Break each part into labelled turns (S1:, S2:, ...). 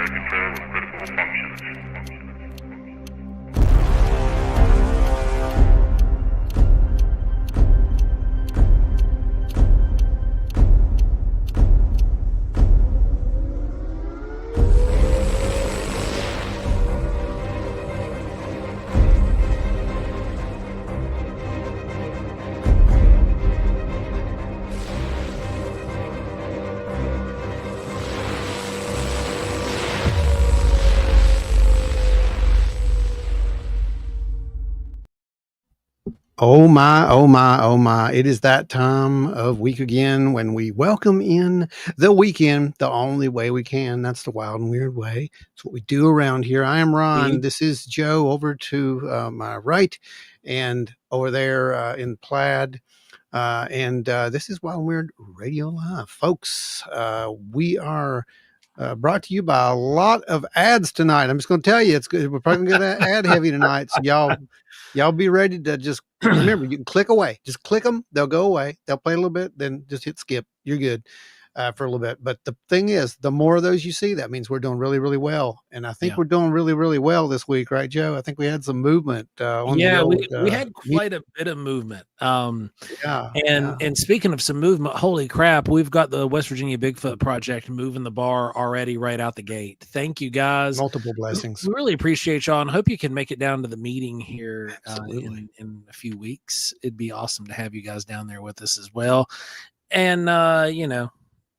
S1: under control of critical functions.
S2: Oh my, oh my, oh my. It is that time of week again when we welcome in the weekend the only way we can. That's the wild and weird way. It's what we do around here. I am Ron. This is Joe over to my right and over there in plaid. This is Wild and Weird Radio Live. Folks, we are brought to you by a lot of ads tonight. I'm just going to tell you, it's good. We're probably going to get ad heavy tonight. So y'all be ready to just remember, you can click away. Just click them. They'll go away. They'll play a little bit. Then just hit skip. You're good for a little bit. But the thing is, the more of those you see, that means we're doing really, really well. And I think we're doing really, really well this week, right, Joe? I think we had some movement. On the old,
S3: we had quite a bit of movement. And speaking of some movement, holy crap, we've got the West Virginia Bigfoot Project moving the bar already right out the gate. Thank you, guys.
S2: Multiple blessings.
S3: We really appreciate y'all and hope you can make it down to the meeting here in a few weeks. It'd be awesome to have you guys down there with us as well. And,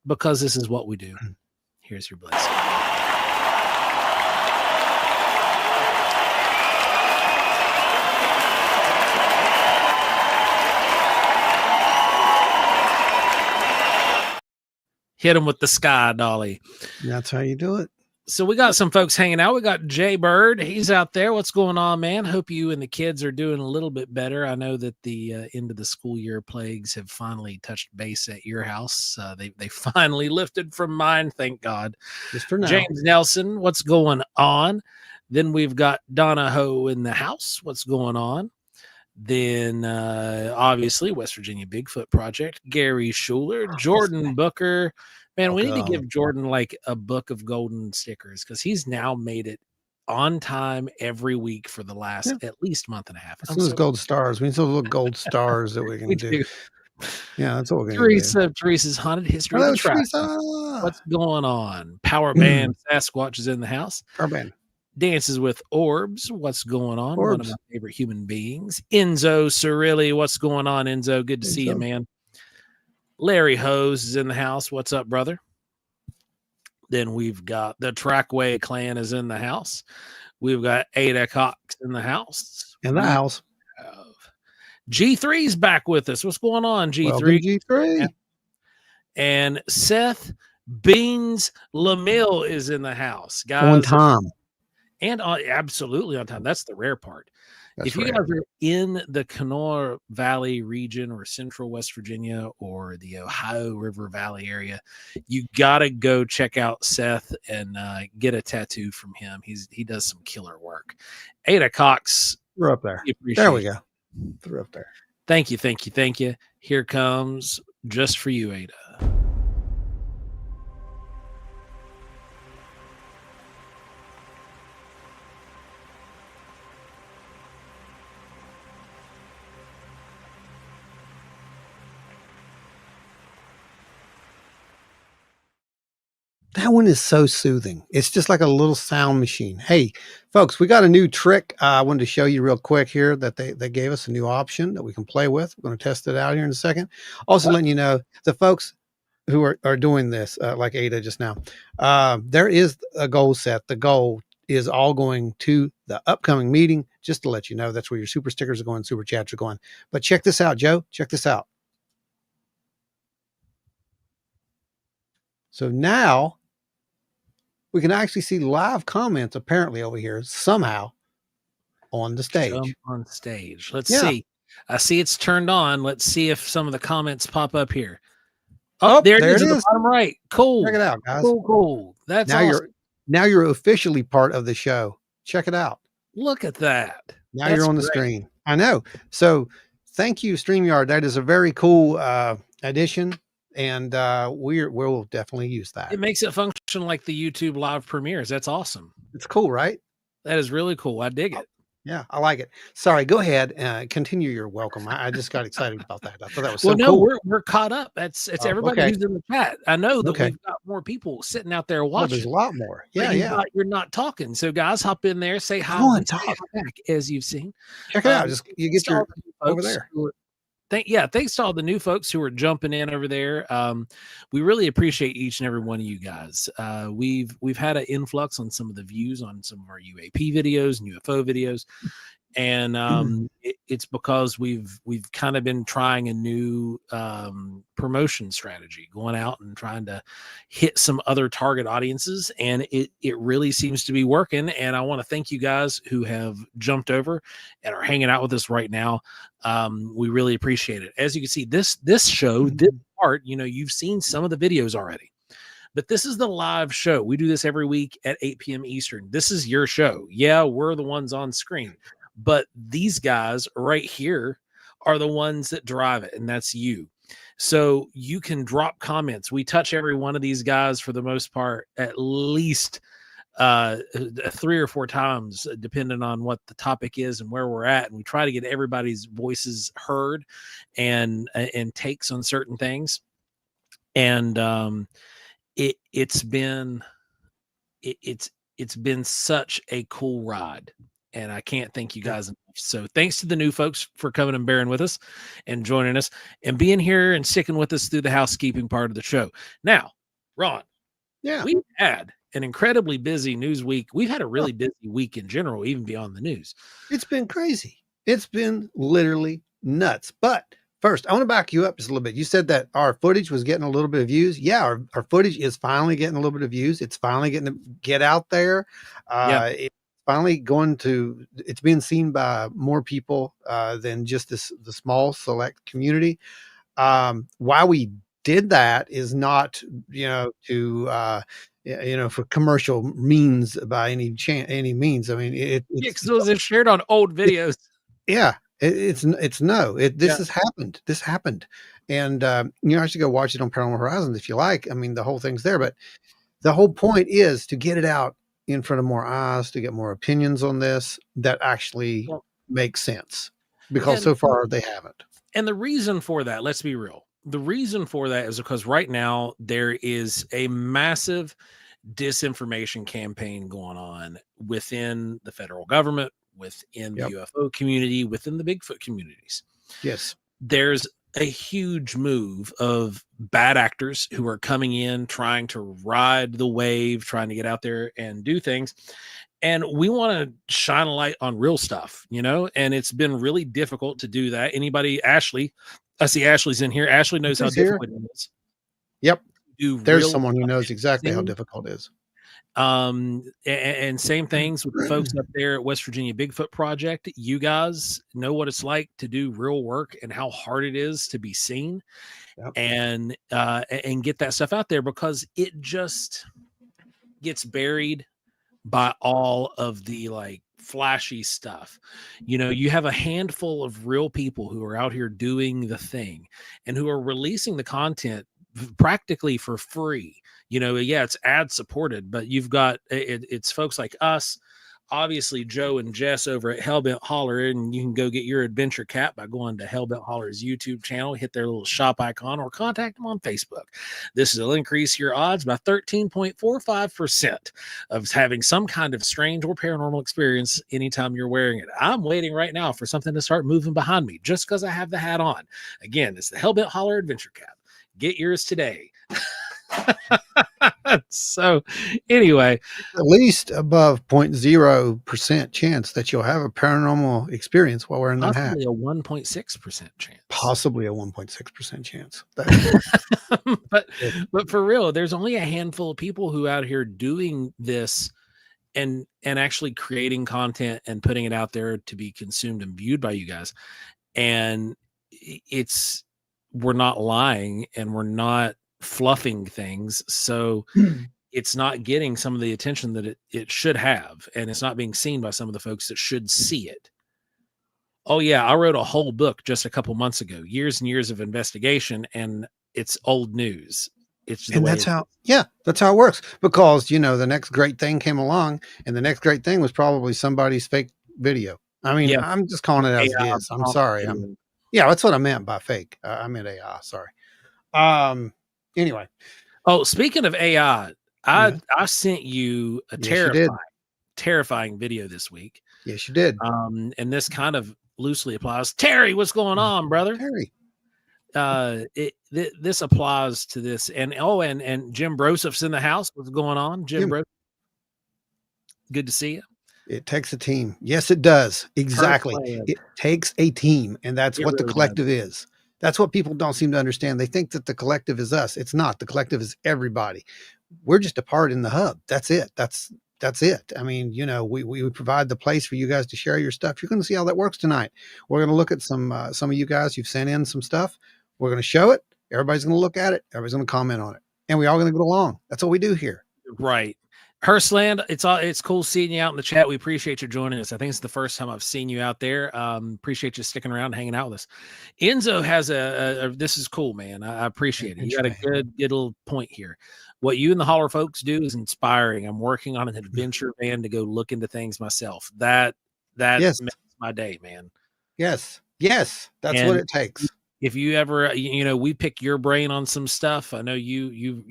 S3: because this is what we do. Here's your blessing. Hit him with the sky dolly.
S2: That's how you do it.
S3: So we got some folks hanging out. We got Jay Bird. He's out there. What's going on, man? Hope you and the kids are doing a little bit better. I know that the end of the school year plagues have finally touched base at your house. They finally lifted from mine, thank God.
S2: Just for now.
S3: James Nelson, what's going on? Then we've got Donna Ho in the house. What's going on? Then obviously West Virginia Bigfoot Project, Gary Schuler, Jordan Booker. Man, we need to give Jordan like a book of golden stickers because he's now made it on time every week for the last at least month and a half.
S2: Those gold stars. We need those little gold stars that we can do. Yeah, that's what we're going to do.
S3: Teresa's Haunted History.
S2: Hello,
S3: of the Tribe.
S2: Teresa.
S3: What's going on? Power Band Sasquatch is in the house.
S2: Power Band.
S3: Dances with Orbs. What's going on?
S2: Orbs.
S3: One of my favorite human beings. Enzo Cirilli. What's going on, Enzo? Good to see you, man. Larry Hose is in the house. What's up, brother? Then we've got the Trackway clan is in the house. We've got Ada Cox in the house. G3's back with us. What's going on, G3?
S2: Welcome, G3.
S3: And Seth Beans LaMille is in the house, guys.
S2: On time.
S3: And absolutely on time. That's the rare part.
S2: That's
S3: if you guys are in the Kanawha Valley region or central West Virginia or the Ohio River Valley area, you got to go check out Seth and get a tattoo from him. He does some killer work. Ada Cox.
S2: We're up there. There we go. We're up there.
S3: Thank you. Here comes Just For You, Ada.
S2: That one is so soothing. It's just like a little sound machine. Hey, folks, we got a new trick. I wanted to show you real quick here that they gave us a new option that we can play with. We're going to test it out here in a second. Also letting you know, the folks who are doing this, like Ada just now, there is a goal set. The goal is all going to the upcoming meeting, just to let you know. That's where your super stickers are going, super chats are going. But check this out, Joe. Check this out. So now we can actually see live comments apparently over here somehow on the stage.
S3: On stage. Let's see. I see it's turned on. Let's see if some of the comments pop up here. Oh, there it is. At the bottom right. Cool.
S2: Check it out, guys.
S3: Cool. That's
S2: now
S3: awesome.
S2: Now you're officially part of the show. Check it out.
S3: Look at that.
S2: Now you're on the screen. I know. So thank you, StreamYard. That is a very cool addition. and we'll definitely use that.
S3: It makes it function like the YouTube live premieres. That's awesome.
S2: It's cool, right?
S3: That is really cool. I dig it.
S2: Yeah, I like it. Sorry, go ahead. Continue your welcome. I just got excited about that. I thought that was so
S3: Well, no,
S2: cool.
S3: we're caught up. It's
S2: Oh,
S3: everybody
S2: okay.
S3: who's in the chat. I know that
S2: Okay.
S3: we've got more people sitting out there
S2: Oh, there's a
S3: watching.
S2: lot more.
S3: but
S2: Yeah, yeah.
S3: you're not talking. So guys, hop in there, say hi.
S2: Come on,
S3: We say
S2: talk.
S3: hi back, as you've seen.
S2: Check it out.
S3: Um,
S2: Just you
S3: thanks
S2: get
S3: to all
S2: your
S3: the new
S2: over
S3: folks
S2: there.
S3: who are- thanks to all the new folks who are jumping in over there. We really appreciate each and every one of you guys. We've had an influx on some of the views on some of our UAP videos and UFO videos. And it's because we've kind of been trying a new promotion strategy, going out and trying to hit some other target audiences, and it really seems to be working. And I want to thank you guys who have jumped over and are hanging out with us right now. We really appreciate it. As you can see, this show, this part, you've seen some of the videos already. But this is the live show. We do this every week at 8 p.m. Eastern. This is your show. Yeah, we're the ones on screen. But these guys right here are the ones that drive it, and that's you. So you can drop comments. We touch every one of these guys for the most part at least 3 or 4 times, depending on what the topic is and where we're at. And we try to get everybody's voices heard and takes on certain things. And it's been such a cool ride. And I can't thank you guys enough. So thanks to the new folks for coming and bearing with us and joining us and being here and sticking with us through the housekeeping part of the show. Now, Ron, we've had an incredibly busy news week. We've had a really busy week in general, even beyond the news.
S2: It's been crazy. It's been literally nuts. But first, I want to back you up just a little bit. You said that our footage was getting a little bit of views. Yeah, our footage is finally getting a little bit of views. It's finally getting to get out there. It's finally it's being seen by more people than just the small select community. Why we did that is not, for commercial means by any means. I mean, it's
S3: because it was shared on old videos.
S2: This has happened. This happened. And, I should go watch it on Paranormal Horizons if you like. I mean, the whole thing's there, but the whole point is to get it out in front of more eyes, to get more opinions on this that actually make sense, because so far they haven't.
S3: And the reason for that, let's be real. The reason for that is because right now there is a massive disinformation campaign going on within the federal government, within the UFO community, within the Bigfoot communities.
S2: Yes.
S3: There's a huge move of bad actors who are coming in, trying to ride the wave, trying to get out there and do things. And we want to shine a light on real stuff, and it's been really difficult to do that. Ashley, I see Ashley's in here. Ashley knows how difficult it is.
S2: Yep. There's someone who knows exactly how difficult it is.
S3: And same things with the folks up there at West Virginia Bigfoot Project. You guys know what it's like to do real work and how hard it is to be seen and get that stuff out there, because it just gets buried by all of the flashy stuff. You have a handful of real people who are out here doing the thing and who are releasing the content practically for free. It's ad supported, but you've got it's folks like us, obviously Joe and Jess over at Hellbent Holler, and you can go get your adventure cap by going to Hellbent Holler's YouTube channel, hit their little shop icon, or contact them on Facebook. This will increase your odds by 13.45% of having some kind of strange or paranormal experience anytime you're wearing it. I'm waiting right now for something to start moving behind me just because I have the hat on. Again, it's the Hellbent Holler adventure cap. Get yours today. So anyway,
S2: at least above 0.0% chance that you'll have a paranormal experience while wearing that hat.
S3: Possibly a 1.6% chance.
S2: Possibly a 1.6% chance.
S3: But for real, there's only a handful of people who out here doing this and actually creating content and putting it out there to be consumed and viewed by you guys. And we're not lying and we're not fluffing things, so it's not getting some of the attention that it should have, and it's not being seen by some of the folks that should see it. Oh yeah, I wrote a whole book just a couple months ago, years and years of investigation, and it's old news. It's the
S2: And
S3: way
S2: that's how it works. Because, you know, the next great thing came along, and the next great thing was probably somebody's fake video. I mean,
S3: yeah,
S2: I'm just calling it as it
S3: AI
S2: is. I'm
S3: prompt
S2: sorry.
S3: video.
S2: Yeah, that's what I meant by fake. I meant AI. Sorry. Anyway,
S3: Oh, speaking of AI,
S2: yeah,
S3: I sent you a
S2: yes, you did.
S3: terrifying video this week.
S2: Yes, you did.
S3: And this kind of loosely applies. Terry, what's going on, brother?
S2: Terry.
S3: This applies to this. And Jim Broseph's in the house. What's going on, Jim Broseph? Good to see you.
S2: It takes a team. Yes, it does. Exactly.
S3: Plan.
S2: It takes a team, and that's what the
S3: really
S2: collective is. That's what people don't seem to understand. They think that the collective is us. It's not. The collective is everybody. We're just a part in the hub. That's it. That's it. I mean, you know, we provide the place for you guys to share your stuff. You're going to see how that works tonight. We're going to look at some of you guys. You've sent in some stuff. We're going to show it. Everybody's going to look at it. Everybody's going to comment on it, and we're all going to go along. That's what we do here.
S3: Right. Hearstland, it's cool seeing you out in the chat. We appreciate you joining us. I think it's the first time I've seen you out there. Appreciate you sticking around and hanging out with us. Enzo has this is cool, man. I appreciate it. You got a good little point here. What you and the Holler folks do is inspiring. I'm working on an adventure van to go look into things myself. That makes my day, man.
S2: Yes. That's what it takes.
S3: If you ever, we pick your brain on some stuff. I know you've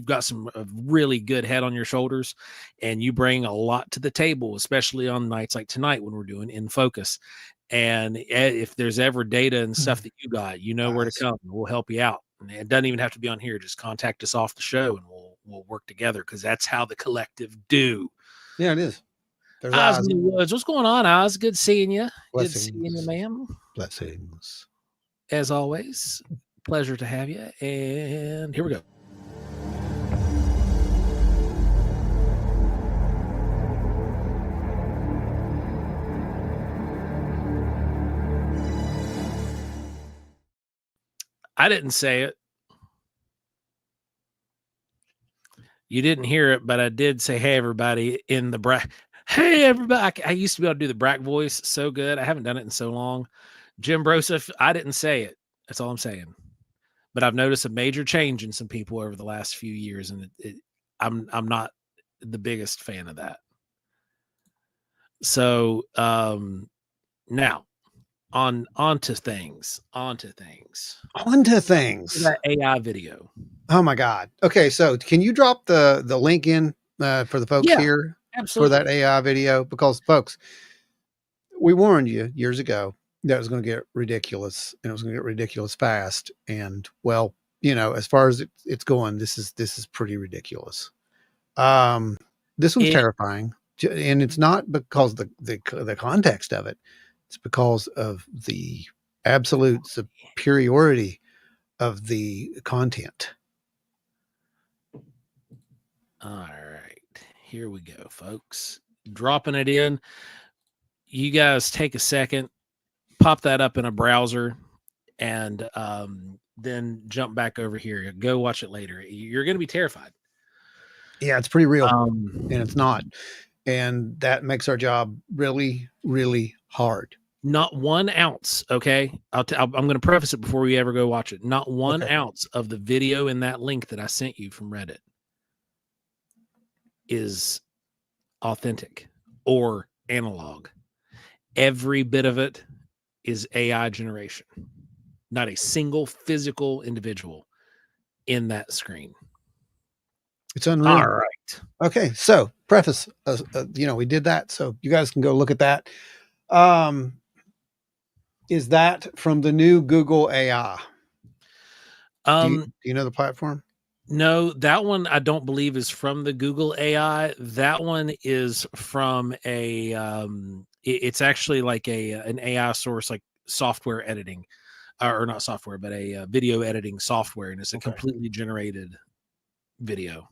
S3: got some really good head on your shoulders, and you bring a lot to the table, especially on nights like tonight when we're doing In Focus. And if there's ever data and stuff that you got, where to come. We'll help you out. And it doesn't even have to be on here. Just contact us off the show, and we'll work together, because that's how the collective do.
S2: Yeah, it is.
S3: There's Oz in the Woods. What's going on, Oz? Good seeing you.
S2: Blessings.
S3: Good seeing you, ma'am.
S2: Blessings.
S3: As always, pleasure to have you. And here we go. I didn't say it. You didn't hear it, but I did say, hey, everybody, in the Brack. Hey, everybody. I used to be able to do the Brack voice so good. I haven't done it in so long. Jim Broseph, I didn't say it. That's all I'm saying. But I've noticed a major change in some people over the last few years, and I'm not the biggest fan of that. So now on to things. That AI video.
S2: Oh my God. Okay, so can you drop the link in for the folks here?
S3: Absolutely.
S2: For that AI video? Because folks, we warned you years ago that it was going to get ridiculous, and it was going to get ridiculous fast. And well, as far as it's going, this is pretty ridiculous. This one's terrifying, and it's not because the context of it. It's because of the absolute superiority of the content.
S3: All right, here we go, folks. Dropping it in. You guys take a second, pop that up in a browser, and then jump back over here. Go watch it later. You're going to be terrified.
S2: Yeah, it's pretty real, and it's not. And that makes our job really, really hard.
S3: Not 1 ounce, okay? I'm going to preface it before we ever go watch it. Not 1 ounce of the video in that link that I sent you from Reddit is authentic or analog. Every bit of it is AI generation. Not a single physical individual in that screen.
S2: It's unreal.
S3: All right.
S2: Okay, so preface, we did that, so you guys can go look at that. Is that from the new Google AI? Do you know the platform?
S3: No, that one I don't believe is from the Google AI. That one is from it's actually like an AI source, like software editing, or not software, but a video editing software, and it's a completely generated video.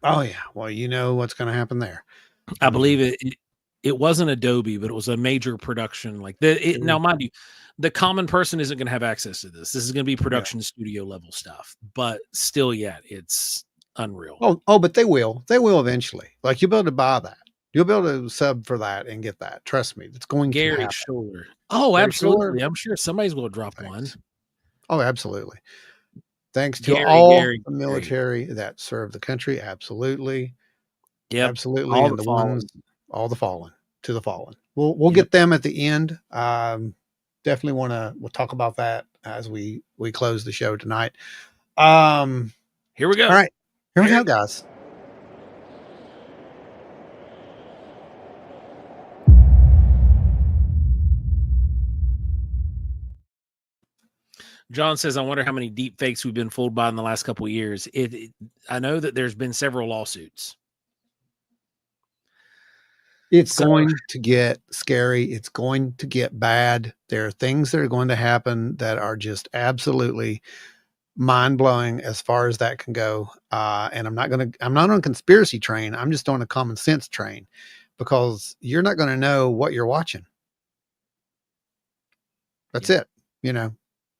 S2: Oh yeah, well, you know what's going to happen there.
S3: I believe it wasn't Adobe, but it was a major production. Like now, mind you, the common person isn't going to have access to this. This is going to be production studio level stuff, but still, it's unreal.
S2: Oh, but they will eventually. Like, you'll be able to buy that. You'll be able to sub for that and get that. Trust me, it's going to happen.
S3: Schuler. Oh, absolutely. I'm sure somebody's going to drop one.
S2: Oh, absolutely. Thanks to
S3: Gary,
S2: all
S3: Gary,
S2: the
S3: Gary.
S2: military that serve the country. Absolutely.
S3: Yep.
S2: Absolutely.
S3: All
S2: And
S3: the
S2: the ones, all the fallen, to the fallen. We'll
S3: Yep.
S2: get them at the end. Definitely we'll talk about that as we close the show tonight.
S3: Here we go.
S2: All right. Here we go, guys.
S3: John says, I wonder how many deep fakes we've been fooled by in the last couple of years. I know that there's been several lawsuits.
S2: It's going to get scary. It's going to get bad. There are things that are going to happen that are just absolutely mind-blowing as far as that can go. And I'm not on a conspiracy train. I'm just on a common sense train, because you're not going to know what you're watching. That's it. You know,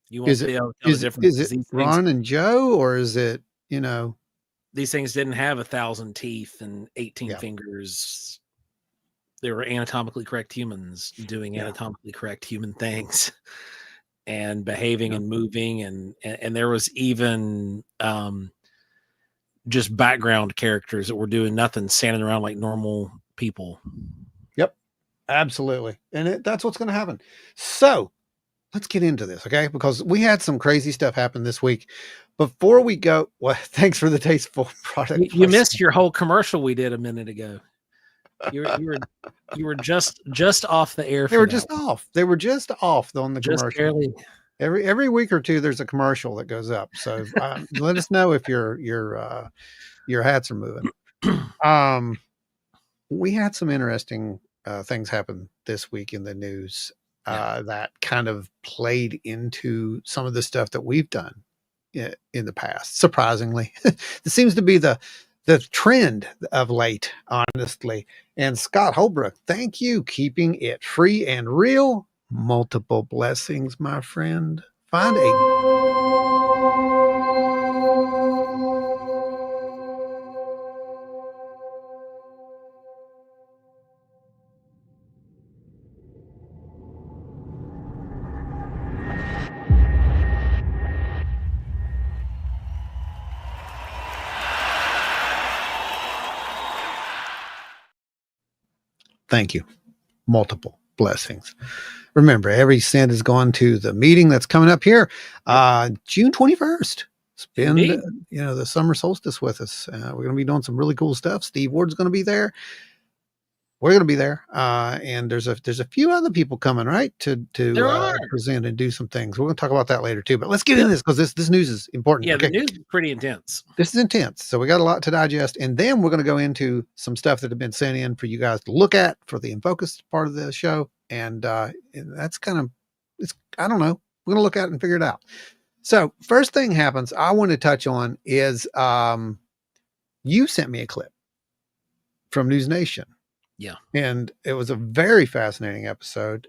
S3: you won't be able to tell the difference.
S2: Is it Ron and Joe, or is it,
S3: these things didn't have 1,000 teeth and 18 fingers. They were anatomically correct humans doing anatomically correct human things and behaving and moving. And there was even just background characters that were doing nothing, standing around like normal people.
S2: Yep, absolutely. And that's what's going to happen. So let's get into this, okay? Because we had some crazy stuff happen this week. Before we go, well, thanks for the tasteful product.
S3: You missed your whole commercial we did a minute ago. You were just off the air.
S2: They were just off. They were just off on the
S3: just
S2: commercial.
S3: Barely.
S2: Every week or two, there's a commercial that goes up. So let us know if your hats are moving. We had some interesting things happen this week in the news that kind of played into some of the stuff that we've done in the past. Surprisingly, this seems to be the trend of late, honestly. And Scott Holbrook, thank you, keeping it free and real. Multiple blessings, my friend. Find Thank you. Multiple blessings. Remember, every cent is going to the meeting that's coming up here, June 21st. Spend the summer solstice with us. We're going to be doing some really cool stuff. Steve Ward's going to be there. We're going to be there, and there's a few other people coming, right, to present and do some things. We're going to talk about that later too. But let's get into this, because this news is important.
S3: Yeah, okay. The news is pretty intense.
S2: This is intense, so we got a lot to digest, and then we're going to go into some stuff that have been sent in for you guys to look at for the In Focus part of the show, and that's kind of, I don't know. We're going to look at it and figure it out. So first thing happens, I want to touch on is you sent me a clip from News Nation.
S3: Yeah.
S2: And it was a very fascinating episode.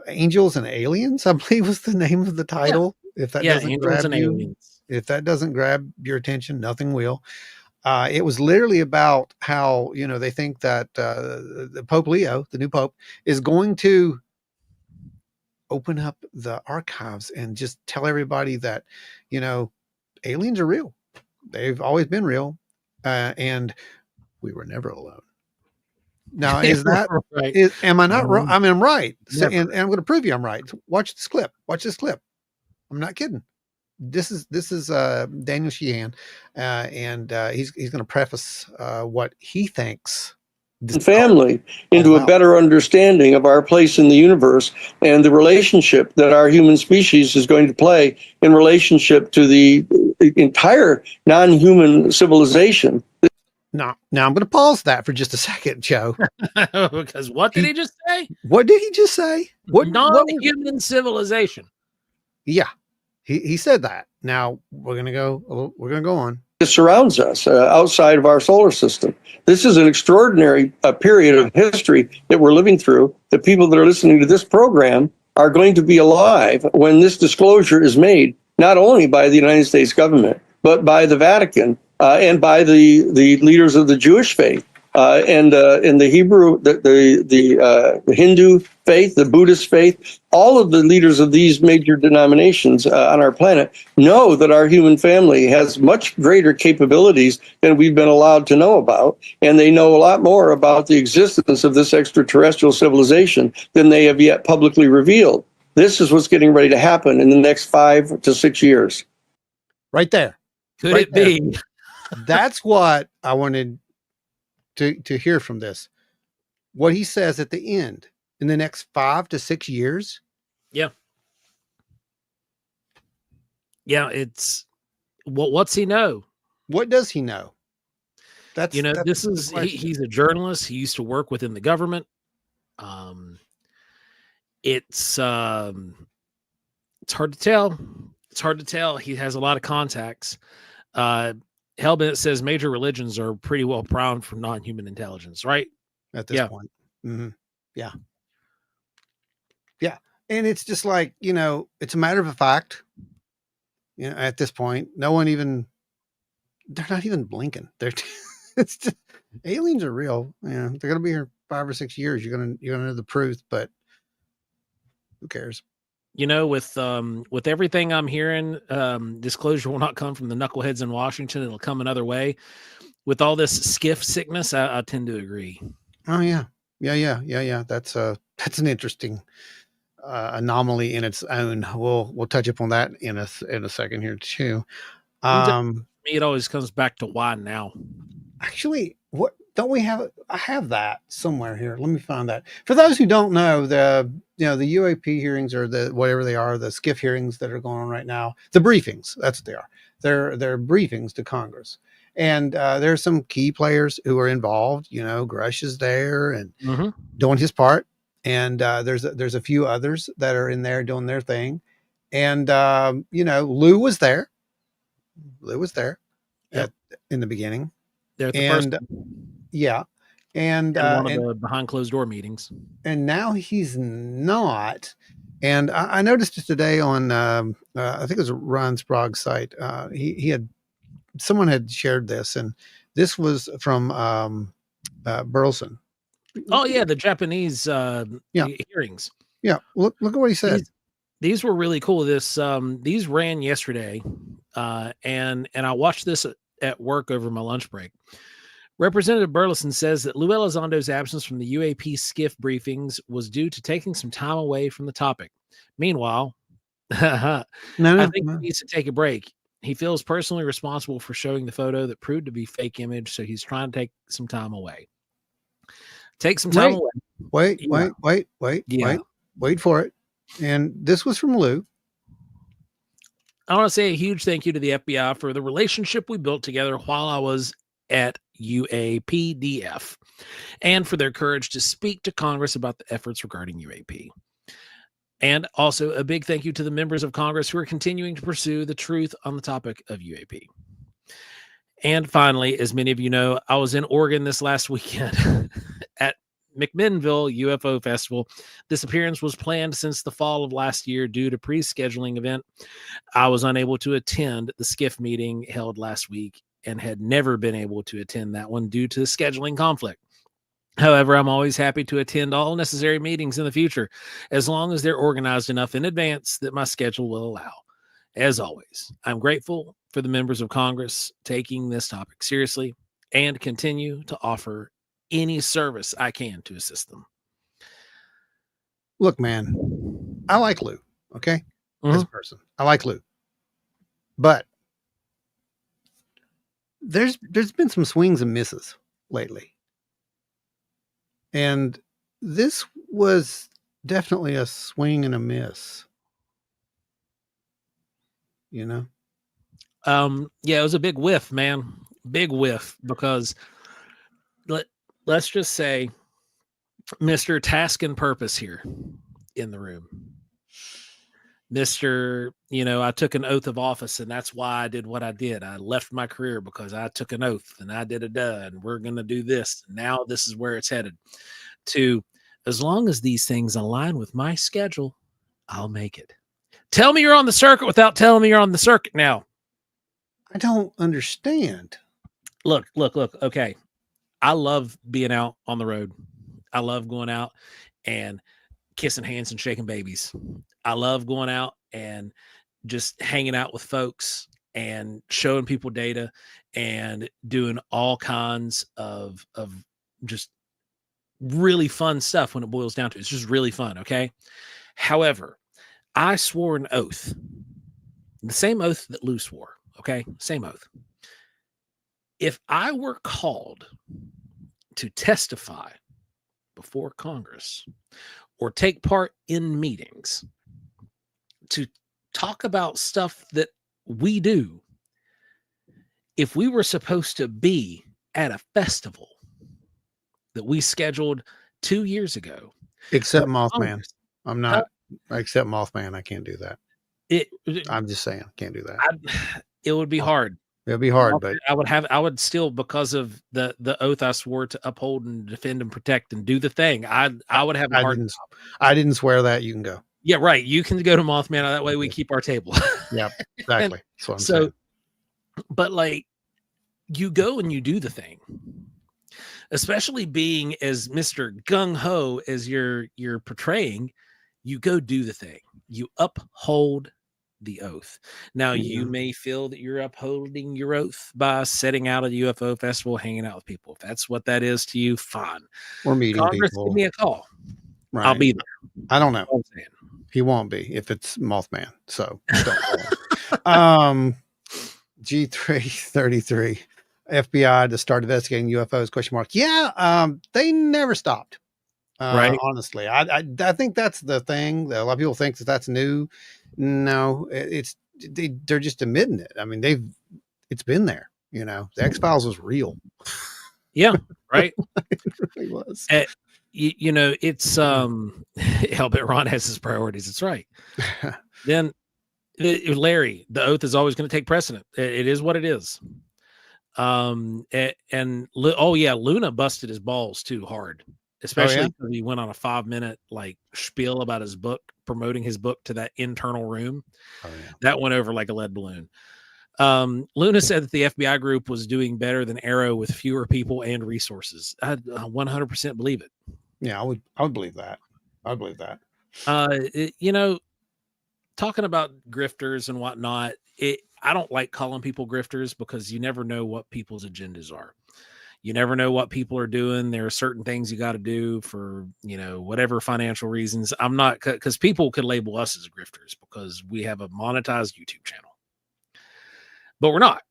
S2: Angels and Aliens, I believe, was the name of the title. Yeah. If that doesn't grab you, aliens. If that doesn't grab your attention, nothing will. It was literally about how, they think that the Pope Leo, the new Pope, is going to open up the archives and just tell everybody that, aliens are real. They've always been real. And we were never alone. Now, is that right? Am I not wrong? I mean, I'm right. So, and I'm going to prove you I'm right. Watch this clip. I'm not kidding. This is Daniel Sheehan, and he's going to preface what he thinks.
S4: Family into a better understanding of our place in the universe and the relationship that our human species is going to play in relationship to the entire non-human civilization.
S2: Now I'm going to pause that for just a second, Joe.
S3: Because what did he just say?
S2: What did he just say? What
S3: non-human civilization?
S2: Yeah, he said that. Now we're going to go on.
S4: It surrounds us outside of our solar system. This is an extraordinary period of history that we're living through. The people that are listening to this program are going to be alive when this disclosure is made, not only by the United States government, but by the Vatican and by the leaders of the Jewish faith. and the Hebrew, the Hindu faith, the Buddhist faith, all of the leaders of these major denominations on our planet know that our human family has much greater capabilities than we've been allowed to know about. And they know a lot more about the existence of this extraterrestrial civilization than they have yet publicly revealed. This is what's getting ready to happen in the next 5 to 6 years.
S2: Right there.
S3: Could
S2: Right
S3: it be?
S2: That's what I wanted to hear from this. What he says at the end, in the next 5 to 6 years.
S3: Yeah. Yeah, it's what's he know?
S2: What does he know? That's
S3: this
S2: the
S3: is
S2: question.
S3: he's a journalist. He used to work within the government. It's hard to tell. It's hard to tell. He has a lot of contacts. Hellbent says major religions are pretty well primed for non-human intelligence, right?
S2: At this point. Mm-hmm. Yeah. Yeah. And it's just like, it's a matter of a fact. At this point, no one even, they're not even blinking. It's just, aliens are real. They're going to be here 5 or 6 years. You're going to know the truth, but who cares?
S3: With everything I'm hearing, disclosure will not come from the knuckleheads in Washington. It'll come another way. With all this skiff sickness, I tend to agree.
S2: Oh yeah. Yeah. That's an interesting anomaly in its own. We'll touch upon that in a second here too.
S3: For me, it always comes back to why now.
S2: Actually, what don't we have? I have that somewhere here. Let me find that. For those who don't know, the UAP hearings, or the whatever they are, the skiff hearings that are going on right now, the briefings. That's what they are. They're briefings to Congress, and there's some key players who are involved. Grush is there and doing his part, and there's a few others that are in there doing their thing, and Lou was there.
S3: Yep.
S2: In the beginning.
S3: They're at the first.
S2: Yeah. And
S3: one of the behind closed door meetings.
S2: And now he's not. And I noticed it today on, I think it was Ron Sprague's site. Someone had shared this, and this was from Burleson.
S3: Oh yeah. The Japanese hearings.
S2: Yeah. Look at what he said.
S3: These were really cool. These ran yesterday. And I watched this at work over my lunch break. Representative Burleson says that Lou Elizondo's absence from the UAP skiff briefings was due to taking some time away from the topic. Meanwhile, I think he needs to take a break. He feels personally responsible for showing the photo that proved to be fake image, so he's trying to take some time away. Take some time away.
S2: Wait for it. And this was from Lou.
S3: I want to say a huge thank you to the FBI for the relationship we built together while I was at UAPDF, and for their courage to speak to Congress about the efforts regarding UAP. And also a big thank you to the members of Congress who are continuing to pursue the truth on the topic of UAP. And finally, as many of you know, I was in Oregon this last weekend at McMinnville UFO Festival. This appearance was planned since the fall of last year due to pre-scheduling event. I was unable to attend the skiff meeting held last week and had never been able to attend that one due to the scheduling conflict. However, I'm always happy to attend all necessary meetings in the future, as long as they're organized enough in advance that my schedule will allow. As always, I'm grateful for the members of Congress taking this topic seriously and continue to offer any service I can to assist them.
S2: Look, man, I like Lou. Okay. As a person, I like Lou, but there's been some swings and misses lately. And this was definitely a swing and a miss. Yeah,
S3: it was a big whiff, man. Big whiff, because let's just say Mr. Task and Purpose here in the room. Mr. I took an oath of office, and that's why I did what I did. I left my career because I took an oath, and I did and we're going to do this. Now this is where it's headed to. As long as these things align with my schedule, I'll make it. Tell me you're on the circuit without telling me you're on the circuit now.
S2: I don't understand.
S3: Look. Okay. I love being out on the road. I love going out and kissing hands and shaking babies. I love going out and just hanging out with folks and showing people data and doing all kinds of just really fun stuff when it boils down to it. It's just really fun. Okay. However, I swore an oath, the same oath that Lou swore. Okay. Same oath. If I were called to testify before Congress or take part in meetings to talk about stuff that we do, if we were supposed to be at a festival that we scheduled 2 years ago,
S2: Except
S3: for
S2: Mothman.
S3: Congress,
S2: I'm not, except Mothman. I can't do that.
S3: it
S2: I'm just saying, I can't do that.
S3: it would be hard.
S2: It'll be hard, but
S3: I would still, because of the oath I swore to uphold and defend and protect and do the thing, I would have a hard.
S2: I didn't swear that. You can go.
S3: Yeah, right. You can go to Mothman. That way we keep our table.
S2: Yep, exactly. That's what I'm
S3: So,
S2: saying.
S3: but like, you go and you do the thing, especially being as Mr. Gung Ho as you're portraying. You go do the thing. You uphold the oath. Now, you may feel that you're upholding your oath by setting out at a UFO festival, hanging out with people. If that's what that is to you, fine.
S2: We're meeting
S3: Congress,
S2: people.
S3: give me a call.
S2: Right.
S3: I'll be there.
S2: I don't know.
S3: I'm saying.
S2: He won't be if it's Mothman. So don't call him. G333 FBI to start investigating UFOs? Question mark. Yeah. They never stopped.
S3: Right.
S2: Honestly, I think that's the thing. A lot of people think that that's new. No, they're just admitting it. I mean, it's been there. You know, the X-Files was real.
S3: Yeah. Right.
S2: It really was.
S3: You know, it's Hellbit Ron has his priorities. It's right. Then Larry, the oath is always going to take precedent. It is what it is. Oh yeah, Luna busted his balls too hard, especially because he went on a 5-minute like spiel about his book, promoting his book to that internal room. That went over like a lead balloon. Luna said that the FBI group was doing better than ARRO with fewer people and resources. I 100% believe it.
S2: Yeah, I would believe that. I believe that.
S3: You know, talking about grifters and whatnot, I don't like calling people grifters because you never know what people's agendas are. You never know what people are doing. There are certain things you got to do for, you know, whatever financial reasons. I'm not, because people could label us as grifters because we have a monetized YouTube channel, but we're not,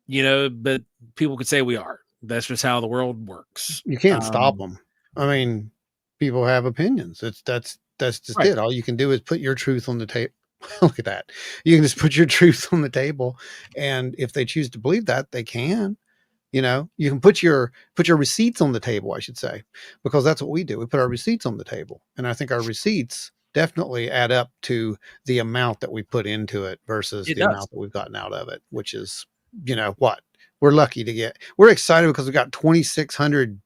S3: you know, but people could say we are. That's just how the world works.
S2: You can't stop them. I mean, people have opinions. That's just it. All you can do is put your truth on the table. Look at that. You can just put your truth on the table. And if they choose to believe that, they can. You know, you can put your receipts on the table, I should say, because that's what we do. We put our receipts on the table. And I think our receipts definitely add up to the amount that we put into it versus the amount that we've gotten out of it, which is, you know, what we're lucky to get. We're excited because we got 2,600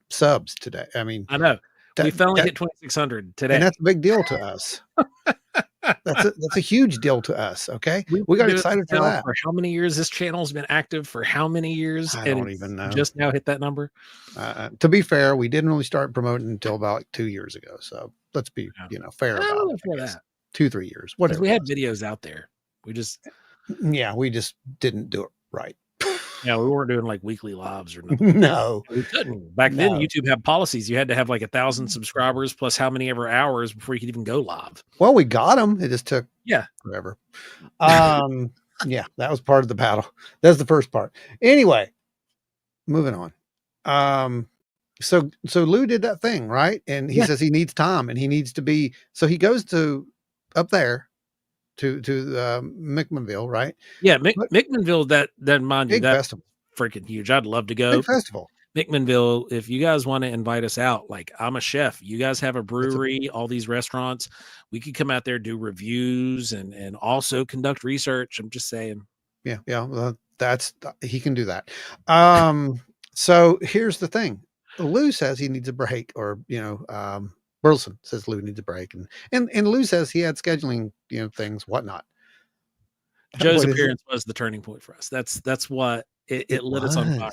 S2: subs today. I mean,
S3: I know we finally hit 2,600 today.
S2: And that's a big deal to us. That's a huge deal to us. Okay. We got excited for that.
S3: For how many years this channel's been active for how many years?
S2: I don't even know.
S3: Just now hit that number.
S2: To be fair, we didn't really start promoting until about 2 years ago. So let's be, you know, fair about it.
S3: Before that.
S2: 2-3 years. Whatever.
S3: We had videos out there. We just
S2: didn't do it right.
S3: Yeah, we weren't doing like weekly lives or nothing.
S2: No,
S3: we couldn't. Back then, YouTube had policies. You had to have like 1,000 subscribers plus how many ever hours before you could even go live.
S2: Well, we got them. It just took forever. Yeah, that was part of the battle. That's the first part. Anyway, moving on. So Lou did that thing, right? And he says he needs time and he needs to be. So he goes to up there to McMinnville, right?
S3: Yeah, McMinnville. That mind you, that's
S2: festival.
S3: Freaking huge. I'd love to go.
S2: Big festival.
S3: McMinnville, if you guys want to invite us out, like I'm a chef. You guys have a brewery, all these restaurants. We could come out there, do reviews and also conduct research. I'm just saying. Yeah.
S2: Well, he can do that. So here's the thing. Lou says he needs a break, or, you know, Burleson says Lou needs a break, and Lou says he had scheduling, you know, things, whatnot.
S3: Joe's appearance was the turning point for us. That's what it lit us on fire.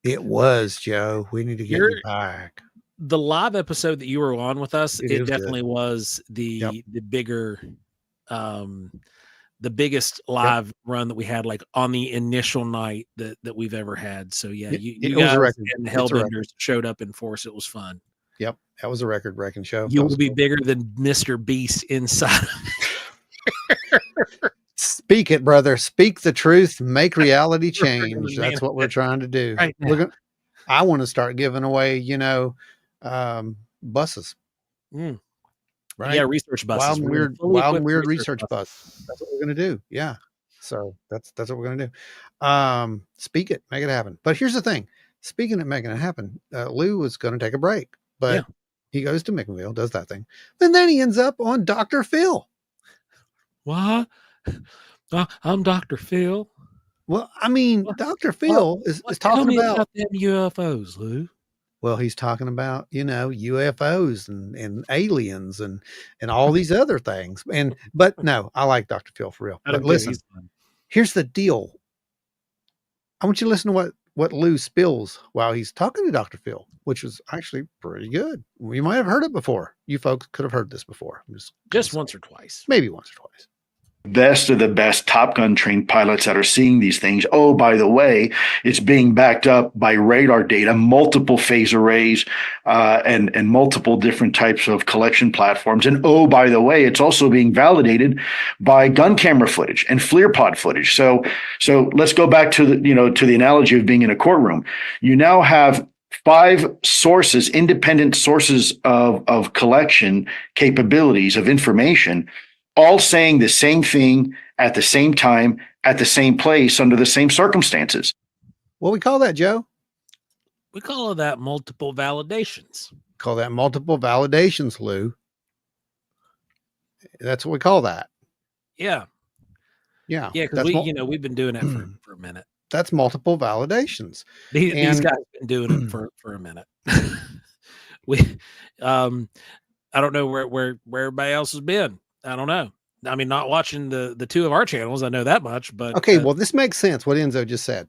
S2: It was, Joe. We need to get
S3: You're
S2: you back.
S3: the live episode that you were on with us.
S2: It
S3: It
S2: is
S3: definitely
S2: good.
S3: was
S2: Yep.
S3: the bigger, the biggest
S2: Yep.
S3: live run that we had, like on the initial night that we've ever had. So yeah, you
S2: It was
S3: guys
S2: a record.
S3: and the
S2: It's a record.
S3: Hellbenders showed up in force. It was fun.
S2: Yep. That was a record-breaking show.
S3: You
S2: That
S3: will
S2: was
S3: be
S2: cool.
S3: bigger than Mr. Beast inside.
S2: Speak it, brother. Speak the truth. Make reality
S3: We're gonna
S2: change. That's what we're
S3: manifest
S2: trying to do.
S3: right now.
S2: I want to start giving away, buses.
S3: Mm.
S2: Right?
S3: Yeah, research buses.
S2: Wild and weird research bus. That's what we're gonna do. Yeah. So that's what we're gonna do. Speak it, make it happen. But here's the thing. Speaking of making it happen, Lou was gonna take a break, but he goes to McMill, does that thing, and then he ends up on Dr. Phil.
S3: What? I'm Dr. Phil.
S2: Well, I mean, Dr. Phil is
S3: Tell
S2: talking
S3: me
S2: about
S3: them UFOs, Lou.
S2: well, he's talking about, UFOs and aliens and all these other things. But no, I like Dr. Phil for real. But listen, here's the deal. I want you to listen to what Lou spills while he's talking to Dr. Phil, which was actually pretty good. You might have heard it before. You folks could have heard this before.
S3: Just once or twice.
S2: Maybe once or twice.
S5: Best of the best Top Gun trained pilots that are seeing these things. Oh, by the way, it's being backed up by radar data, multiple phase arrays, and multiple different types of collection platforms. And oh, by the way, it's also being validated by gun camera footage and FLIR pod footage. So let's go back to the analogy of being in a courtroom. You now have 5 sources, independent sources of collection capabilities of information, all saying the same thing at the same time, at the same place, under the same circumstances.
S2: What we call that, Joe?
S3: We call that multiple validations.
S2: Call that multiple validations, Lou. That's what we call that.
S3: Yeah.
S2: Yeah.
S3: Yeah, because we've been doing it for a minute.
S2: That's multiple validations.
S3: These guys have been doing it for a minute. I don't know where everybody else has been. I don't know. I mean, not watching the 2 of our channels. I know that much, but
S2: okay. Well, this makes sense. What Enzo just said.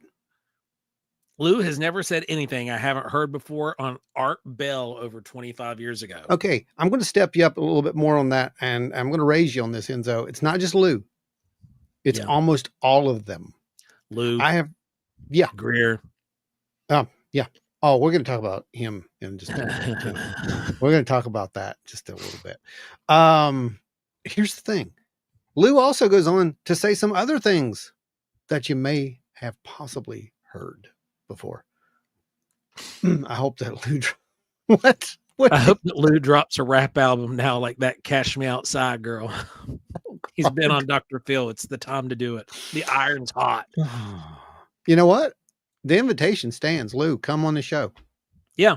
S3: Lou has never said anything I haven't heard before on Art Bell over 25 years ago.
S2: Okay. I'm going to step you up a little bit more on that. And I'm going to raise you on this, Enzo. It's not just Lou. It's almost all of them.
S3: Lou.
S2: Greer. Yeah. Oh, we're going to talk about him in just a minute. We're going to talk about that just a little bit. Here's the thing. Lou also goes on to say some other things that you may have possibly heard before. I hope that Lou what?
S3: I hope that Lou drops a rap album now, like that Cash Me Outside girl. He's been on Dr. Phil. It's the time to do it. The iron's hot.
S2: You know what? The invitation stands. Lou, come on the show.
S3: Yeah.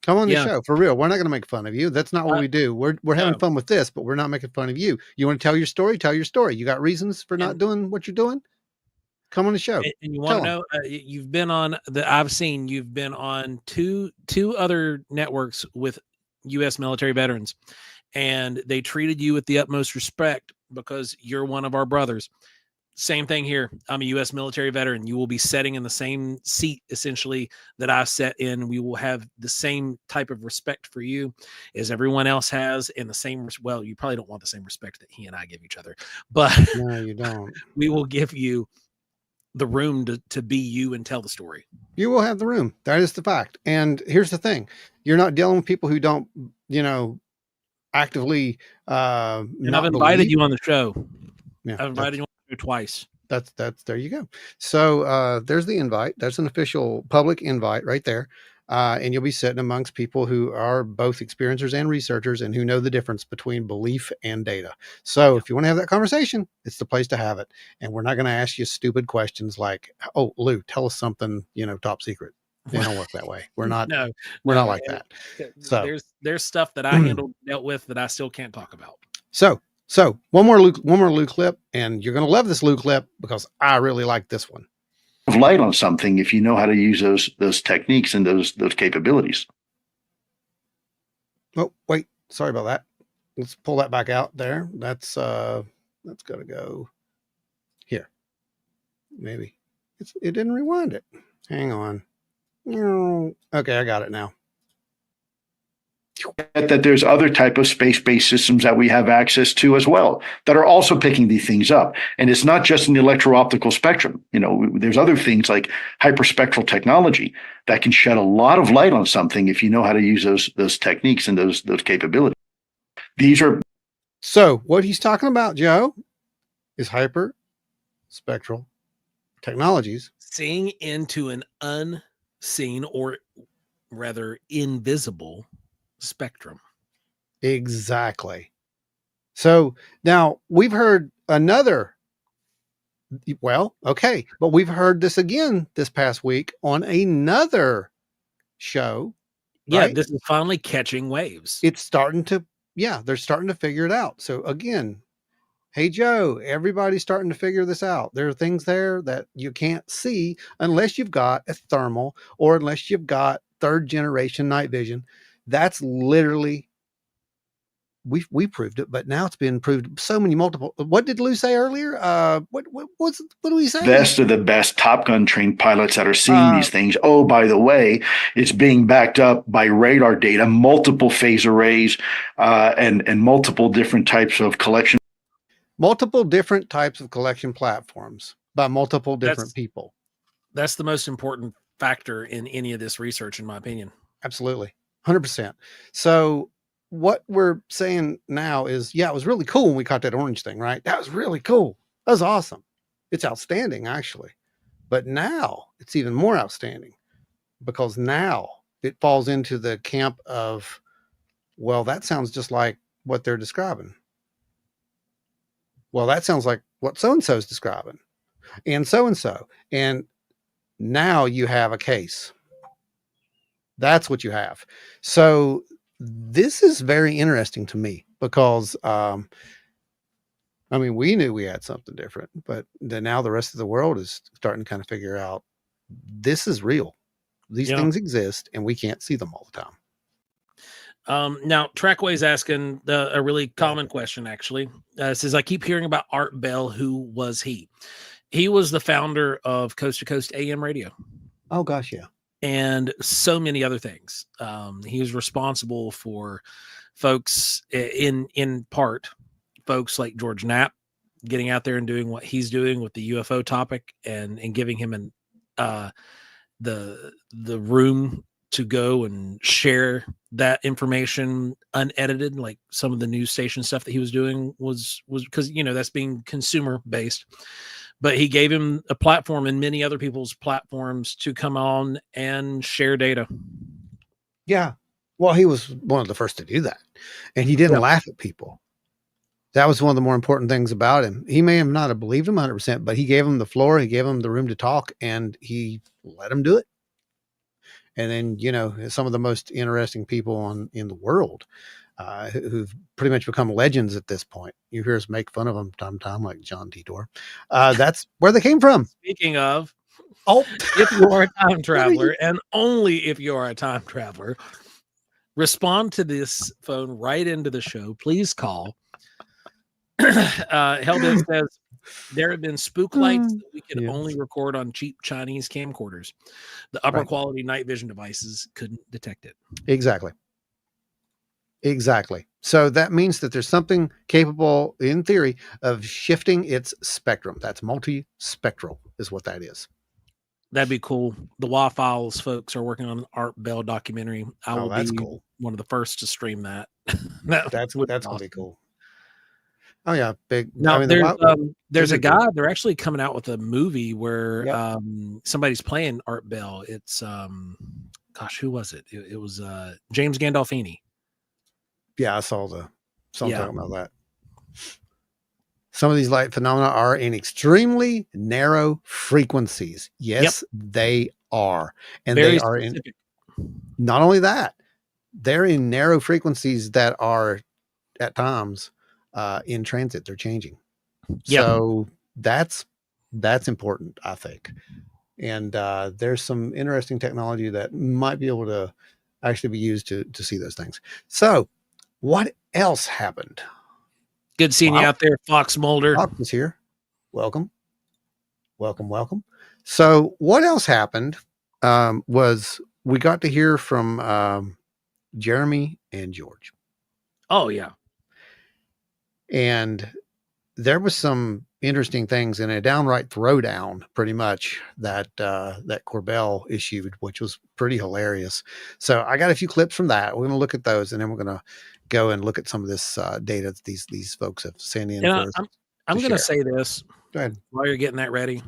S2: Come on the show for real. We're not going to make fun of you. That's not what we do. We're having fun with this, but we're not making fun of you. You want to tell your story? Tell your story. You got reasons for not doing what you're doing? Come on the show.
S3: And you want to know, you've been on you've been on two other networks with U.S. military veterans, and they treated you with the utmost respect because you're one of our brothers. Same thing here. I'm a U.S. military veteran. You will be sitting in the same seat, essentially, that I sat in. We will have the same type of respect for you as everyone else has, and the same. Well, you probably don't want the same respect that he and I give each other, but
S2: no, you don't.
S3: We will give you the room to be you and tell the story.
S2: You will have the room. That is the fact. And here's the thing: you're not dealing with people who don't, actively.
S3: And I've invited you on the show.
S2: Yeah,
S3: I've invited you twice.
S2: That's there you go. So there's the invite. That's an official public invite right there. And you'll be sitting amongst people who are both experiencers and researchers and who know the difference between belief and data. So if you want to have that conversation, it's the place to have it. And we're not going to ask you stupid questions like, oh, Lou, tell us something, top secret. They don't work that way. We're not, we're not like that. So
S3: there's stuff that I dealt with that I still can't talk about.
S2: So one more Lou clip, and you're going to love this Lou clip because I really like this one.
S5: Light on something if you know how to use those techniques and those capabilities.
S2: Oh, wait, sorry about that. Let's pull that back out there. That's got to go here. Maybe it didn't rewind it. Hang on. Okay, I got it now.
S5: That there's other type of space-based systems that we have access to as well that are also picking these things up. And it's not just in the electro-optical spectrum. There's other things like hyperspectral technology that can shed a lot of light on something if you know how to use those techniques and those capabilities. These are
S2: So what he's talking about, Joe, is hyperspectral technologies.
S3: Seeing into an unseen, or rather invisible, spectrum.
S2: Exactly. So now we've heard another. Well, okay, but we've heard this again this past week on another show.
S3: Yeah,
S2: right?
S3: this is finally catching waves.
S2: It's starting to, they're starting to figure it out. So again, hey, Joe, everybody's starting to figure this out. There are things there that you can't see unless you've got a thermal or unless you've got third generation night vision. That's literally, we proved it, but now it's been proved so many multiple. What did Lou say earlier? What do we say?
S5: Best of the best Top Gun trained pilots that are seeing these things. Oh, by the way, it's being backed up by radar data, multiple phase arrays, and multiple different types of collection.
S2: Multiple different types of collection platforms by multiple different people.
S3: That's the most important factor in any of this research, in my opinion.
S2: Absolutely. 100%. So what we're saying now is, it was really cool when we caught that orange thing, right? That was really cool. That was awesome. It's outstanding, actually. But now it's even more outstanding because now it falls into the camp of, well, that sounds just like what they're describing. Well, that sounds like what so-and-so is describing and so-and-so. And now you have a case. That's what you have. So this is very interesting to me because, we knew we had something different, but now the rest of the world is starting to kind of figure out this is real. These things exist and we can't see them all the time.
S3: Now, Trackway's asking a really common question, actually. Says, I keep hearing about Art Bell. Who was he? He was the founder of Coast to Coast AM radio.
S2: Oh, gosh, yeah.
S3: And so many other things. He was responsible for folks, in part, folks like George Knapp getting out there and doing what he's doing with the UFO topic and giving him the room to go and share that information unedited, like some of the news station stuff that he was doing was because, that's being consumer based. But he gave him a platform and many other people's platforms to come on and share data.
S2: Yeah. Well, he was one of the first to do that. And he didn't laugh at people. That was one of the more important things about him. He may have not have believed him 100%, but he gave him the floor. He gave him the room to talk and he let him do it. And then, some of the most interesting people in the world who've pretty much become legends at this point. You hear us make fun of them time to time, like John Titor. That's where they came from.
S3: Speaking of,
S2: if
S3: you are a time traveler, and only if you are a time traveler, respond to this phone right into the show. Please call. Hellbent says, there have been spook lights that we can only record on cheap Chinese camcorders. The upper quality night vision devices couldn't detect it.
S2: Exactly. So that means that there's something capable, in theory, of shifting its spectrum. That's multispectral is what that is.
S3: That'd be cool. The WA Files folks are working on an Art Bell documentary. I will be
S2: cool.
S3: One of the first to stream that.
S2: That's awesome. Gonna be cool. Oh yeah, big.
S3: Now there's a guy. They're actually coming out with a movie where somebody's playing Art Bell. It's who was it? It was James Gandolfini. Yeah,
S2: I saw talking about that. Some of these light phenomena are in extremely narrow frequencies. Yes, they are, and
S3: Very
S2: they are
S3: specific.
S2: Not only that, they're in narrow frequencies that are at times in transit. They're changing. So that's important, I think. And there's some interesting technology that might be able to actually be used to see those things. So what else happened?
S3: Good seeing you out there, Fox Mulder.
S2: Fox is here. Welcome. So what else happened? was we got to hear from Jeremy and George.
S3: Oh yeah.
S2: And there was some interesting things in a downright throwdown, pretty much, that that Corbell issued, which was pretty hilarious. So I got a few clips from that. We're going to look at those, and then we're going to go and look at some of this data that these folks have sent in.
S3: And I'm going to say this.
S2: Go ahead.
S3: While you're getting that ready.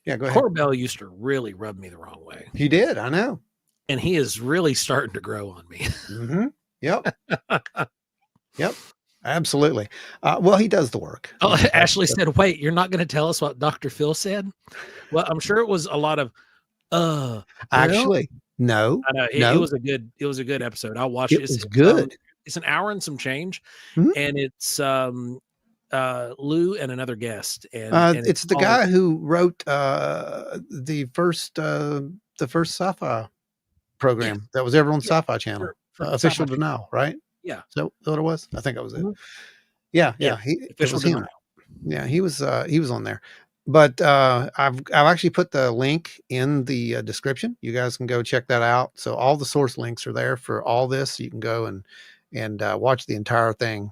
S2: Yeah, go ahead.
S3: Corbell used to really rub me the wrong way.
S2: He did. I know.
S3: And he is really starting to grow on me.
S2: Mm-hmm. Yep. Yep. Absolutely. Well, he does the work.
S3: Oh, Ashley said, wait, you're not going to tell us what Dr. Phil said? Well, I'm sure it was a lot of,
S2: actually, no.
S3: I know, it was a good episode. I watched it.
S2: It's good.
S3: It's an hour and some change.
S2: Mm-hmm.
S3: And it's Lou and another guest. And
S2: it's the guy who wrote the first sci-fi program that was ever on Sci-Fi Channel. For Official
S3: Sci-Fi
S2: Denial, right?
S3: Yeah.
S2: So what it was? I think that was it.
S3: Mm-hmm.
S2: Yeah. It was him. Yeah, he was on there. But I've actually put the link in the description. You guys can go check that out. So all the source links are there for all this. You can go and watch the entire thing.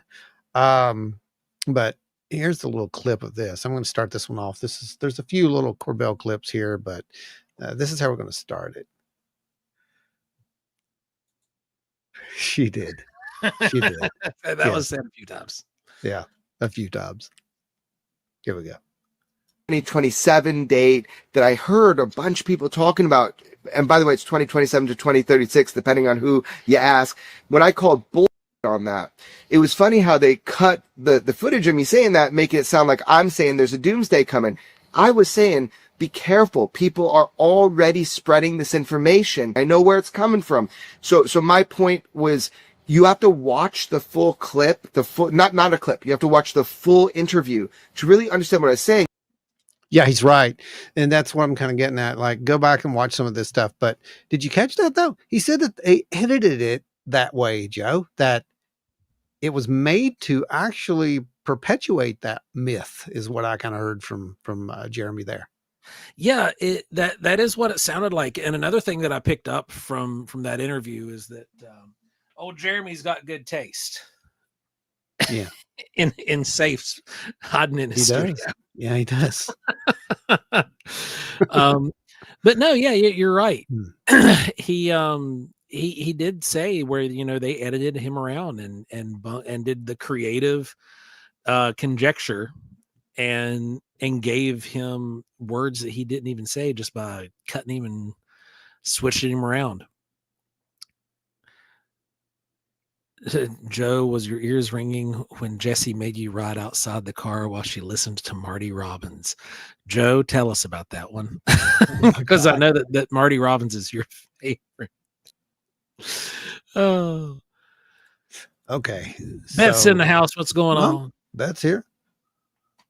S2: But here's the little clip of this. I'm going to start this one off. There's a few little Corbell clips here, but this is how we're going to start it. She did. She did.
S3: That was said a few times.
S2: Yeah, a few times. Here we go.
S6: 2027 date that I heard a bunch of people talking about. And by the way, it's 2027 to 2036, depending on who you ask. When I called bull on that, it was funny how they cut the footage of me saying that, making it sound like I'm saying there's a doomsday coming. I was saying, be careful. People are already spreading this information. I know where it's coming from. So my point was, you have to watch the full clip, not a clip. You have to watch the full interview to really understand what I was saying.
S2: Yeah, he's right. And that's what I'm kind of getting at. Like, go back and watch some of this stuff. But did you catch that though? He said that they edited it that way, Joe, that it was made to actually perpetuate that myth, is what I kind of heard from Jeremy there.
S3: Yeah, that is what it sounded like. And another thing that I picked up from that interview is that old Jeremy's got good taste.
S2: Yeah,
S3: in safes hiding in his studio.
S2: Yeah, he does.
S3: But no, yeah, you're right. He did say where they edited him around and did the creative conjecture and gave him words that he didn't even say just by cutting him and switching him around. Joe, was your ears ringing when Jessie made you ride outside the car while she listened to Marty Robbins? Joe, tell us about that one. Because I know that Marty Robbins is your favorite. Oh,
S2: okay.
S3: Beth's in the house. What's going on?
S2: Beth's here.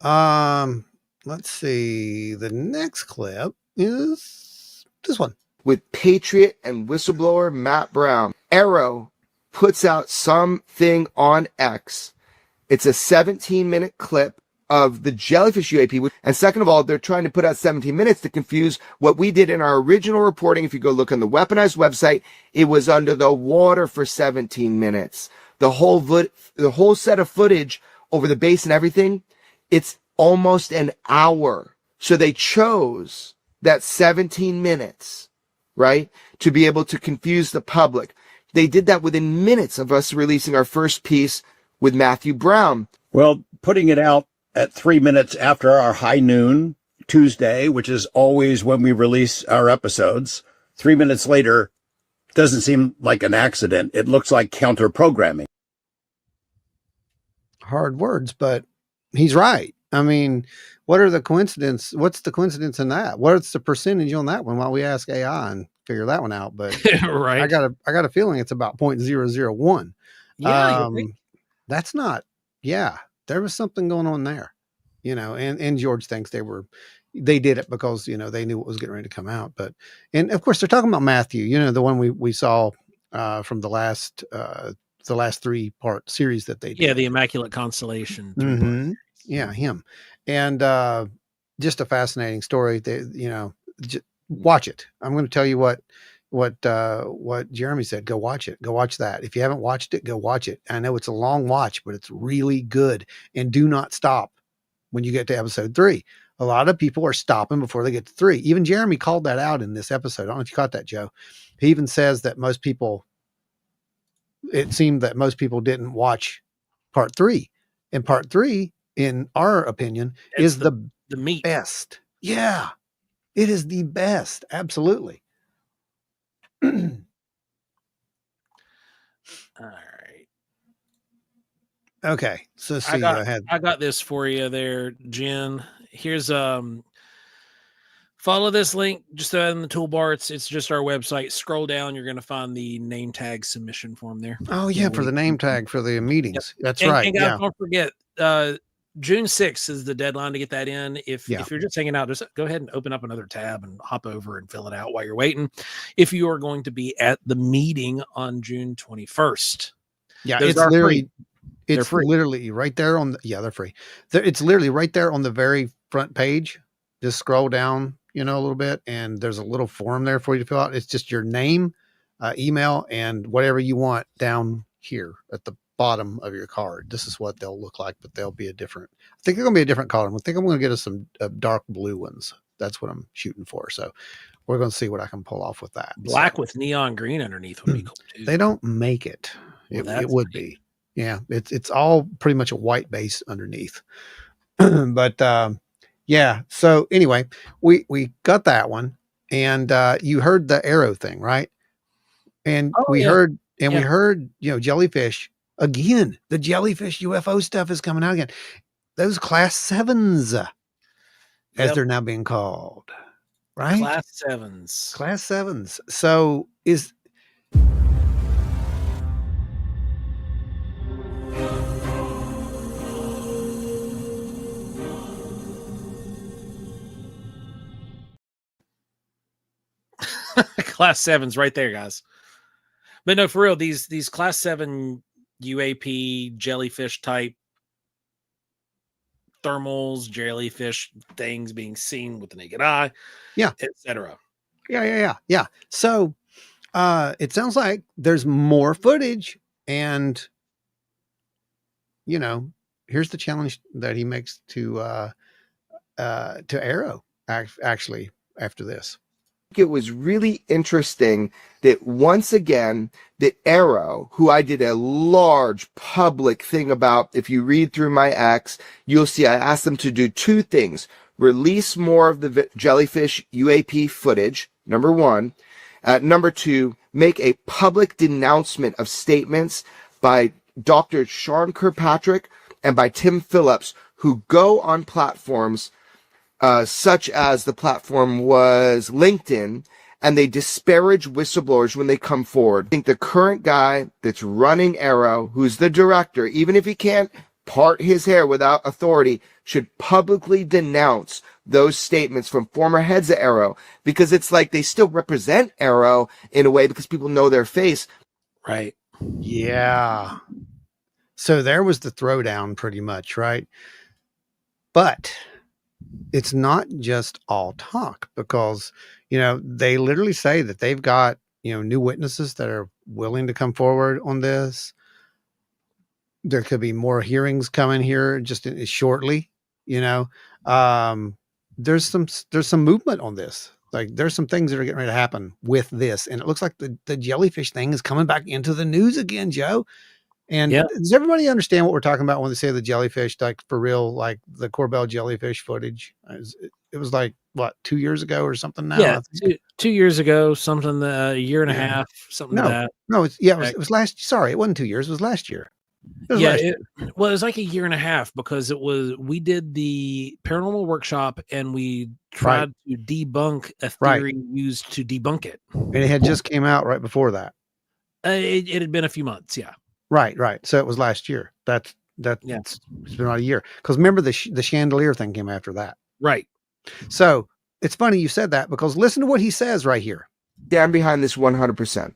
S2: Let's see. The next clip is this one.
S6: With Patriot and whistleblower Matt Brown, ARRO puts out something on X. It's a 17-minute clip of the Jellyfish UAP. And second of all, they're trying to put out 17 minutes to confuse what we did in our original reporting. If you go look on the Weaponized website, it was under the water for 17 minutes. The whole set of footage over the base and everything, it's almost an hour. So they chose that 17 minutes, right, to be able to confuse the public. They did that within minutes of us releasing our first piece with Matthew Brown.
S7: Well, putting it out at 3 minutes after our high noon Tuesday, which is always when we release our episodes, 3 minutes later doesn't seem like an accident. It looks like counter programming.
S2: Hard words, but he's right. I mean, what's the coincidence in that? What's the percentage on that one while we ask AI and figure that one out? But
S3: right.
S2: I got a feeling it's about 0.001.
S3: Yeah,
S2: that's not, there was something going on there, and George thinks they did it because, they knew what was getting ready to come out. But, and of course they're talking about Matthew, the one we saw from the last 3-part series that they did.
S3: Yeah. The Immaculate Constellation.
S2: Mm-hmm. Yeah. Him. And, just a fascinating story. They, watch it. I'm going to tell you what Jeremy said. Go watch it. Go watch that. If you haven't watched it, go watch it. I know it's a long watch, but it's really good. And do not stop when you get to episode 3. A lot of people are stopping before they get to 3. Even Jeremy called that out in this episode. I don't know if you caught that, Joe. He even says that it seemed that most people didn't watch part 3. And part 3, in our opinion, is the
S3: meat.
S2: Best. Yeah, it is the best. Absolutely.
S3: All right.
S2: Okay. So see, go ahead.
S3: I got this for you there, Jen. Here's follow this link just in the toolbar. It's just our website. Scroll down, you're going to find the name tag submission form there.
S2: Oh yeah, for the name tag for the meetings. Yep. That's right.
S3: And guys, don't forget, June 6th is the deadline to get that in. If you're just hanging out, just go ahead and open up another tab and hop over and fill it out while you're waiting. If you are going to be at the meeting on June 21st.
S2: Yeah,
S3: those
S2: it's
S3: are
S2: literally
S3: free.
S2: It's literally right there on they're free. It's literally right there on the very front page. Just scroll down, a little bit, and there's a little form there for you to fill out. It's just your name, email, and whatever you want down here at the bottom of your card. This is what they'll look like, but they'll be I think they're going to be a different color. I think I'm going to get us some dark blue ones. That's what I'm shooting for. So we're going to see what I can pull off with that.
S3: Black with neon green underneath would be cool too.
S2: They don't make it. It would be. Yeah, it's all pretty much a white base underneath. But yeah, so anyway, we got that one, and you heard the ARRO thing, right? And we heard Jellyfish again. The Jellyfish UFO stuff is coming out again. Those class 7s, as they're now being called, right?
S3: Class 7s.
S2: So is
S3: Class 7s right there, guys. But no, for real, these class 7 UAP jellyfish type thermals, jellyfish things being seen with the naked eye, etc.
S2: Yeah. So it sounds like there's more footage, and here's the challenge that he makes to ARRO actually after this.
S6: It was really interesting that once again, that ARRO, who I did a large public thing about, if you read through my X, you'll see I asked them to do 2 things. Release more of the jellyfish UAP footage, number 1. Number 2, make a public denouncement of statements by Dr. Sean Kirkpatrick and by Tim Phillips, who go on platforms such as the platform was LinkedIn, and they disparage whistleblowers when they come forward. I think the current guy that's running ARRO, who's the director, even if he can't part his hair without authority, should publicly denounce those statements from former heads of ARRO, because it's like they still represent ARRO in a way because people know their face.
S3: Right.
S2: Yeah. So there was the throwdown pretty much, right? But it's not just all talk, because, they literally say that they've got, new witnesses that are willing to come forward on this. There could be more hearings coming here just shortly, there's some movement on this. Like there's some things that are getting ready to happen with this. And it looks like the jellyfish thing is coming back into the news again, Joe. And does everybody understand what we're talking about when they say the jellyfish, like for real, like the Corbell jellyfish footage? It was like, what, 2 years ago or something now?
S3: Yeah, 2 years ago, something, a year and a half, something like that.
S2: No, it was last, sorry, it wasn't 2 years, it was last year.
S3: It was like a year and a half, because we did the paranormal workshop and we tried to debunk a theory used to debunk it.
S2: And it had just came out right before that.
S3: It had been a few months. Yeah.
S2: Right. So it was last year. It's been about a year. Because remember the chandelier thing came after that.
S3: Right.
S2: So it's funny you said that, because listen to what he says right here.
S6: Stand behind this 100%.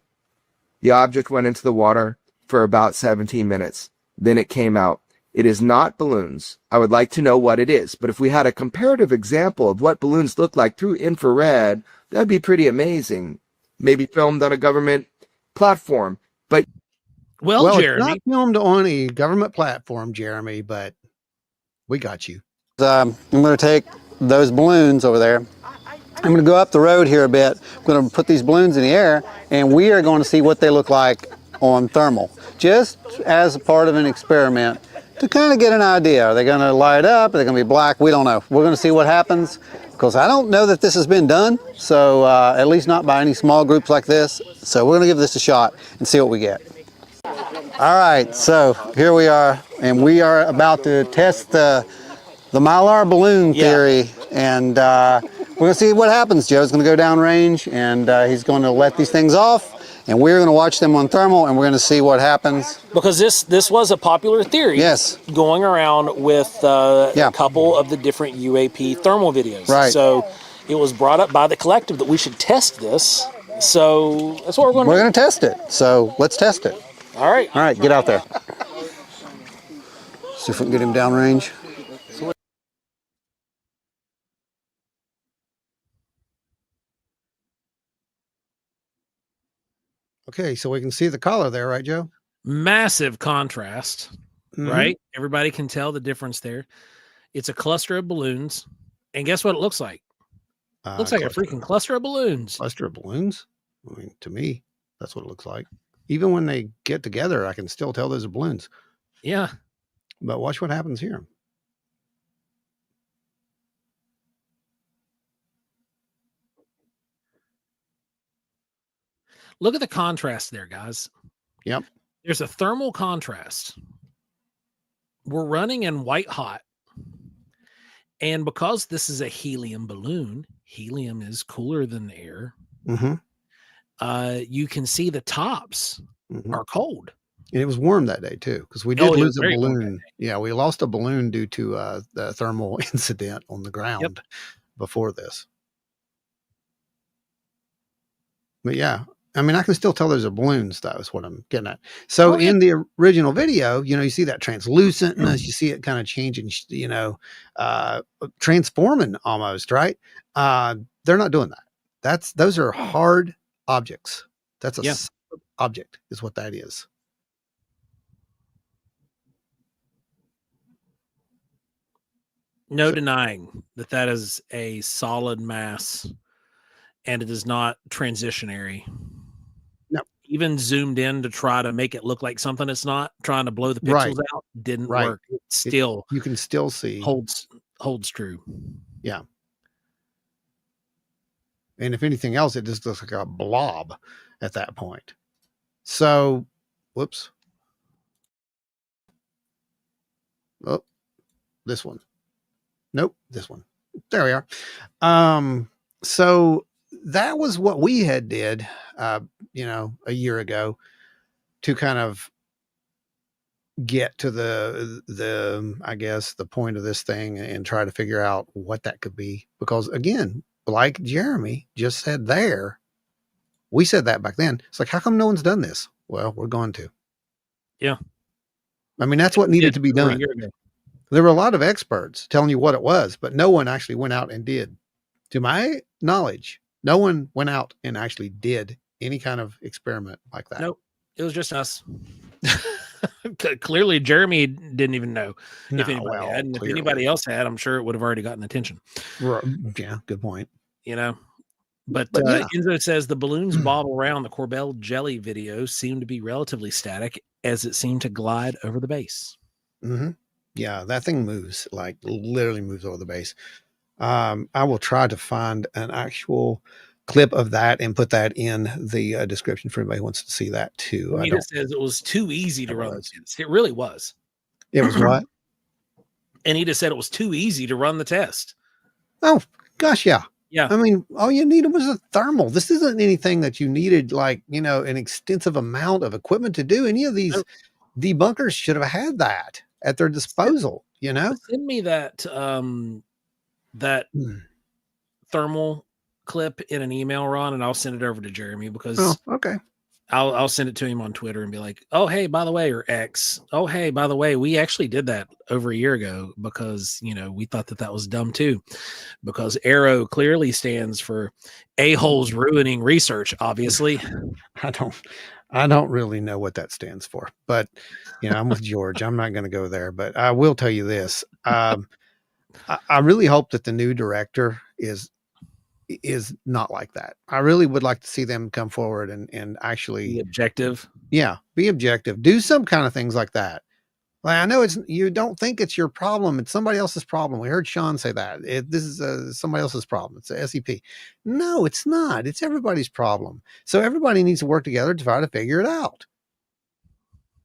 S6: The object went into the water for about 17 minutes. Then it came out. It is not balloons. I would like to know what it is. But if we had a comparative example of what balloons look like through infrared, that'd be pretty amazing. Maybe filmed on a government platform. But
S3: Well,
S2: Well, it's
S3: Jeremy,
S2: not filmed on a government platform, Jeremy, but we got you.
S8: I'm going to take those balloons over there. I'm going to go up the road here a bit. I'm going to put these balloons in the air, and we are going to see what they look like on thermal, just as a part of an experiment to kind of get an idea. Are they going to light up? Are they going to be black? We don't know. We're going to see what happens, because I don't know that this has been done, so at least not by any small groups like this. So we're going to give this a shot and see what we get. All right, so here we are, and we are about to test the Mylar balloon theory, and we're going to see what happens. Joe's going to go downrange, and he's going to let these things off, and we're going to watch them on thermal, and we're going to see what happens.
S3: because this was a popular theory,
S8: Yes.
S3: going around with a couple of the different UAP thermal videos.
S8: Right.
S3: So it was brought up by the collective that we should test this. So that's what we're going to do.
S8: We're going to test it, so let's test it.
S3: All right.
S8: All right, get out there. See if we can get him downrange.
S2: Okay, so we can see the color there, right, Joe?
S3: Massive contrast,
S2: Mhm.
S3: right? Everybody can tell the difference there. It's a cluster of balloons. And guess what it looks like? Looks like a freaking cluster of balloons.
S2: cluster of balloons. I mean, to me, that's what it looks like. Even when they get together, I can still tell those are balloons.
S3: Yeah.
S2: But watch what happens here.
S3: Look at the contrast there, guys.
S2: Yep.
S3: There's a thermal contrast. We're running in white hot. And because this is a helium balloon, helium is cooler than air.
S2: Mm-hmm.
S3: You can see the tops
S2: Mm-hmm.
S3: are cold.
S2: And it was warm that day too, because we did
S3: Oh, it was
S2: lose a
S3: very warm that
S2: balloon. Yeah, we lost a balloon due to the thermal incident on the ground before this. But yeah, I mean, I can still tell those are balloons, though, is what I'm getting at. So in the original video, you know, you see that translucentness, you see it kind of changing, you know, transforming almost, right? They're not doing that. Those are hard objects. That's a solid object is what that is.
S3: No denying that that is a solid mass, and it is not transitionary.
S2: No.
S3: Even zoomed in to try to make it look like something it's not, trying to blow the pixels out, didn't work. It still
S2: you can still see
S3: holds true.
S2: Yeah. And if anything else, it just looks like a blob at that point. So, whoops. Oh, this one. Nope, this one. There we are. So that was what we had did, you know, a year ago to kind of get to the I guess the point of this thing and try to figure out what that could be. Because again, like Jeremy just said there, we said that back then. It's like, how come no one's done this? Well, we're going to.
S3: Yeah.
S2: I mean, that's what needed to be done. There were a lot of experts telling you what it was, but no one actually went out and did. To my knowledge, no one went out and actually did any kind of experiment like that.
S3: Nope. It was just us. Clearly, Jeremy didn't even know if anybody had. And if anybody else had, I'm sure it would have already gotten attention.
S2: Yeah, good point.
S3: You know? But Enzo says the balloons bob around the Corbell jelly video seem to be relatively static as it seemed to glide over the base.
S2: Mm-hmm. Yeah, that thing moves, like literally moves over the base. I will try to find an actual clip of that and put that in the description for anybody who wants to see that too.
S3: Anita says it was too easy to run the test. It really was.
S2: It was what?
S3: Anita said it was too easy to run the test.
S2: Oh, gosh, yeah.
S3: Yeah.
S2: I mean, all you needed was a thermal. This isn't anything that you needed, like, you know, an extensive amount of equipment to do. Any of these debunkers should have had that at their disposal, you know?
S3: Send me that thermal clip in an email, Ron, and I'll send it over to Jeremy because
S2: okay.
S3: I'll send it to him on Twitter and be like, oh, hey, by the way, or X, oh, hey, by the way, we actually did that over a year ago because, we thought that was dumb too, because ARRO clearly stands for a-holes ruining research, obviously.
S2: I don't really know what that stands for, but I'm with George. I'm not going to go there, but I will tell you this. I really hope that the new director is not like that. I really would like to see them come forward and actually
S3: Be objective.
S2: Yeah, be objective. Do some kind of things like that. Like, I know you don't think it's your problem. It's somebody else's problem. We heard Sean say that this is somebody else's problem. It's a SEP. No, it's not. It's everybody's problem. So everybody needs to work together to try to figure it out.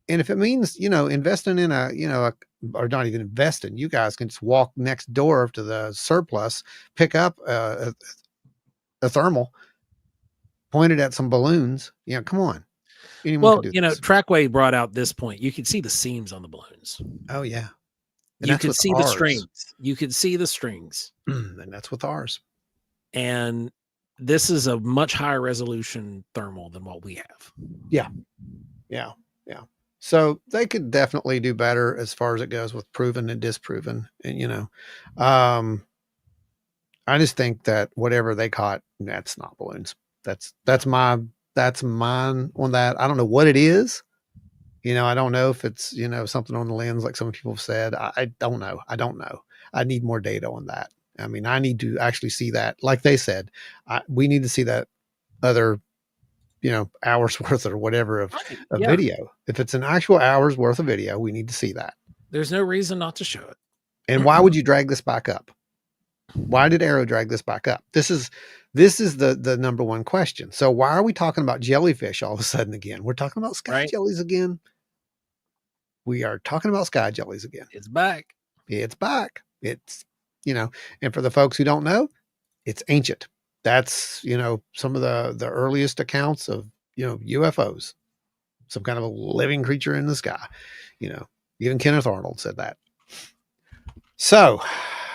S2: And if it means, investing in or not even investing, you guys can just walk next door to the surplus, pick up a thermal, point it at some balloons. Come on.
S3: Well, Trackway brought out this point. You could see the seams on the balloons.
S2: Oh yeah. And
S3: you could see the strings. You could see the strings.
S2: And that's with ours.
S3: And this is a much higher resolution thermal than what we have.
S2: Yeah. Yeah. Yeah. So they could definitely do better as far as it goes with proven and disproven. And, I just think that whatever they caught, that's not balloons. That's mine on that. I don't know what it is. I don't know if it's, something on the lens, like some people have said. I don't know. I need more data on that. I mean, I need to actually see that. Like they said, we need to see that other, hours worth or whatever of video. If it's an actual hour's worth of video, we need to see that.
S3: There's no reason not to show it.
S2: And why would you drag this back up? Why did ARRO drag this back up? This is the number one question. So why are we talking about jellyfish all of a sudden again? We're talking about sky jellies again. We are talking about sky jellies again.
S3: It's back.
S2: It's back. It's, and for the folks who don't know, it's ancient. That's, some of the earliest accounts of, UFOs, some kind of a living creature in the sky. Even Kenneth Arnold said that. So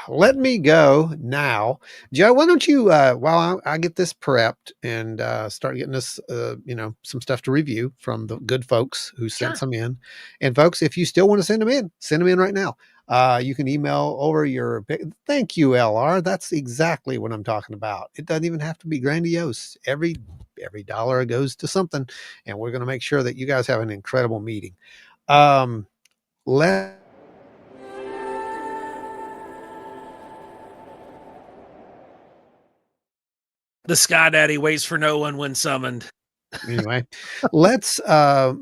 S2: let me go now. Joe, why don't you, while I get this prepped and start getting this, some stuff to review from the good folks who sent some in. And folks, if you still want to send them in right now. You can email over your, thank you, LR. That's exactly what I'm talking about. It doesn't even have to be grandiose. Every dollar goes to something, and we're going to make sure that you guys have an incredible meeting.
S3: The Sky Daddy waits for no one when summoned.
S2: Anyway, let's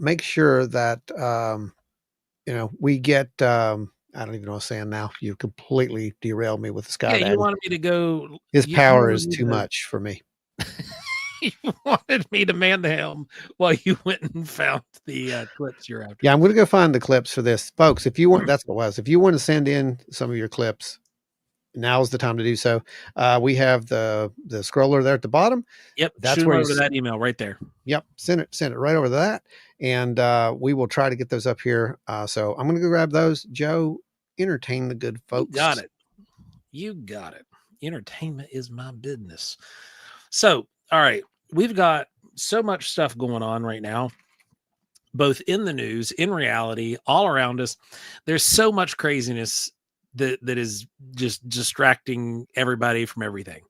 S2: make sure that we get I don't even know what I'm saying now. You completely derailed me with the Sky Daddy.
S3: You wanted me to go.
S2: His power is too much for me.
S3: You wanted me to man the helm while you went and found the clips you're after.
S2: Yeah, I'm going to go find the clips for this, folks. If you want, that's what it was. If you want to send in some of your clips, now's the time to do so. We have the scroller there at the bottom.
S3: Yep,
S2: that's where
S3: over that email right there.
S2: Yep, send it right over to that, and we will try to get those up here. So I'm going to go grab those. Joe, entertain the good folks.
S3: You got it. Entertainment is my business. So, all right, we've got so much stuff going on right now, both in the news, in reality, all around us. There's so much craziness that is just distracting everybody from everything.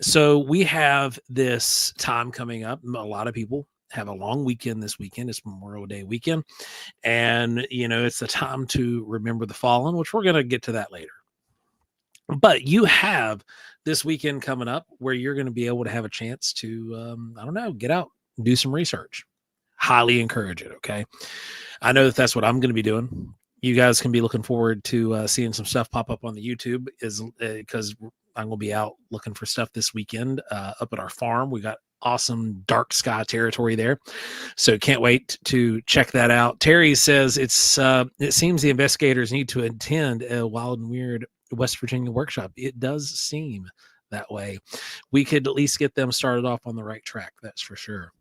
S3: So we have this time coming up. A lot of people have a long weekend this weekend. It's Memorial Day weekend. And, it's the time to remember the fallen, which we're going to get to that later. But you have this weekend coming up where you're going to be able to have a chance to, get out, do some research. Highly encourage it. Okay. I know that's what I'm going to be doing. You guys can be looking forward to seeing some stuff pop up on the YouTube because I'm going to be out looking for stuff this weekend up at our farm. We got awesome dark sky territory there. So can't wait to check that out. Terry says it seems the investigators need to attend a Wild and Weird West Virginia workshop. It does seem that way. We could at least get them started off on the right track. That's for sure.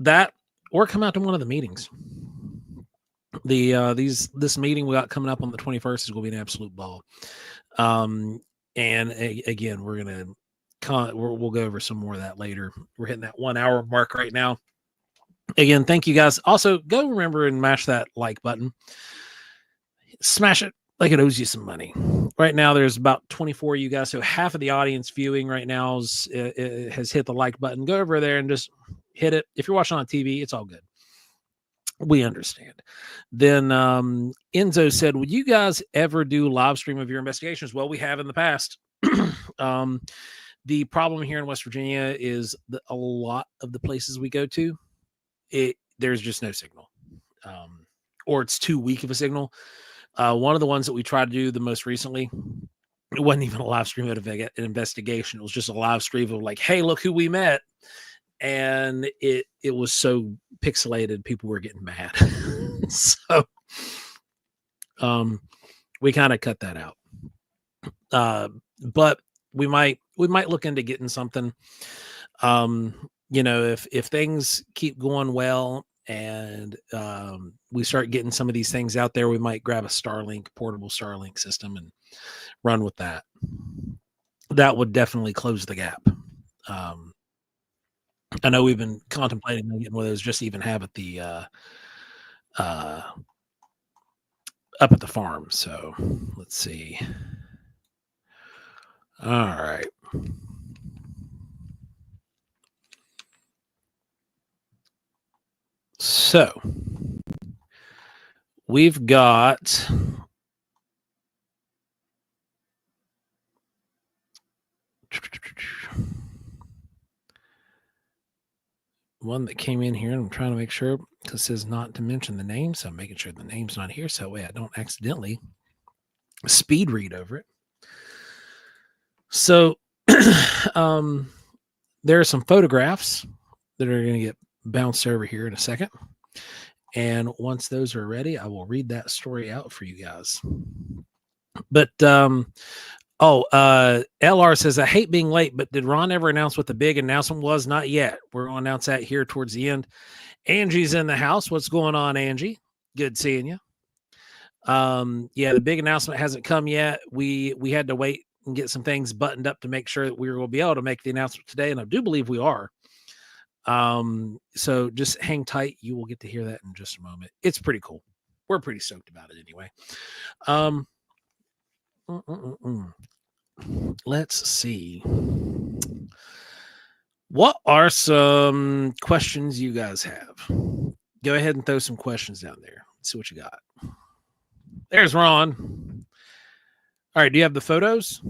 S3: That or come out to one of the meetings. This meeting we got coming up on the 21st is going to be an absolute ball. And again, we're going to we'll go over some more of that later. We're hitting that 1 hour mark right now. Again, thank you guys. Also, go remember and mash that like button. Smash it like it owes you some money. Right now, there's about 24 of you guys, so half of the audience viewing right now has hit the like button. Go over there and just hit it. If you're watching on TV, it's all good. We understand. Then Enzo said, would you guys ever do live stream of your investigations? Well, we have in the past. The problem here in West Virginia is that a lot of the places we go to, there's just no signal, or it's too weak of a signal. One of the ones that we tried to do the most recently, it wasn't even a live stream of an investigation. It was just a live stream of like, hey, look who we met. And it was so pixelated, people were getting mad. So we kind of cut that out. But we might look into getting something. If things keep going well and we start getting some of these things out there, we might grab a portable Starlink system and run with that. That would definitely close the gap. I know we've been contemplating getting one of those just to even have at the up at the farm. So let's see. All right. So we've got one that came in here, and I'm trying to make sure because it says not to mention the name, so I'm making sure the name's not here so that way I don't accidentally speed read over it. So there are some photographs that are going to get bounced over here in a second, and once those are ready, I will read that story out for you guys. But LR says, I hate being late, but did Ron ever announce what the big announcement was? Not yet. We're going to announce that here towards the end. Angie's in the house. What's going on, Angie? Good seeing you. The big announcement hasn't come yet. We had to wait and get some things buttoned up to make sure that we were going to be able to make the announcement today, and I do believe we are. So just hang tight. You will get to hear that in just a moment. It's pretty cool. We're pretty stoked about it anyway. Let's see. What are some questions you guys have? Go ahead and throw some questions down there. Let's see what you got. There's Ron. All right. Do you have the photos?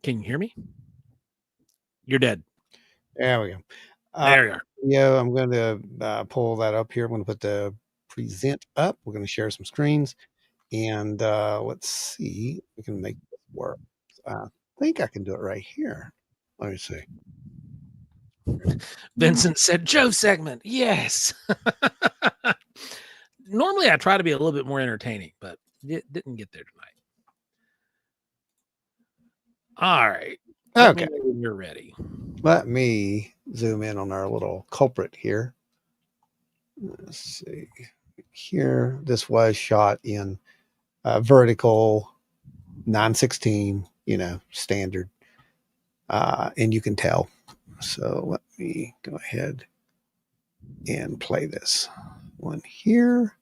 S3: Can you hear me? You're dead.
S2: There we go.
S3: There you are.
S2: Yeah, I'm going to pull that up here. I'm going to put the present up. We're going to share some screens. And let's see if we can make this work. I think I can do it right here. Let me see.
S3: Vincent said, Joe segment. Yes. Normally, I try to be a little bit more entertaining, but it didn't get there tonight. All right.
S2: Okay.
S3: When you're ready.
S2: Let me zoom in on our little culprit here. Let's see. Here, this was shot in vertical 916, standard. And you can tell. So let me go ahead and play this one here.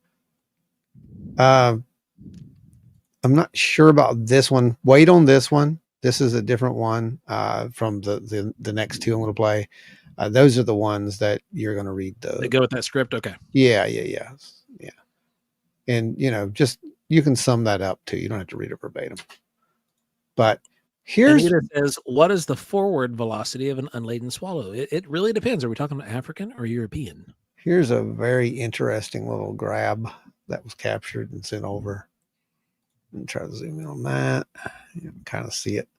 S2: I'm not sure about this one. Wait on this one. This is a different one from the next two I'm going to play. Those are the ones that you're going to read.
S3: They go with that script? Okay.
S2: Yeah. And, just you can sum that up too. You don't have to read it verbatim. But here's...
S3: Anita says, what is the forward velocity of an unladen swallow? It really depends. Are we talking about African or European?
S2: Here's a very interesting little grab that was captured and sent over. And try to zoom in on that. You can kind of see it.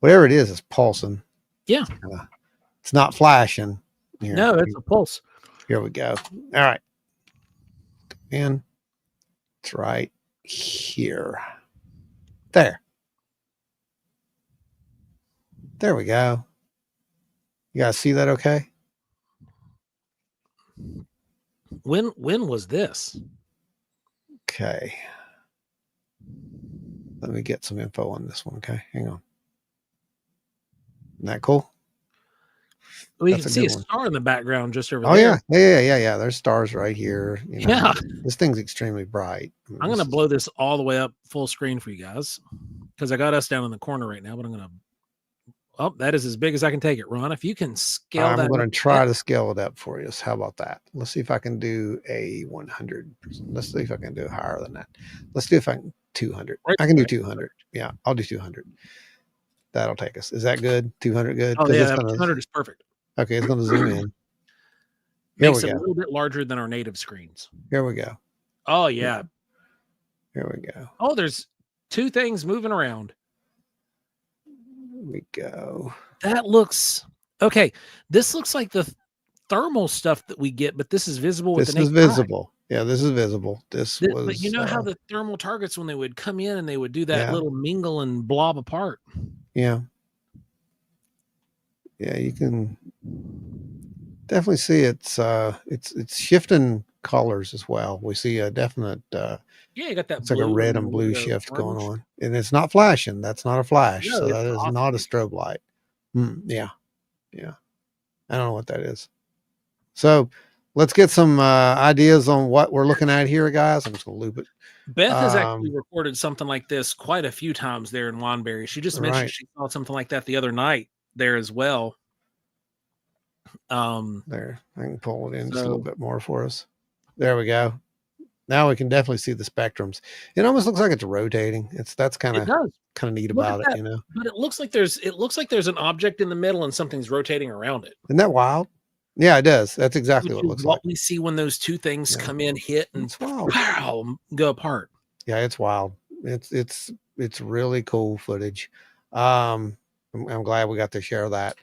S2: Whatever it is pulsing.
S3: Yeah.
S2: It's not flashing. Here.
S3: No, it's a pulse.
S2: Here we go. All right. And it's right here. There we go. You guys see that okay?
S3: When was this?
S2: Okay. Let me get some info on this one. Okay, hang on. Isn't that cool?
S3: We
S2: That's
S3: can
S2: a
S3: see a
S2: good one.
S3: star in the background just over
S2: Oh
S3: there.
S2: yeah. There's stars right here. You know,
S3: Yeah.
S2: this thing's extremely bright. I mean,
S3: I'm going
S2: this
S3: to
S2: is-
S3: blow this all the way up full screen for you guys because I got us down in the corner right now, but I'm going to. Oh, that is as big as I can take it, Ron. If you can scale that.
S2: I'm going
S3: up
S2: to
S3: a
S2: try
S3: bit.
S2: to scale it up for you. So how about that? Let's see if I can do a 100. Let's see if I can do higher than that. Let's do if I can 200.
S3: Right.
S2: I can do 200. Yeah, I'll do 200. That'll take us. Is that good? 200 good?
S3: Oh,
S2: 'Cause
S3: yeah.
S2: it's gonna,
S3: 200 is perfect.
S2: okay, it's going to zoom in. Here
S3: Makes
S2: we
S3: it a
S2: go.
S3: little bit larger than our native screens.
S2: Here we go.
S3: Oh, yeah.
S2: Here we go.
S3: Oh, there's two things moving around.
S2: Here we go.
S3: That looks okay. This looks like the thermal stuff that we get, but this is visible with
S2: This
S3: the
S2: is
S3: naked eye.
S2: visible. Yeah, this is visible. This was.
S3: But you know how the thermal targets, when they would come in and they would do that
S2: Yeah.
S3: little mingle and blob apart.
S2: Yeah. Yeah, you can definitely see it's shifting colors as well. We see a definite
S3: Yeah, you got that.
S2: it's like a
S3: blue
S2: red and
S3: a little
S2: blue
S3: bit of
S2: shift going
S3: orange.
S2: on. And it's not flashing. That's not a flash.
S3: No,
S2: So
S3: it's
S2: that is
S3: off.
S2: not a strobe light. Yeah. Yeah. I don't know what that is. So let's get some ideas on what we're looking at here, guys. I'm just gonna loop it.
S3: Beth has actually recorded something like this quite a few times there in Wanbury. She just mentioned
S2: Right.
S3: she saw something like that the other night there as well.
S2: There. I can pull it in just a little
S3: So-
S2: bit more for us. There we go. Now we can definitely see the spectrums. It almost looks like it's rotating. That's kind
S3: It
S2: of
S3: does,
S2: neat
S3: Look at
S2: about it,
S3: that.
S2: you know.
S3: but it looks like there's an object in the middle and something's rotating around it.
S2: Isn't that wild? Yeah, it does. That's exactly
S3: Which
S2: what it
S3: is
S2: looks
S3: what
S2: like.
S3: we see when those two things
S2: Yeah.
S3: come in, hit, and
S2: It's wild.
S3: pow, go apart.
S2: Yeah, it's wild. It's really cool footage. I'm glad we got to share that.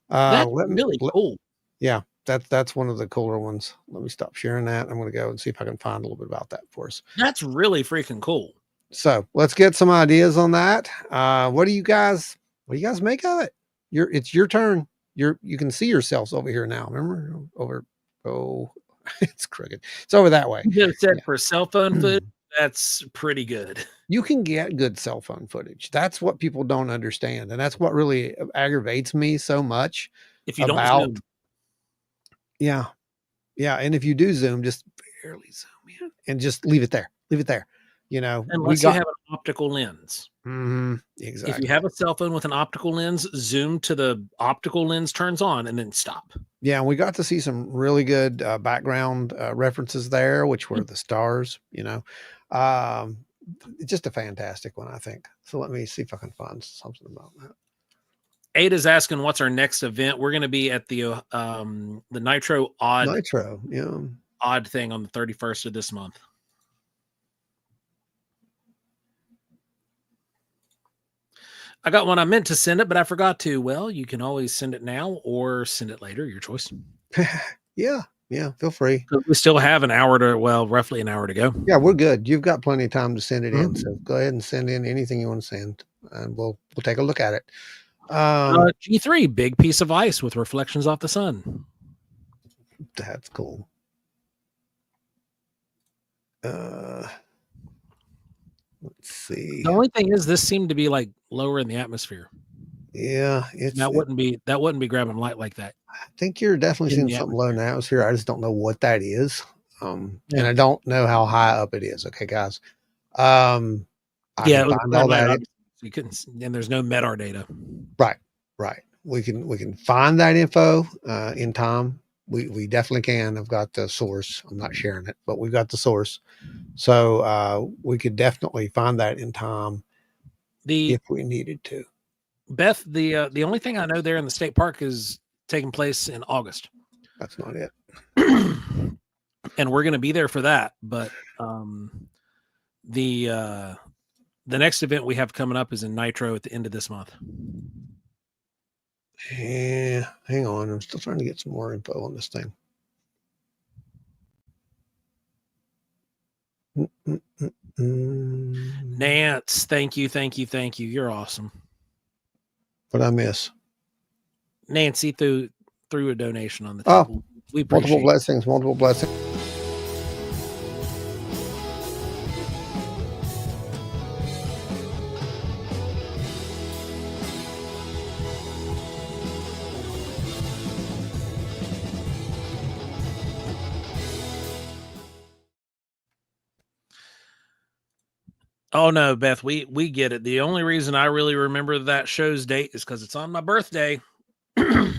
S3: That's
S2: Let me-
S3: really
S2: let-
S3: cool.
S2: Yeah, that's one of the cooler ones. Let me stop sharing that. I'm going to go and see if I can find a little bit about that for us.
S3: That's really freaking cool.
S2: So let's get some ideas on that. What do you guys make of it? It's your turn. You can see yourselves over here now. Remember over. Oh, it's crooked. It's over that way.
S3: You just said
S2: Yeah.
S3: for cell phone footage, that's pretty good.
S2: You can get good cell phone footage. That's what people don't understand, and that's what really aggravates me so much.
S3: If you don't
S2: About-
S3: zoom,
S2: Yeah, and if you do zoom, just barely zoom in and just leave it there. Leave it there. You know,
S3: unless you have an optical lens.
S2: exactly.
S3: If you have a cell phone with an optical lens, zoom to the optical lens turns on and then stop.
S2: Yeah, and we got to see some really good background references there, which were the stars. You know, just a fantastic one, I think. So let me see if I can find something about that.
S3: Ada's asking what's our next event. We're going to be at the Nitro
S2: Nitro, yeah.
S3: odd thing on the 31st of this month. I got one I meant to send it, but I forgot to. Well, you can always send it now or send it later. Your choice.
S2: Yeah, feel free.
S3: We still have roughly an hour to go.
S2: Yeah, we're good. You've got plenty of time to send it in. So go ahead and send in anything you want to send, and we'll take a look at it.
S3: G3, big piece of ice with reflections off the sun.
S2: That's cool. Let's see.
S3: The only thing is, this seemed to be like lower in the atmosphere.
S2: Yeah,
S3: That wouldn't be grabbing light like that.
S2: I think you're definitely
S3: in
S2: seeing
S3: the
S2: something low in the atmosphere. I just don't know what that is. And I don't know how high up it is. Okay, guys. I can find all that.
S3: You couldn't, and there's no MEDAR data.
S2: Right. We can find that info in time. We definitely can. I've got the source. I'm not sharing it, but we've got the source. So we could definitely find that in time if we needed to.
S3: Beth, the only thing I know there in the state park is taking place in August.
S2: That's not it.
S3: And we're going to be there for that. But the next event we have coming up is in Nitro at the end of this month.
S2: Yeah, hang on. I'm still trying to get some more info on this thing.
S3: Nance, thank you. You're awesome.
S2: What I miss?
S3: Nancy threw a donation on the
S2: Oh,
S3: table. We appreciate
S2: Multiple blessings. Multiple blessings.
S3: Oh no, Beth, we get it. The only reason I really remember that show's date is because it's on my birthday.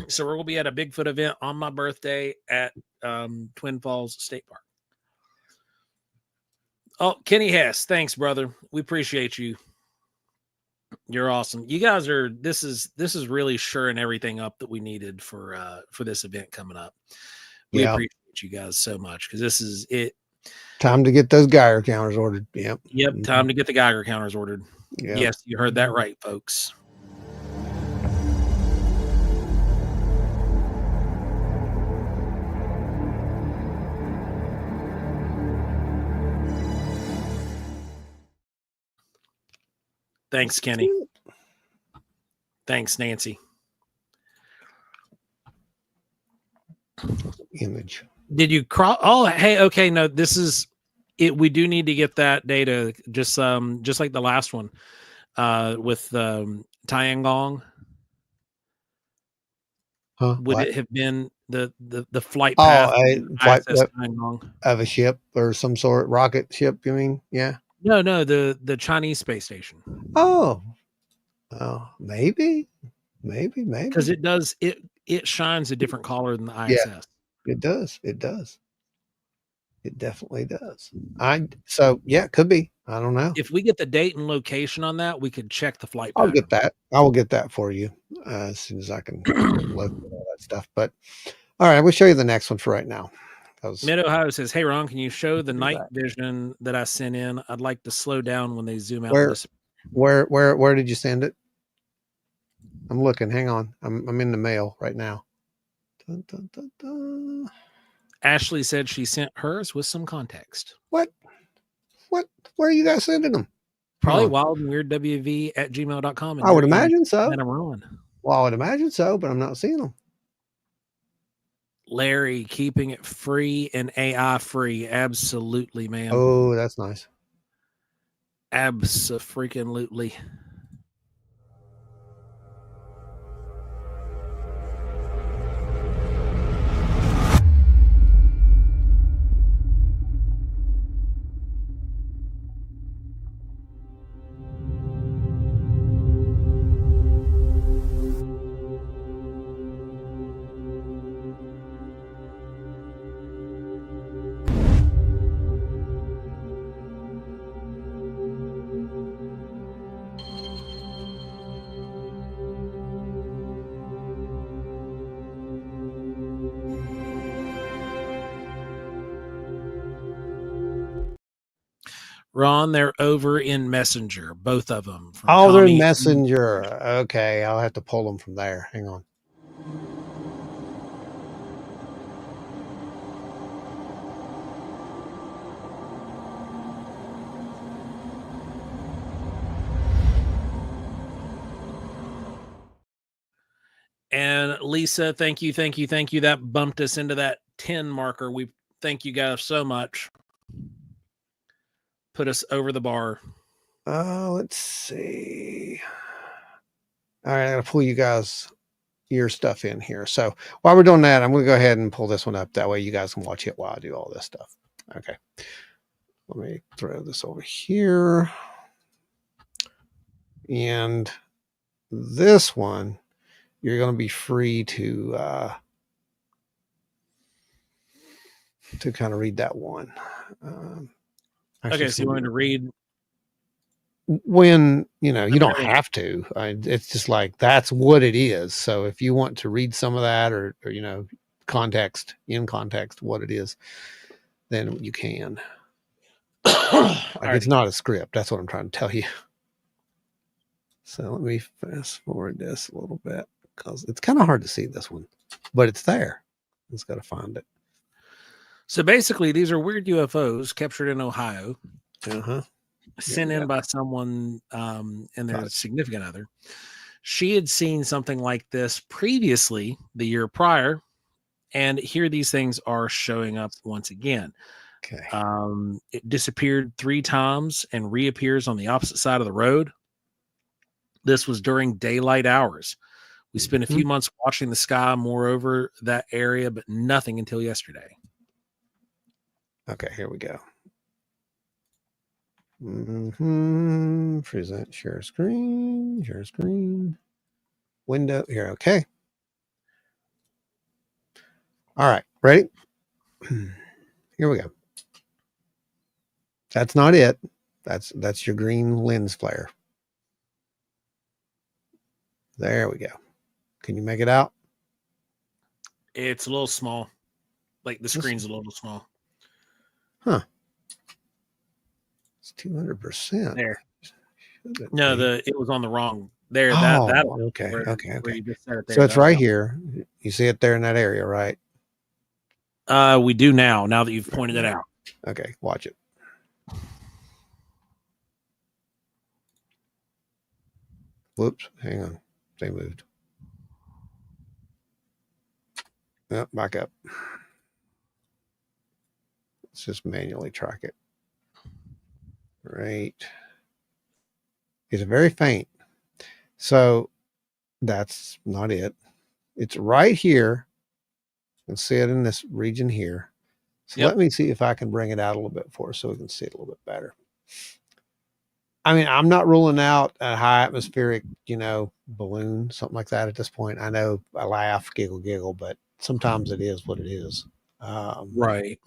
S3: So we're gonna be at a Bigfoot event on my birthday at Twin Falls State Park. Oh, Kenny Hess, thanks, brother. We appreciate you. You're awesome. You guys are. This is really shoring everything up that we needed for this event coming up. We appreciate you guys so much because this is it.
S2: Time to get those Geiger counters ordered. Yep.
S3: Time to get the Geiger counters ordered.
S2: Yep.
S3: Yes, you heard that right, folks. Thanks, Kenny. Thanks, Nancy.
S2: Image.
S3: Did you cross? Oh, hey, okay. No, this is it. We do need to get that data, just like the last one, with Tiangong.
S2: Huh?
S3: Would
S2: What?
S3: it have been the flight path
S2: flight
S3: Tiangong?
S2: Of a ship or some sort, rocket ship? You mean? Yeah.
S3: No, the Chinese space station.
S2: Oh, maybe.
S3: Because it does it shines a different color than the ISS.
S2: Yeah, it does. It definitely does. It could be. I don't know.
S3: If we get the date and location on that, we could check the flight
S2: I'll
S3: pattern.
S2: get that. I will get that for you as soon as I can look at all that stuff. But all right, we'll show you the next one for right now.
S3: Mid Ohio says, "Hey Ron, can you show the night vision that I sent in? I'd like to slow down when they zoom out."
S2: Where did you send it? I'm looking. Hang on. I'm in the mail right now. Dun, dun, dun, dun.
S3: Ashley said she sent hers with some context.
S2: What? Where are you guys sending them?
S3: Probably wildandweirdwv@gmail.com.
S2: I would imagine so.
S3: And I'm wrong.
S2: Well, I would imagine so, but I'm not seeing them.
S3: Larry, keeping it free and AI free. Absolutely, man.
S2: Oh, that's nice.
S3: Abso-freaking-lutely. Ron, they're over in Messenger, both of them.
S2: Oh, they're in Messenger. Okay, I'll have to pull them from there. Hang on.
S3: And Lisa, thank you. That bumped us into that 10 marker. We thank you guys so much. Put us over the bar.
S2: Let's see. All right, I gotta pull you guys your stuff in here. So while we're doing that, I'm gonna go ahead and pull this one up. That way you guys can watch it while I do all this stuff. Okay. Let me throw this over here. And this one, you're gonna be free to kind of read that one.
S3: Okay, so you want to read
S2: when you don't have to. It's just like that's what it is. So if you want to read some of that or context what it is, then you can. It's not a script. That's what I'm trying to tell you. So let me fast forward this a little bit because it's kind of hard to see this one, but it's there. Just got to find it.
S3: So basically, these are weird UFOs captured in Ohio, sent in by someone and their significant other. She had seen something like this previously the year prior, and here these things are showing up once again.
S2: Okay.
S3: It disappeared 3 times and reappears on the opposite side of the road. This was during daylight hours. We spent a few months watching the sky more over that area, but nothing until yesterday.
S2: Okay, here we go. Present, share screen, window here. Okay. All right. Ready? Here we go. That's not it. That's your green lens flare. There we go. Can you make it out?
S3: It's a little small. Like the screen's a little small.
S2: Huh. It's 200%.
S3: There.
S2: Should
S3: No,
S2: be.
S3: it was on the wrong there.
S2: Oh,
S3: that
S2: okay.
S3: where
S2: Okay.
S3: you just set it there,
S2: So it's
S3: that
S2: right
S3: one.
S2: here. You see it there in that area, right?
S3: We do now that you've pointed it out.
S2: Okay, watch it. Whoops, hang on. They moved. Yep, back up. Let's just manually track it. Right. It's very faint. So that's not it. It's right here. You can see it in this region here. So
S3: Yep.
S2: let me see if I can bring it out a little bit for us so we can see it a little bit better. I mean, I'm not ruling out a high atmospheric, balloon, something like that at this point. I know I laugh, giggle, but sometimes it is what it is.
S3: Right.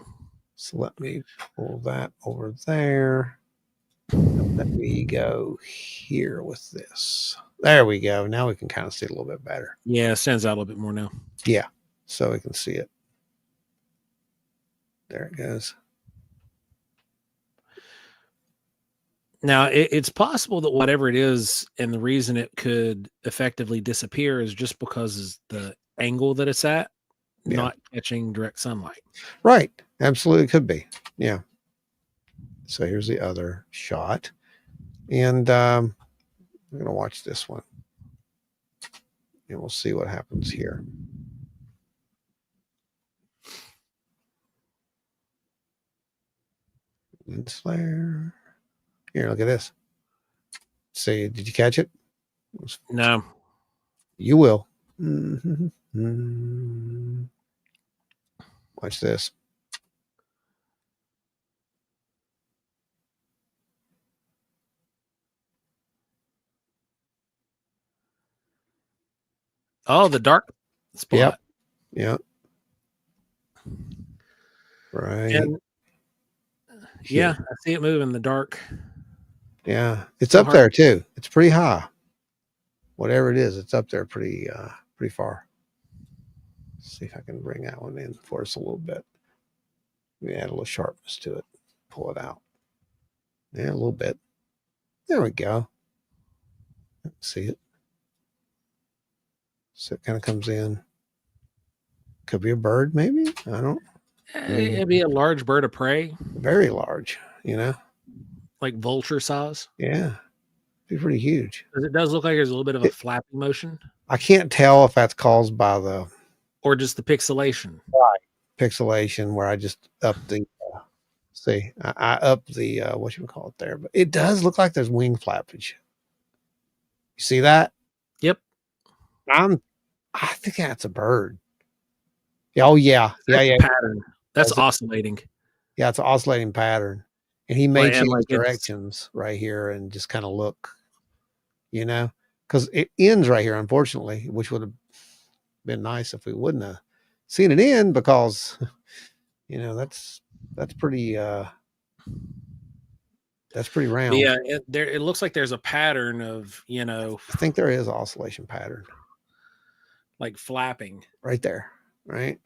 S2: So let me pull that over there. And let me go here with this. There we go. Now we can kind of see it a little bit better.
S3: Yeah, it stands out a little bit more now.
S2: Yeah. So we can see it. There it goes.
S3: Now, it's possible that whatever it is and the reason it could effectively disappear is just because the angle that it's at, not catching direct sunlight.
S2: Right. Absolutely could be. Yeah. So here's the other shot. And I'm going to watch this one. And we'll see what happens here. Lens flare. Here, look at this. See, did you catch it?
S3: No.
S2: You will. Watch this.
S3: Oh, the dark spot.
S2: Yep. Right.
S3: And yeah, I see it move in the dark.
S2: Yeah. It's up there too. It's pretty high. Whatever it is, it's up there pretty far. Let's see if I can bring that one in for us a little bit. We add a little sharpness to it. Pull it out. Yeah, a little bit. There we go. See it? So it kind of comes in. Could be a bird, maybe. I don't.
S3: It'd be a large bird of prey.
S2: Very large,
S3: like vulture size.
S2: Yeah, be pretty huge.
S3: It does look like there's a little bit of a flapping motion.
S2: I can't tell if that's caused by the
S3: or just the pixelation.
S2: Right, pixelation, where I just up the. See, I up the what you call it there, but it does look like there's wing flappage. You see that?
S3: Yep.
S2: I think that's a bird. Oh yeah, yeah.
S3: Pattern. That's oscillating.
S2: Yeah, it's an oscillating pattern, and he may change
S3: like
S2: directions right here and just kind of look, because it ends right here, unfortunately, which would have been nice if we wouldn't have seen it end, because that's pretty round.
S3: But yeah, it looks like there's a pattern of
S2: I think there is an oscillation pattern,
S3: like flapping
S2: right there, right?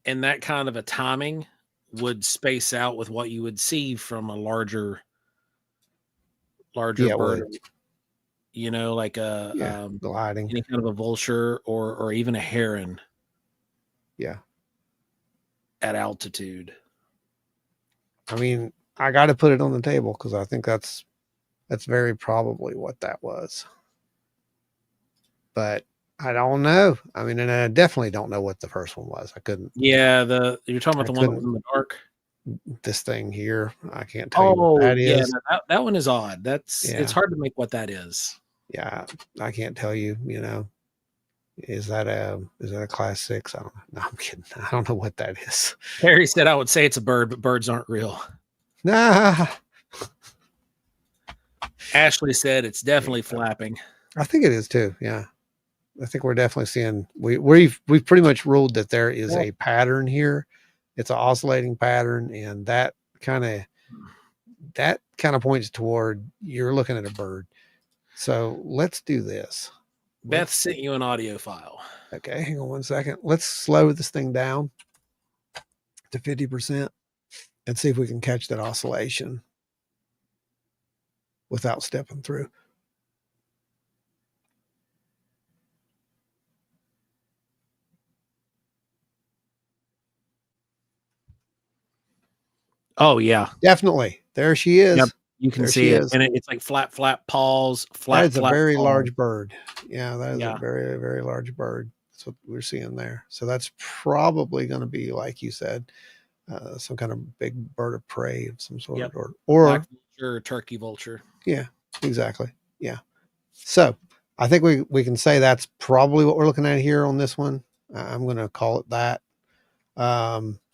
S3: And that kind of a timing would space out with what you would see from a larger bird. Like a
S2: gliding,
S3: any kind of a vulture or even a heron.
S2: Yeah.
S3: At altitude.
S2: I mean, I got to put it on the table because I think that's very probably what that was. But I don't know. I mean, and I definitely don't know what the first one was. I couldn't.
S3: Yeah, you're talking about the one that was in the dark.
S2: This thing here, I can't tell you what that is.
S3: Yeah, that one is odd. It's hard to make what that is.
S2: Yeah, I can't tell you. Is that a class 6? I don't know. No, I'm kidding. I don't know what that is.
S3: Harry said I would say it's a bird, but birds aren't real.
S2: Nah.
S3: Ashley said it's definitely flapping.
S2: I think it is too. Yeah. I think we're definitely seeing we've pretty much ruled that there is a pattern here. It's an oscillating pattern, and that kind of points toward you're looking at a bird. So let's do this.
S3: Beth sent you an audio file.
S2: Okay, hang on one second. Let's slow this thing down to 50% and see if we can catch that oscillation without stepping through.
S3: Oh yeah,
S2: definitely. There she is.
S3: Yep, you can see it, and it's like flap, flap, paws, flap.
S2: That's a very
S3: paws.
S2: large bird. Yeah, that is a very, very large bird. That's what we're seeing there. So that's probably going to be, like you said, some kind of big bird of prey of some sort, or
S3: Black vulture, or turkey vulture.
S2: Yeah, exactly. Yeah. So I think we can say that's probably what we're looking at here on this one. I'm going to call it that.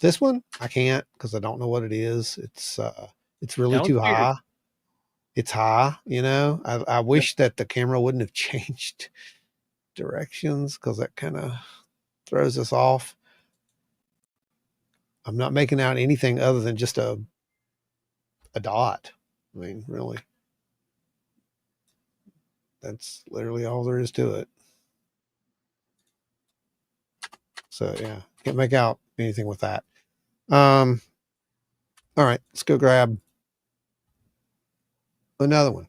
S2: This one I can't because I don't know what it is. It's really too high. It's high, you know. I wish that the camera wouldn't have changed directions because that kind of throws us off. I'm not making out anything other than just a dot. I mean, really. That's literally all there is to it. So yeah, can't make out anything with that. All right, let's go grab another one.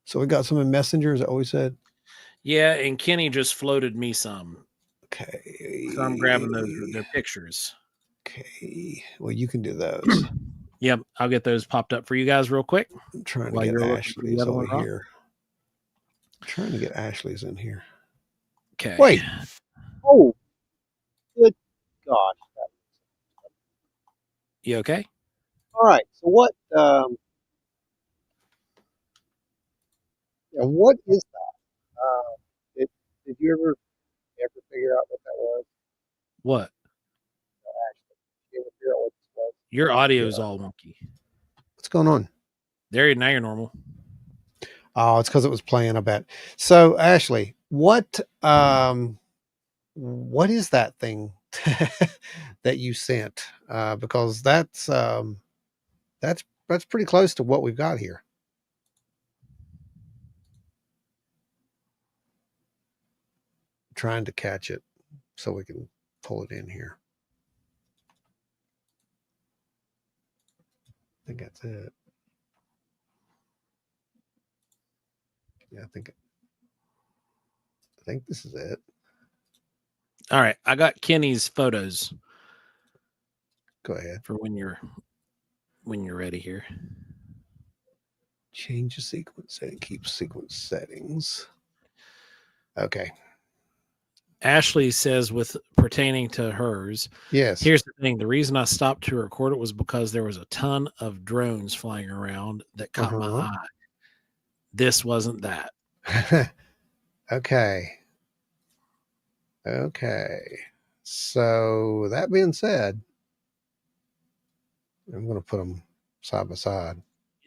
S2: So we got some in Messenger, as I always said.
S3: Yeah, and Kenny just floated me some.
S2: Okay.
S3: So I'm grabbing their pictures.
S2: Okay. Well, you can do those.
S3: Yep, I'll get those popped up for you guys real quick.
S2: I'm trying to get Ashley's over here. I'm trying to get Ashley's in here.
S3: Okay.
S2: Wait.
S9: Oh, good God.
S3: You okay?
S9: All right. So what is that? Did you ever figure out what that was?
S3: What?
S9: Actually, did you ever figure out what this was?
S3: Your audio is all wonky.
S2: What's going on?
S3: There, now you're normal.
S2: Oh, it's because it was playing, I bet. So, Ashley, what is that thing that you sent? Because that's pretty close to what we've got here. I'm trying to catch it so we can pull it in here. I think that's it. Yeah, I think this is it.
S3: All right, I got Kenny's photos.
S2: Go ahead.
S3: For when you're ready here.
S2: Change the sequence setting, keep sequence settings. Okay.
S3: Ashley says with pertaining to hers.
S2: Yes.
S3: Here's the thing. The reason I stopped to record it was because there was a ton of drones flying around that caught my eye. This wasn't that.
S2: Okay. So that being said, I'm going to put them side by side.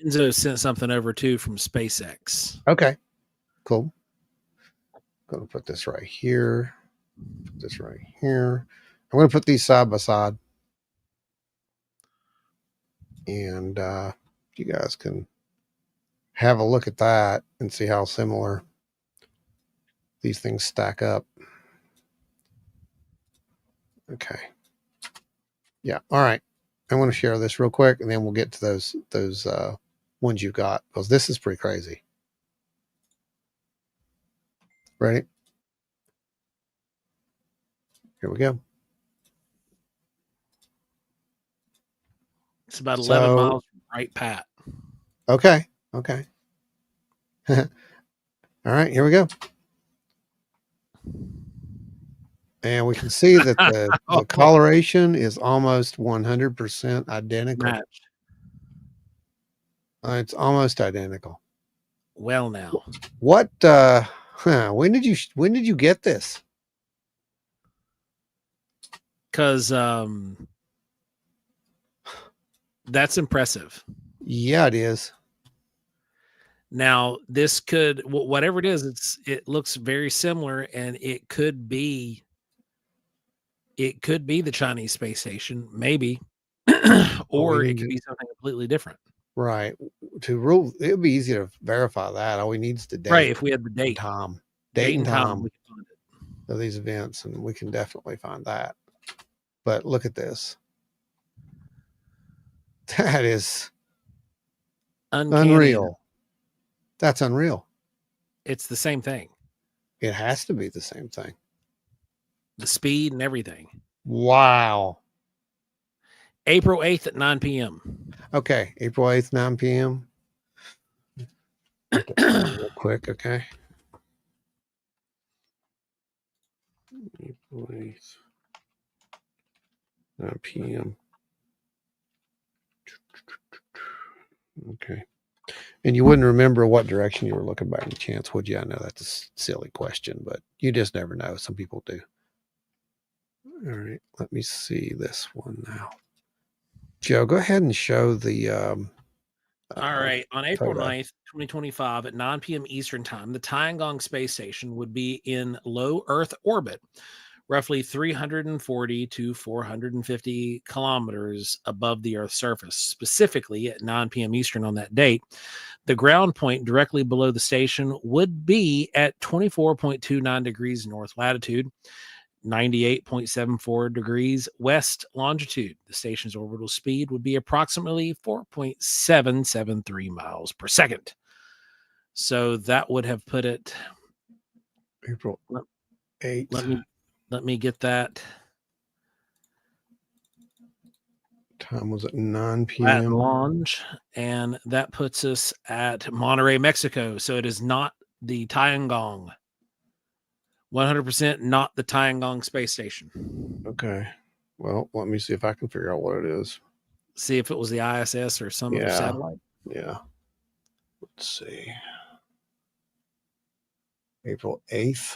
S3: Enzo sent something over too from SpaceX.
S2: Okay, cool. Going to put this right here. Put this right here. I'm going to put these side by side. And you guys can have a look at that and see how similar these things stack up. Okay. Yeah. All right. I want to share this real quick, and then we'll get to those ones you've got, because this is pretty crazy. Ready? Here we go.
S3: It's about 11 miles from Right Pat.
S2: Okay. Okay. All right, here we go. And we can see that the coloration is almost 100% identical.
S3: Match.
S2: It's almost identical.
S3: Well, now,
S2: What when did you get this?
S3: because that's impressive.
S2: Yeah, it is.
S3: Now, this could whatever it is, it looks very similar, and it could be the Chinese space station, maybe, or it could be something completely different.
S2: Right. To rule, it would be easy to verify that. All we need is the date.
S3: Right, if we had the date,
S2: time,
S3: date and time, we can find it.
S2: of these events, and we can definitely find that. But look at this. That is
S3: Uncanny.
S2: unreal. That's unreal.
S3: It's the same thing.
S2: It has to be the same thing.
S3: The speed and everything.
S2: Wow.
S3: April 8th at 9 p.m.
S2: Okay, April 8th, 9 p.m. Real quick, okay. April 8th, 9 p.m. Okay. And you wouldn't remember what direction you were looking by any chance, would you? I know that's a silly question, but you just never know. Some people do. All right, let me see this one now. Joe, go ahead and show the
S3: All right. On April
S2: photo.
S3: 9th, 2025 at 9 p.m. Eastern Time, the Tiangong space station would be in low Earth orbit, roughly 340 to 450 kilometers above the Earth's surface. Specifically at 9 p.m. Eastern on that date, the ground point directly below the station would be at 24.29 degrees north latitude, 98.74 degrees west longitude. The station's orbital speed would be approximately 4.773 miles per second. So that would have put it
S2: April 8th.
S3: Let me get that.
S2: Time was at 9
S3: At
S2: p.m.
S3: launch, and that puts us at Monterrey, Mexico. So it is not the Tiangong. 100% not the Tiangong space station.
S2: Okay. Well, let me see if I can figure out what it is.
S3: See if it was the ISS or some other satellite.
S2: Yeah. Let's see. April 8th,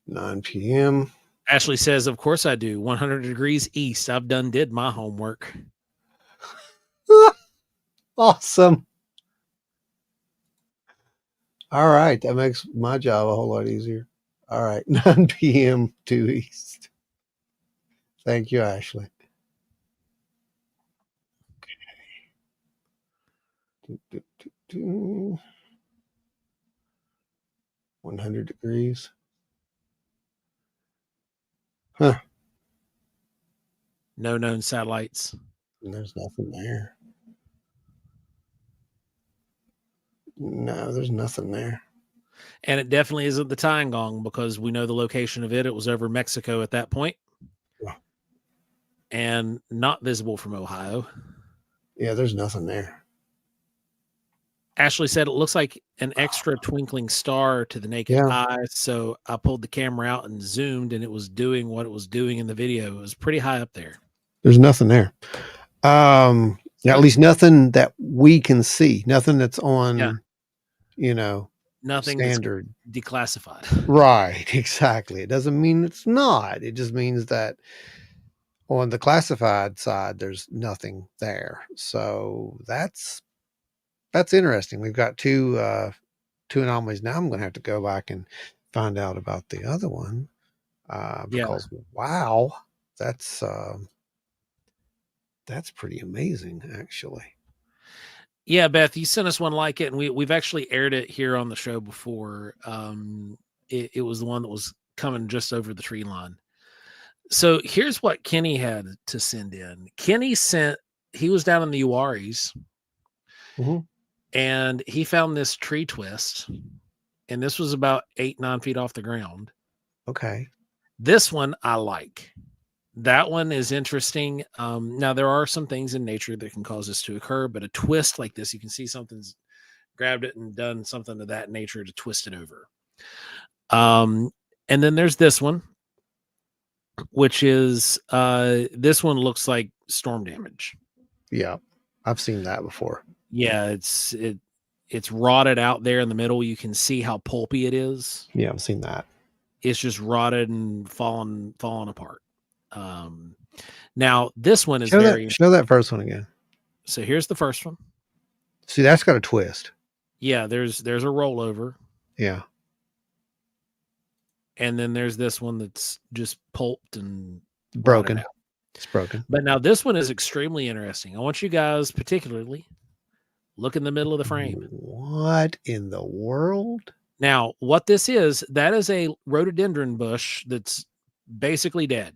S2: 9 p.m.
S3: Ashley says, of course I do. 100 degrees east. I've did my homework.
S2: Awesome. All right. That makes my job a whole lot easier. All right. 9 p.m. due east. Thank you, Ashley. Okay. 100 degrees. Huh.
S3: No known satellites.
S2: And there's nothing there. No, there's nothing there.
S3: And it definitely isn't the Tiangong because we know the location of it. It was over Mexico at that point.
S2: Yeah.
S3: And not visible from Ohio.
S2: Yeah, there's nothing there.
S3: Ashley said it looks like an extra twinkling star to the naked eye. So I pulled the camera out and zoomed, and it was doing what it was doing in the video. It was pretty high up there.
S2: There's nothing there. At least nothing that we can see. Nothing that's on,
S3: nothing
S2: standard
S3: declassified.
S2: Right, exactly. It doesn't mean it's not. It just means that on the classified side, there's nothing there. So that's interesting. We've got two anomalies. Now I'm going to have to go back and find out about the other one because wow, that's pretty amazing, actually.
S3: Yeah, Beth, you sent us one like it, and we've actually aired it here on the show before. It was the one that was coming just over the tree line. So here's what Kenny had to send in. Kenny he was down in the Uaris, and he found this tree twist, and this was about 8-9 feet off the ground.
S2: Okay.
S3: This one I like. That one is interesting. Now, there are some things in nature that can cause this to occur, but a twist like this, you can see something's grabbed it and done something of that nature to twist it over. And then there's this one, which is this one looks like storm damage.
S2: Yeah, I've seen that before.
S3: Yeah, It's rotted out there in the middle. You can see how pulpy it is.
S2: Yeah, I've seen that.
S3: It's just rotted and falling apart. Now this one is
S2: Show
S3: very.
S2: show that first one again.
S3: So here's the first one.
S2: See, that's got a twist.
S3: Yeah, there's a rollover.
S2: Yeah.
S3: And then there's this one that's just pulped and
S2: Broken.
S3: rotted out.
S2: It's broken.
S3: But now this one is extremely interesting. I want you guys particularly look in the middle of the frame.
S2: What in the world?
S3: Now, what this is, that is a rhododendron bush that's basically dead.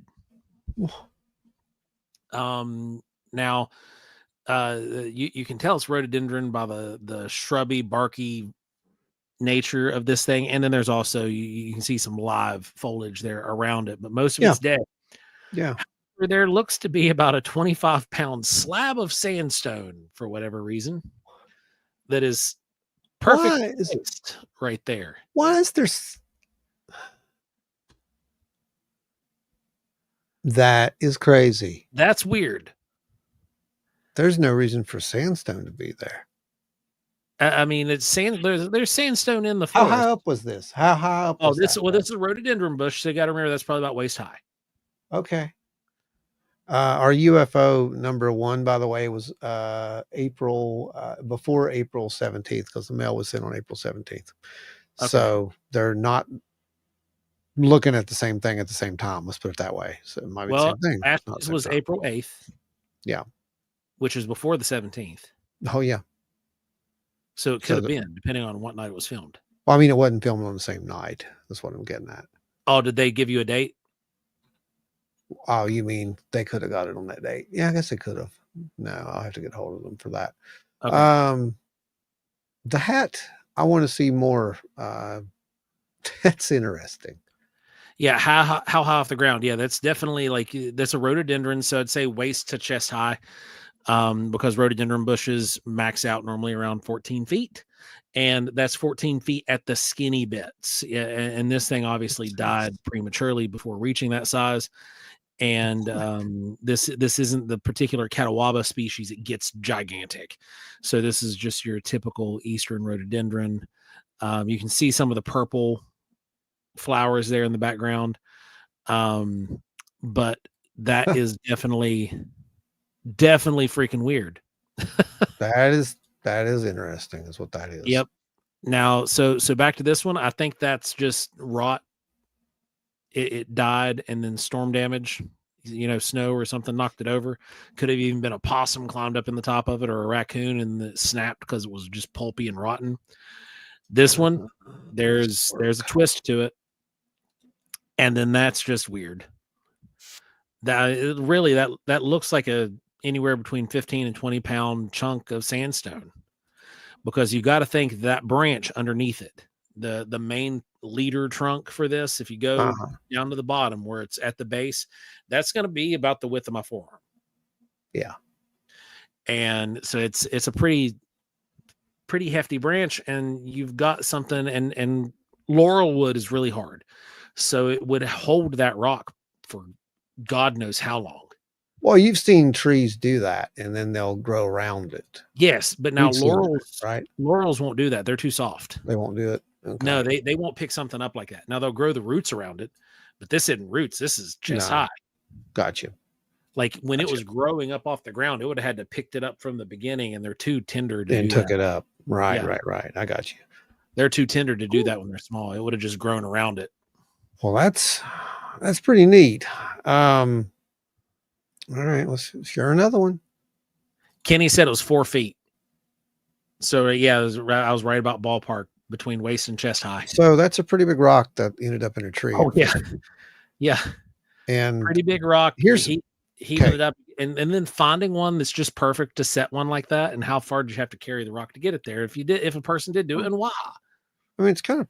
S3: Now, you can tell it's rhododendron by the shrubby, barky nature of this thing. And then there's also, you can see some live foliage there around it, but most of it's dead.
S2: Yeah.
S3: There looks to be about a 25-pound slab of sandstone for whatever reason that is perfect right there.
S2: Why is there? That is crazy.
S3: That's weird.
S2: There's no reason for sandstone to be there.
S3: I mean, it's sand. There's sandstone in the
S2: How
S3: forest.
S2: high up was this? How high up?
S3: Oh, this is a rhododendron bush. So you got to remember that's probably about waist high.
S2: Okay. Our UFO number 1, by the way, was before April 17th, because the mail was sent on April 17th.
S3: Okay.
S2: So they're not looking at the same thing at the same time. Let's put it that way. So it might be the same thing.
S3: This was April 8th.
S2: Yeah.
S3: Which is before the 17th.
S2: Oh, yeah.
S3: So it could have been, depending on what night it was filmed.
S2: Well, I mean, it wasn't filmed on the same night. That's what I'm getting at.
S3: Oh, did they give you a date?
S2: Oh, you mean they could have got it on that date? Yeah, I guess they could have. No, I'll have to get a hold of them for that.
S3: Okay.
S2: The hat, I want to see more. That's interesting.
S3: Yeah, how high off the ground? Yeah, that's definitely that's a rhododendron. So I'd say waist to chest high, because rhododendron bushes max out normally around 14 feet. And that's 14 feet at the skinny bits. Yeah, and this thing obviously died prematurely before reaching that size. And this isn't the particular catawba species. It gets gigantic. So this is just your typical eastern rhododendron. You can see some of the purple flowers there in the background. But that is definitely freaking weird.
S2: That is interesting, is what that is.
S3: Yep. Now, so back to this one. I think that's just rot. It died, and then storm damage, snow or something knocked it over. Could have even been a possum climbed up in the top of it, or a raccoon, and it snapped because it was just pulpy and rotten. This one, there's a twist to it, and then that's just weird. That looks like anywhere between 15 and 20-pound chunk of sandstone, because you got to think that branch underneath it, the main leader trunk for this, if you go down to the bottom where it's at the base, that's going to be about the width of my forearm.
S2: Yeah.
S3: And so it's a pretty hefty branch, and you've got something, and laurel wood is really hard. So it would hold that rock for God knows how long.
S2: Well, you've seen trees do that, and then they'll grow around it.
S3: Yes, but now
S2: right?
S3: Laurels won't do that. They're too soft.
S2: They won't do it. Okay.
S3: No, they won't pick something up like that. Now they'll grow the roots around it, but this isn't roots. This is chest high.
S2: Gotcha.
S3: Like when it was growing up off the ground, it would have had to picked it up from the beginning, and they're too tender to
S2: took it up. Right. I got you.
S3: They're too tender to do that when they're small. It would have just grown around it.
S2: Well, that's pretty neat. All right, let's share another one.
S3: Kenny said it was 4 feet. So yeah, I was right about ballpark between waist and chest high.
S2: So that's a pretty big rock that ended up in a tree.
S3: Oh yeah, yeah,
S2: and
S3: pretty big rock. He
S2: okay.
S3: ended up, and then finding one that's just perfect to set one like that. And how far did you have to carry the rock to get it there? If a person did do it, and why?
S2: I mean, it's kind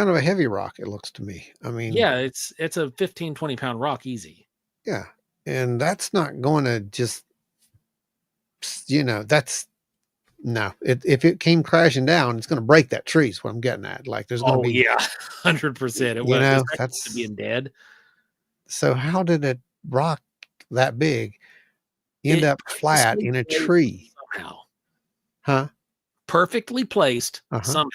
S2: of a heavy rock. It looks to me. I mean,
S3: yeah, it's a 15, 20 pound rock easy.
S2: Yeah. And that's not going to just, that's no. If it came crashing down, it's going to break that tree. Is what I'm getting at. Like there's going to be
S3: 100%. It was that's being dead.
S2: So how did a rock that big end up flat in a tree
S3: somehow?
S2: Huh?
S3: perfectly placed somehow.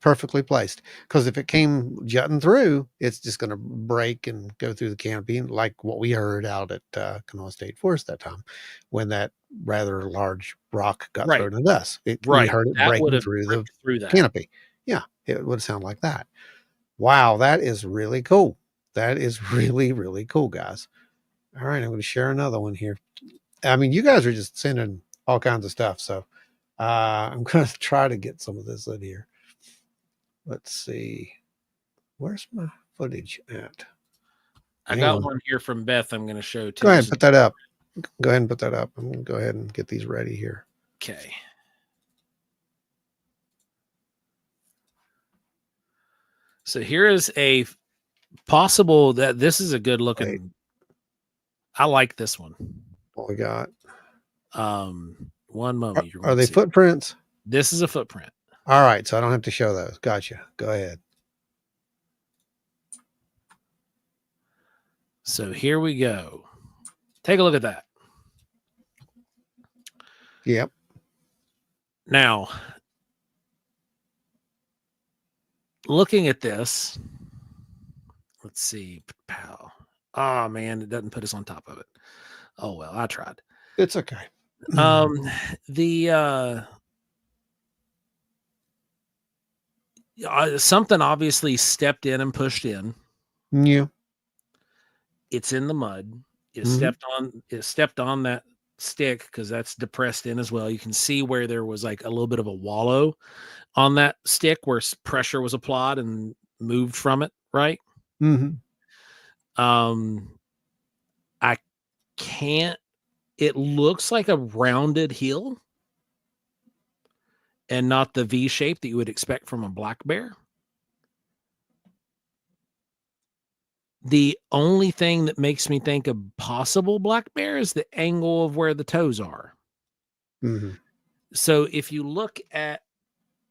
S2: Perfectly placed. Because if it came jutting through, it's just going to break and go through the canopy, like what we heard out at Kanawha State Forest that time, when that rather large rock got thrown at us. We heard it breaking through the canopy. Yeah, it would sound like that. Wow, that is really cool. That is really, really cool, guys. All right, I'm going to share another one here. I mean, you guys are just sending all kinds of stuff, so I'm going to try to get some of this in here. Let's see. Where's my footage at?
S3: I got one here from Beth I'm going to show too.
S2: Go ahead and put that up. Go ahead and put that up. I'm going to go ahead and get these ready here.
S3: Okay. So here is a possible that this is a good looking.
S2: Wait.
S3: I like this one.
S2: What we got?
S3: One moment.
S2: Are they footprints?
S3: This is a footprint.
S2: All right, so I don't have to show those. Gotcha. Go ahead.
S3: So here we go. Take a look at that.
S2: Yep.
S3: Now, looking at this, let's see. Pow. Oh man, it doesn't put us on top of it. Oh well, I tried.
S2: It's okay.
S3: Something obviously stepped in and pushed in.
S2: Yeah.
S3: It's in the mud. It stepped on that stick because that's depressed in as well. You can see where there was like a little bit of a wallow on that stick where pressure was applied and moved from it, right? I can't. It looks like a rounded heel and not the V shape that you would expect from a black bear. The only thing that makes me think of possible black bear is the angle of where the toes are. So if you look at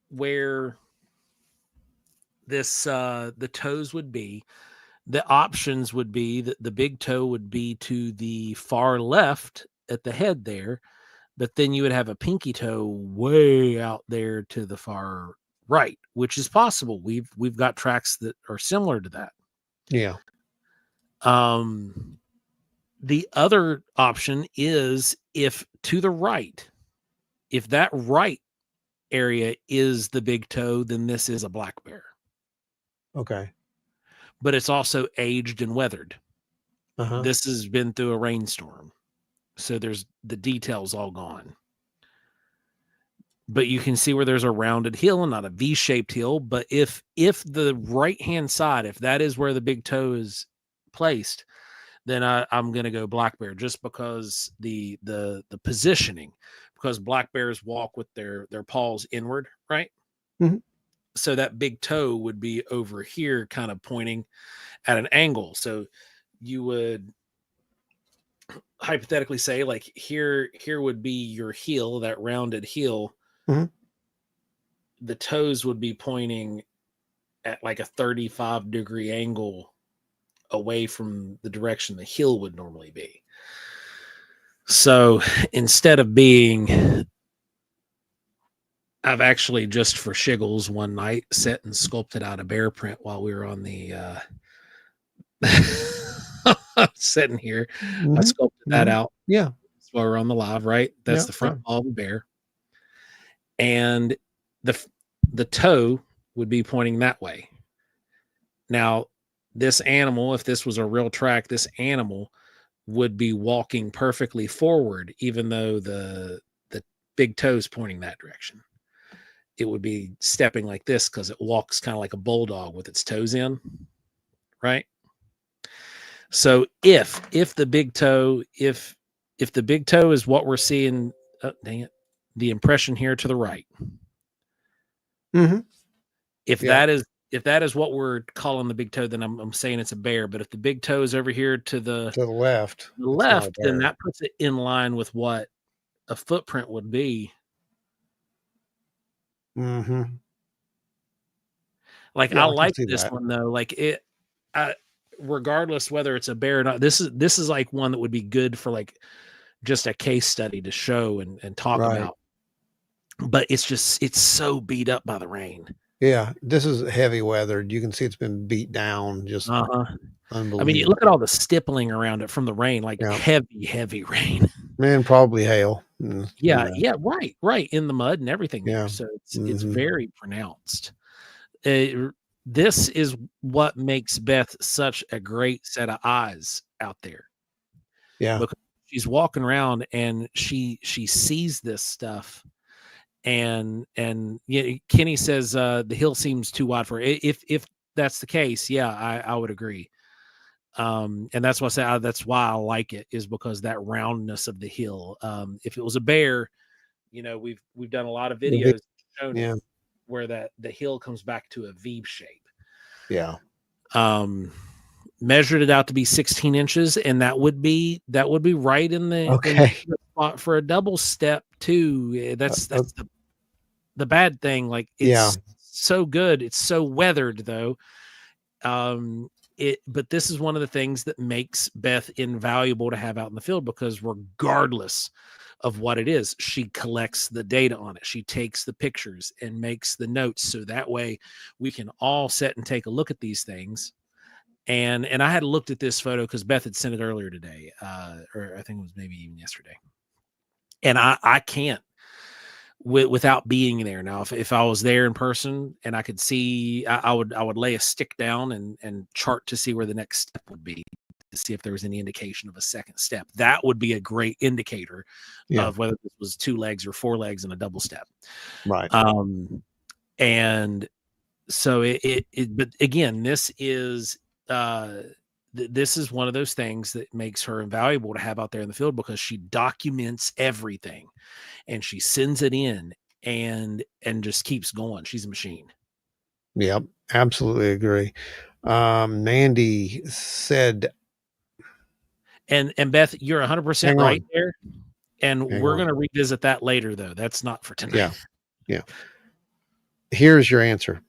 S3: where this the toes would be, the options would be that the big toe would be to the far left at the head there, but then you would have a pinky toe way out there to the far right, which is possible. We've got tracks that are similar to that.
S2: Yeah.
S3: The other option is if to the right, if that right area is the big toe, then this is a black bear.
S2: Okay.
S3: But it's also aged and weathered. This has been through a rainstorm. So there's the details all gone. But you can see where there's a rounded heel and not a V-shaped heel. But if the right-hand side, if that is where the big toe is placed, then I'm going to go black bear just because the positioning, because black bears walk with their paws inward, right? So that big toe would be over here kind of pointing at an angle. So you would hypothetically say like here would be your heel, that rounded heel. The toes would be pointing at like a 35-degree angle away from the direction the heel would normally be. So instead of being, I've actually just for shiggles one night sat and sculpted out a bear print while we were on the sitting here. I sculpted that out.
S2: Yeah.
S3: While we're on the live, right? That's the front paw of the bear. And the toe would be pointing that way. Now, this animal, if this was a real track, this animal would be walking perfectly forward, even though the big toe is pointing that direction. It would be stepping like this because it walks kind of like a bulldog with its toes in, right? So if the big toe, if the big toe is what we're seeing, dang it, the impression here to the right. If that is what we're calling the big toe, then I'm saying it's a bear. But if the big toe is over here to the
S2: left,
S3: then that puts it in line with what a footprint would be. Like I like this one though. Like it, regardless whether it's a bear or not. This is like one that would be good for like just a case study to show and talk about. but it's so beat up by the rain.
S2: Yeah, this is heavy weathered. You can see it's been beat down. Just
S3: I
S2: unbelievable.
S3: mean, look at all the stippling around it from the rain, like
S2: Yeah.
S3: heavy rain.
S2: Man, probably hail.
S3: Yeah, right in the mud and everything there.
S2: Yeah.
S3: So it's
S2: Mhm.
S3: very pronounced. This is what makes Beth such a great set of eyes out there.
S2: Yeah.
S3: Because she's walking around and she sees this stuff. And yeah, Kenny says the hill seems too wide for her. If that's the case, yeah, I would agree. And that's why I say that's why I like it, is because that roundness of the hill. If it was a bear, you know, we've done a lot of videos shown
S2: Yeah.
S3: where the hill comes back to a V shape.
S2: Yeah.
S3: Measured it out to be 16 inches, and that would be right in the spot for a double step too. That's the bad thing. Like, it's so good. It's so weathered though. But this is one of the things that makes Beth invaluable to have out in the field, because regardless of what it is, she collects the data on it. She takes the pictures and makes the notes, so that way we can all sit and take a look at these things. And I had looked at this photo because Beth had sent it earlier today, or I think it was maybe even yesterday. And I can't without being there. Now, if I was there in person and I could see, I would lay a stick down and chart to see where the next step would be, to see if there was any indication of a second step. That would be a great indicator of whether this was 2 legs or 4 legs and a double step.
S2: Right.
S3: And so but again, this is this is one of those things that makes her invaluable to have out there in the field, because she documents everything and she sends it in and just keeps going. She's a machine.
S2: Yep, absolutely agree. Mandy said,
S3: and Beth, you're 100% right there. And
S2: Hang
S3: we're
S2: on.
S3: going to revisit that later, though. That's not for tonight.
S2: Yeah. Here's your answer.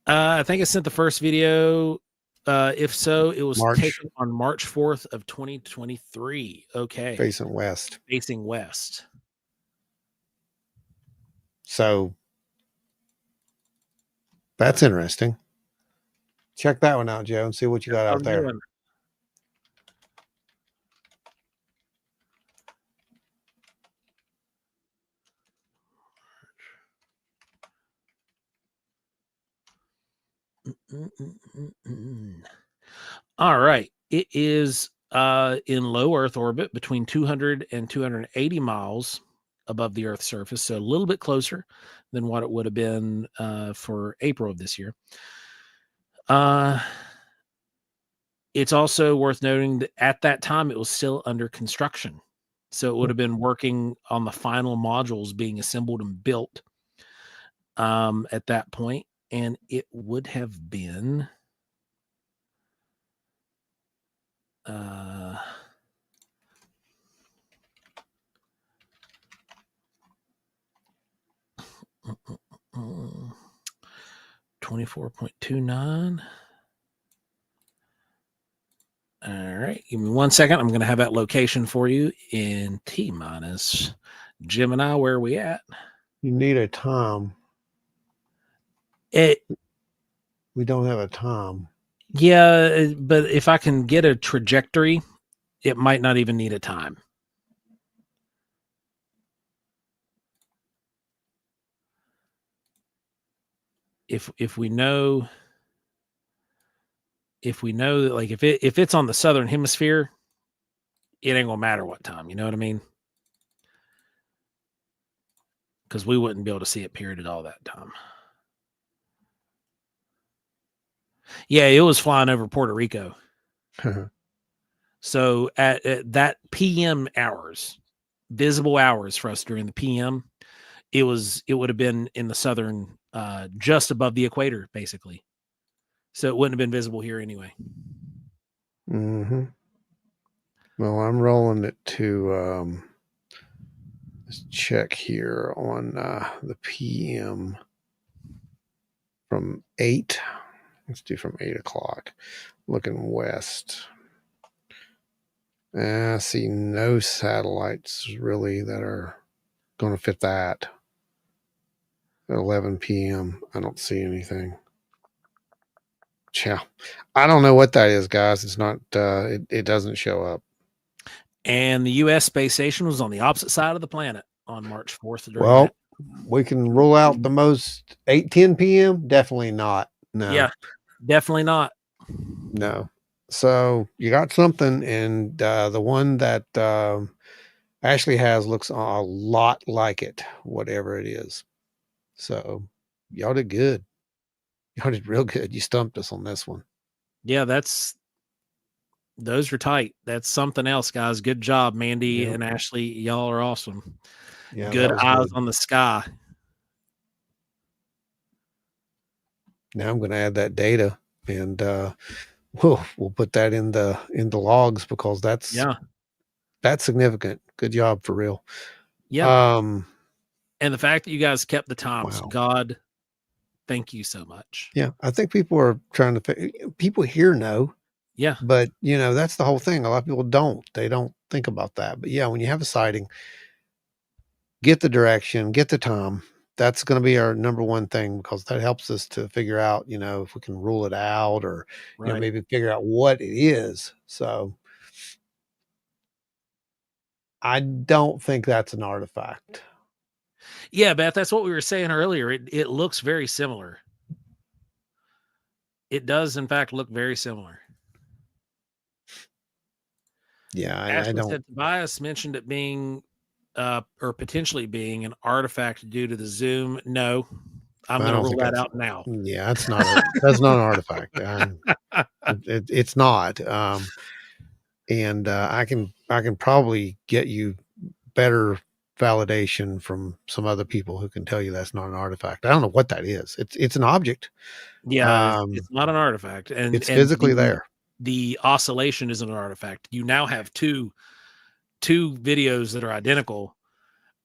S3: I think I sent the first video. If so, it was taken on March 4th of 2023. Okay.
S2: Facing west.
S3: Facing west.
S2: So that's interesting. Check that one out, Joe, and see what you got out there.
S3: Doing. All right. It is in low Earth orbit between 200 and 280 miles above the Earth's surface, so a little bit closer than what it would have been for April of this year. It's also worth noting that at that time it was still under construction, so it would have been working on the final modules being assembled and built at that point, and it would have been 24.29. All right, give me 1 second. I'm going to have that location for you in T-minus. Gemini, where are we at?
S2: You need a time. We don't have a time.
S3: Yeah, but if I can get a trajectory, it might not even need a time. If we know that, like, if it's on the southern hemisphere, it ain't gonna matter what time. You know what I mean? Because we wouldn't be able to see it period at all that time. Yeah, it was flying over Puerto Rico. So at that PM hours, visible hours for us during the PM, it would have been in the southern, just above the equator, basically. So it wouldn't have been visible here anyway.
S2: Mm-hmm. Well, I'm rolling it to let's check here on the PM from 8. Let's do from 8 o'clock. Looking west. I see no satellites really that are going to fit that. At 11 p.m. I don't see anything. Yeah. I don't know what that is, guys. It's not, it doesn't show up.
S3: And the U.S. space station was on the opposite side of the planet on March 4th.
S2: Well, we can rule out the most 8:10 p.m. Definitely not. No.
S3: Yeah, definitely not.
S2: No. So you got something, and the one that Ashley has looks a lot like it, whatever it is. So y'all did good. Y'all did real good. You stumped us on this one.
S3: Yeah, those were tight. That's something else, guys. Good job, Mandy and Ashley. Y'all are awesome.
S2: Yeah,
S3: good eyes
S2: good.
S3: on the sky.
S2: Now I'm going to add that data, and we'll put that in the logs, because that's significant. Good job, for real.
S3: Yeah. And the fact that you guys kept the times,
S2: Wow.
S3: God, thank you so much.
S2: Yeah, I think people are trying to. People here know.
S3: Yeah.
S2: But that's the whole thing. A lot of people don't. They don't think about that. But yeah, when you have a sighting, get the direction, get the time. That's going to be our number one thing, because that helps us to figure out, if we can rule it out, or maybe figure out what it is. So I don't think that's an artifact.
S3: Yeah, Beth, that's what we were saying earlier. It looks very similar. It does, in fact, look very similar.
S2: Yeah,
S3: Ashley
S2: I don't.
S3: said Tobias mentioned it being or potentially being an artifact due to the zoom. No, I'm going to rule that out now.
S2: Yeah, that's not an artifact. It's not. And I can probably get you better validation from some other people who can tell you that's not an artifact. I don't know what that is. It's an object.
S3: Yeah, it's not an artifact, and
S2: it's physically there.
S3: The oscillation isn't an artifact. You now have two videos that are identical,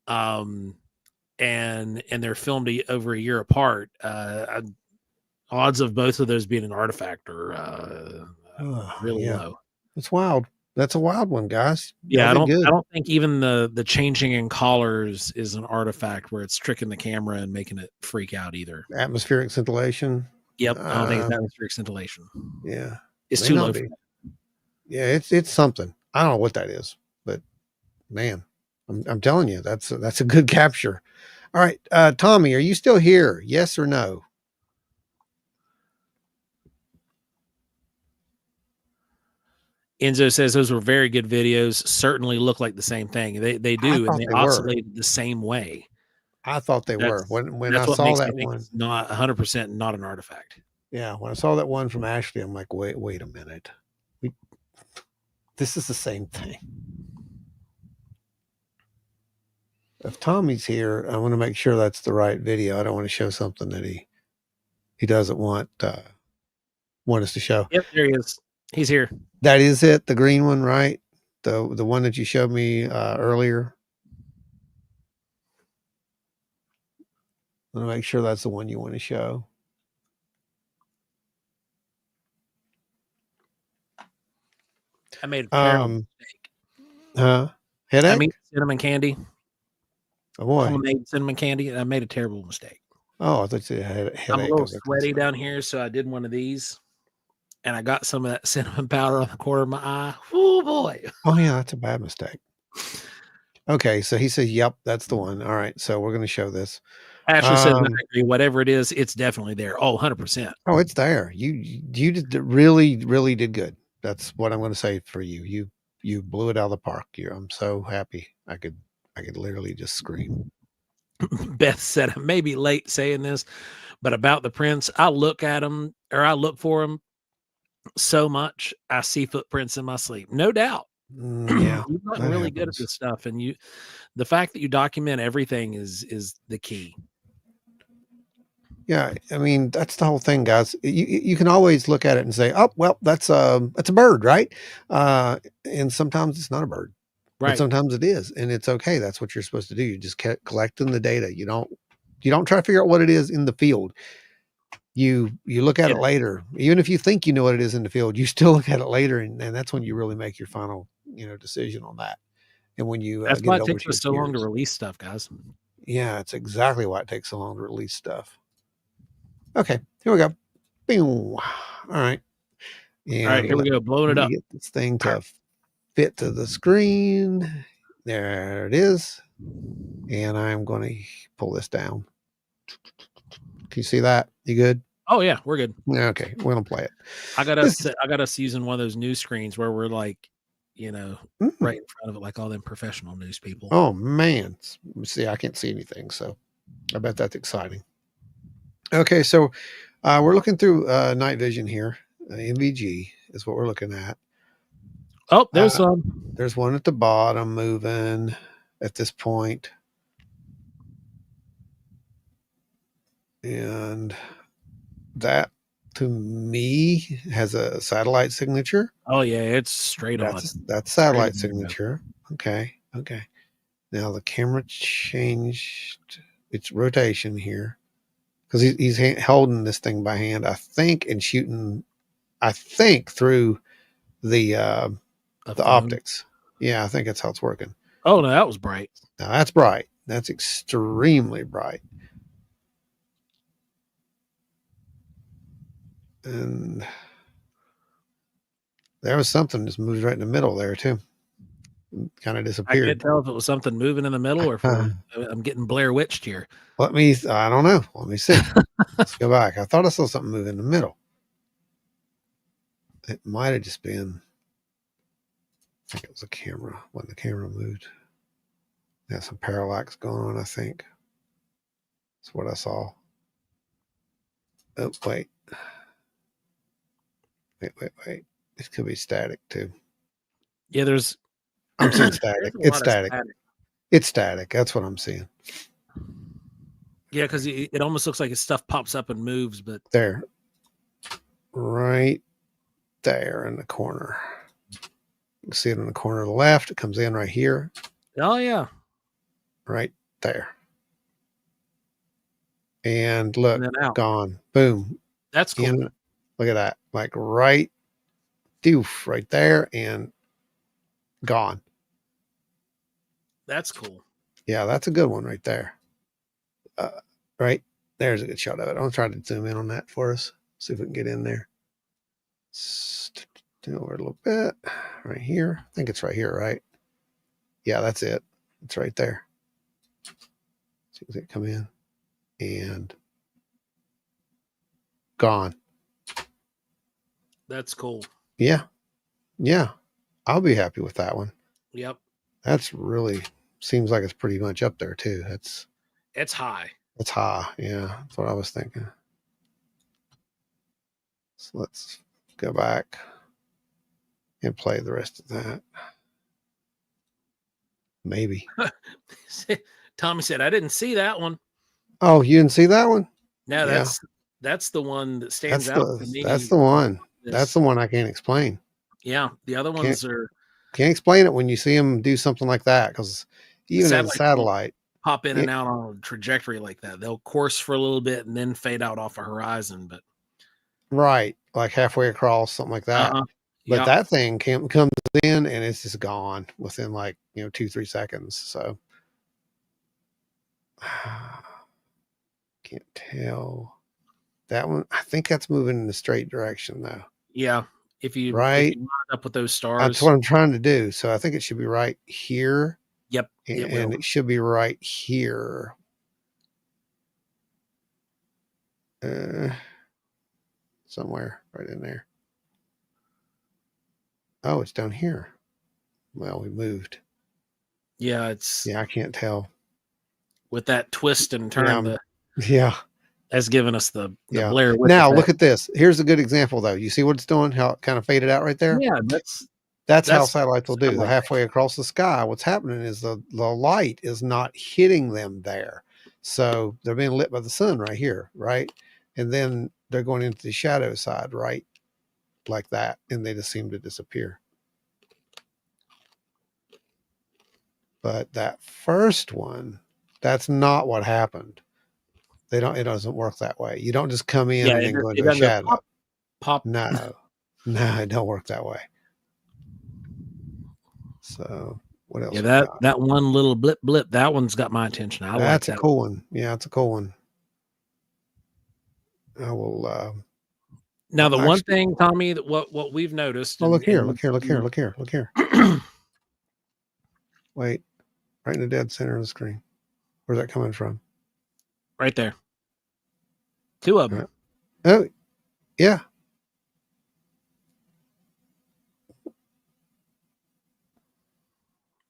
S3: and they're filmed over a year apart. Odds of both of those being an artifact are really low.
S2: It's wild. That's a wild one, guys.
S3: Yeah, I don't think even the changing in collars is an artifact where it's tricking the camera and making it freak out either.
S2: Atmospheric scintillation.
S3: Yep, I don't think it's atmospheric scintillation.
S2: Yeah,
S3: it's too low.
S2: Yeah, it's something. I don't know what that is, but man, I'm telling you, that's a good capture. All right, Tommy, are you still here? Yes or no?
S3: Enzo says those were very good videos. Certainly look like the same thing. They do, and they oscillated the same way.
S2: I thought they were. When I saw that one,
S3: it's not 100% not an artifact.
S2: Yeah, when I saw that one from Ashley, I'm like, wait a minute. This is the same thing. If Tommy's here, I want to make sure that's the right video. I don't want to show something that he doesn't want us to show.
S3: Yep, there he is. He's here.
S2: That is it, the green one, right? The one that you showed me earlier. I want to make sure that's the one you want to show.
S3: I made a terrible mistake.
S2: Headache?
S3: I mean, cinnamon candy.
S2: Oh boy.
S3: Homemade cinnamon candy, and I made a terrible mistake.
S2: Oh, I thought you had a headache.
S3: I'm a little sweaty down here, so I did one of these, and I got some of that cinnamon powder on the corner of my eye. Oh boy.
S2: Oh yeah, that's a bad mistake. Okay, so he says, "Yep, that's the one." All right, so we're going to show this.
S3: Ashley says, I agree. Whatever it is, it's definitely there. Oh, 100%.
S2: Oh, it's there. You did really did good. That's what I'm going to say for you. You blew it out of the park. I'm so happy. I could literally just scream.
S3: Beth said, I may be late saying this, but about the prints, I look at them, or I look for them so much. I see footprints in my sleep. No doubt.
S2: Yeah,
S3: you've gotten really good at this stuff, and the fact that you document everything is the key.
S2: Yeah, I mean, that's the whole thing, guys. You can always look at it and say, "Oh, well, that's a bird, right?" And sometimes it's not a bird,
S3: right?
S2: But sometimes it is, and it's okay. That's what you're supposed to do. You just collecting the data. You don't try to figure out what it is in the field. You look at it later. Even if you think you know what it is in the field, you still look at it later, and that's when you really make your final decision on that. And when you
S3: That's
S2: get
S3: why
S2: it
S3: it
S2: over
S3: takes
S2: to your
S3: us so long to
S2: peers.
S3: release stuff, guys.
S2: Yeah, it's exactly why it takes so long to release stuff. Okay, here we go. Boom. All right. And
S3: All right, here we go. Blowing it
S2: let
S3: up.
S2: me get this thing to fit to the screen. There it is. And I'm going to pull this down. Can you see that? You good?
S3: Oh yeah, we're good.
S2: Okay, we're going to play it.
S3: I got us using one of those news screens where we're like, right in front of it, like all them professional news people.
S2: Oh man. See, I can't see anything, so I bet that's exciting. Okay, so we're looking through night vision here. MVG is what we're looking at.
S3: Oh, there's some.
S2: There's one at the bottom moving at this point. And that to me has a satellite signature.
S3: Oh yeah, it's straight on.
S2: That's satellite
S3: Straight on.
S2: signature. Okay. Now the camera changed its rotation here because he's holding this thing by hand, I think, and shooting, I think, through the optics. Yeah, I think that's how it's working.
S3: Oh no, that was bright.
S2: Now that's bright. That's extremely bright. And there was something just moved right in the middle there too. Kind of
S3: I
S2: disappeared.
S3: can't tell if it was something moving in the middle or if I'm getting Blair Witched here.
S2: I don't know. Let me see. Let's go back. I thought I saw something move in the middle. It might have just been, I think it was a camera when the camera moved. Got some parallax going on, I think. That's what I saw. Oh, wait. Wait. This could be static too.
S3: Yeah,
S2: I'm seeing static. It's static.
S3: static.
S2: It's static. That's what I'm seeing.
S3: Yeah, because it almost looks like his stuff pops up and moves, but
S2: There. Right there in the corner. You can see it in the corner of the left. It comes in right here.
S3: oh yeah.
S2: Right there. And look,
S3: And then out.
S2: gone. Boom.
S3: That's cool.
S2: In, look at that. Like right there and gone.
S3: That's cool.
S2: Yeah, that's a good one right there. Right there's a good shot of it. I'll try to zoom in on that for us. See if we can get in there. Do over a little bit. Right here. I think it's right here, right? Yeah, that's it. It's right there. See if it come in. And gone.
S3: That's cool.
S2: Yeah. I'll be happy with that one.
S3: Yep.
S2: That's really seems like it's pretty much up there too.
S3: It's high.
S2: It's high. Yeah, that's what I was thinking. So let's go back and play the rest of that. Maybe.
S3: Tommy said, I didn't see that one.
S2: Oh, you didn't see that one?
S3: No,
S2: Yeah.
S3: that's the one that stands
S2: That's
S3: out to me.
S2: That's the one.
S3: This-
S2: That's the one I can't explain.
S3: Yeah, the other ones are
S2: Can't explain it when you see them do something like that because even in
S3: Satellite
S2: satellite,
S3: pop in and out on a trajectory like that. They'll course for a little bit and then fade out off a horizon. But
S2: right, like halfway across, something like that. But
S3: Yep.
S2: that thing comes in and it's just gone within like 2-3 seconds. So can't tell. That one, I think that's moving in the straight direction though.
S3: Yeah, if you
S2: Right.
S3: line up with those stars,
S2: That's what I'm trying to do. So I think it should be right here.
S3: Yep,
S2: And it should be right here. Somewhere right in there. Oh, it's down here. Well, we moved.
S3: yeah, it's
S2: Yeah, I can't tell.
S3: with that twist and turn that
S2: Yeah.
S3: has given us the
S2: Yeah.
S3: Blair Witch
S2: Now
S3: effect.
S2: look at this. Here's a good example though. You see what it's doing? How it kind of faded out right there?
S3: Yeah,
S2: That's how
S3: that's
S2: satellites will do. They're
S3: satellite.
S2: halfway across the sky. What's happening is the light is not hitting them there. So they're being lit by the sun right here, right? And then they're going into the shadow side, right? Like that. And they just seem to disappear. But that first one, that's not what happened. It doesn't work that way. You don't just come in
S3: Yeah,
S2: and
S3: it
S2: then go
S3: doesn't-
S2: into
S3: it
S2: the
S3: doesn't
S2: shadow.
S3: pop.
S2: No, it don't work that way. So What else?
S3: Yeah,
S2: we
S3: that
S2: got?
S3: that one little blip blip, that one's got my attention. I like
S2: That's a
S3: that.
S2: cool one. Yeah, it's a cool one. I will.
S3: Now, the one
S2: actually,
S3: thing, Tommy, that what we've noticed,
S2: oh, look here!
S3: and
S2: Look here! Look here! Look here! Look here! Wait, right in the dead center of the screen. Where's that coming from?
S3: right there, 2 of them.
S2: Oh, yeah.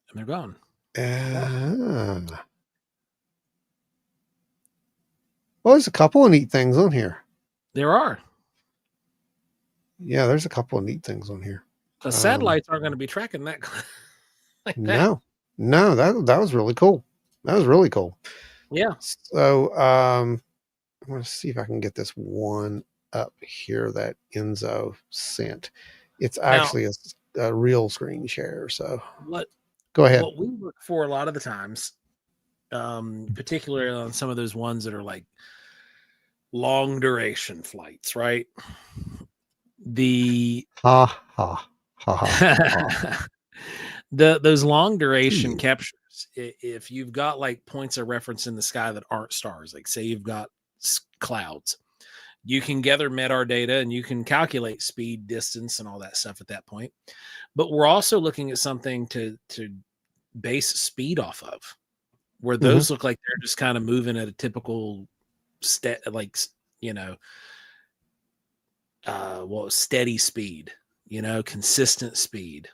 S3: And they're gone.
S2: Well, there's a couple of neat things on here.
S3: There are.
S2: Yeah, there's a couple of neat things on here.
S3: Because satellites aren't going to be tracking that. Like that.
S2: No, that was really cool. That was really cool.
S3: Yeah.
S2: So I'm going to see if I can get this one up here that Enzo sent. It's actually a real screen share. So go ahead.
S3: What we look for a lot of the times, particularly on some of those ones that are like long duration flights, right? The those long duration captures, if you've got like points of reference in the sky that aren't stars, like say you've got clouds, you can gather MEDAR data and you can calculate speed, distance, and all that stuff at that point. But we're also looking at something to base speed off of, where those look like they're just kind of moving at a typical steady speed, consistent speed.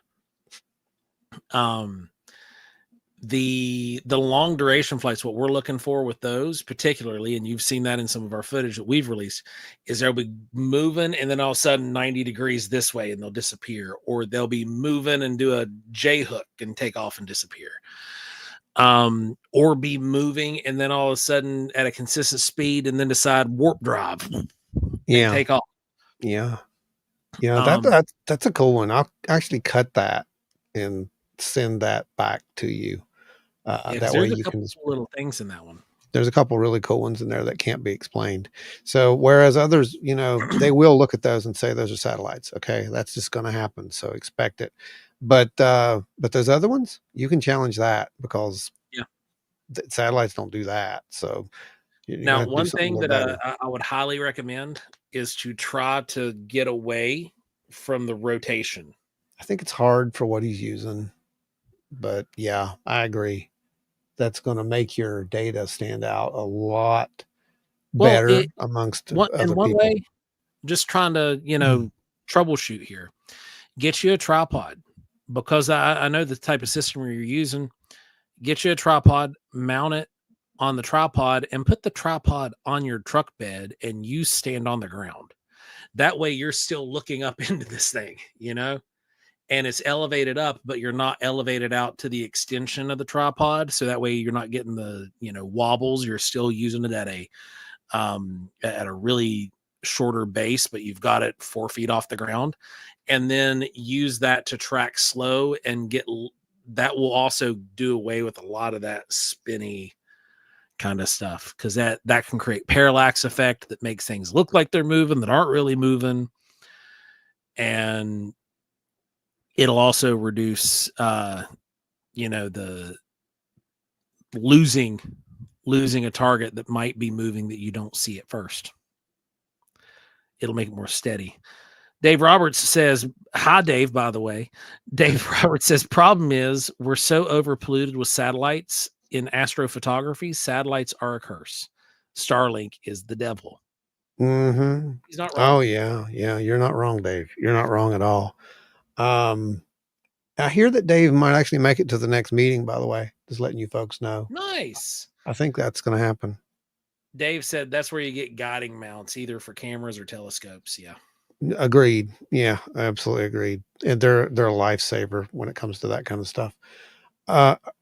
S3: The long duration flights, what we're looking for with those particularly, and you've seen that in some of our footage that we've released, is they'll be moving and then all of a sudden 90 degrees this way and they'll disappear, or they'll be moving and do a J hook and take off and disappear, or be moving and then all of a sudden at a consistent speed and then decide warp drive and take off.
S2: That's a cool one. I'll actually cut that and send that back to you. That way you can
S3: little things in that one.
S2: There's a couple really cool ones in there that can't be explained. So whereas others, they will look at those and say those are satellites. Okay, that's just going to happen. So expect it. But those other ones, you can challenge that because satellites don't do that. So
S3: now, one thing that I would highly recommend is to try to get away from the rotation.
S2: I think it's hard for what he's using, but yeah, I agree. That's going to make your data stand out a lot better amongst other people.
S3: One way, just trying to, troubleshoot here. Get you a tripod, because I know the type of system you're using. Get you a tripod, mount it on the tripod, and put the tripod on your truck bed, and you stand on the ground. That way you're still looking up into this thing, and it's elevated up, but you're not elevated out to the extension of the tripod. So that way you're not getting the, wobbles. You're still using it at a really shorter base, but you've got it 4 feet off the ground, and then use that to track slow and that will also do away with a lot of that spinny kind of stuff. Cause that can create parallax effect that makes things look like they're moving that aren't really moving. And it'll also reduce, the losing a target that might be moving that you don't see at first. It'll make it more steady. Dave Roberts says, hi, Dave, by the way. Dave Roberts says, problem is we're so overpolluted with satellites in astrophotography. Satellites are a curse. Starlink is the devil.
S2: Mm-hmm.
S3: He's not wrong.
S2: Oh, yeah. Yeah, you're not wrong, Dave. You're not wrong at all. I hear that Dave might actually make it to the next meeting, by the way. Just letting you folks know.
S3: Nice.
S2: I think that's going to happen.
S3: Dave said that's where you get guiding mounts, either for cameras or telescopes. Yeah.
S2: Agreed. Yeah, absolutely agreed. And they're a lifesaver when it comes to that kind of stuff.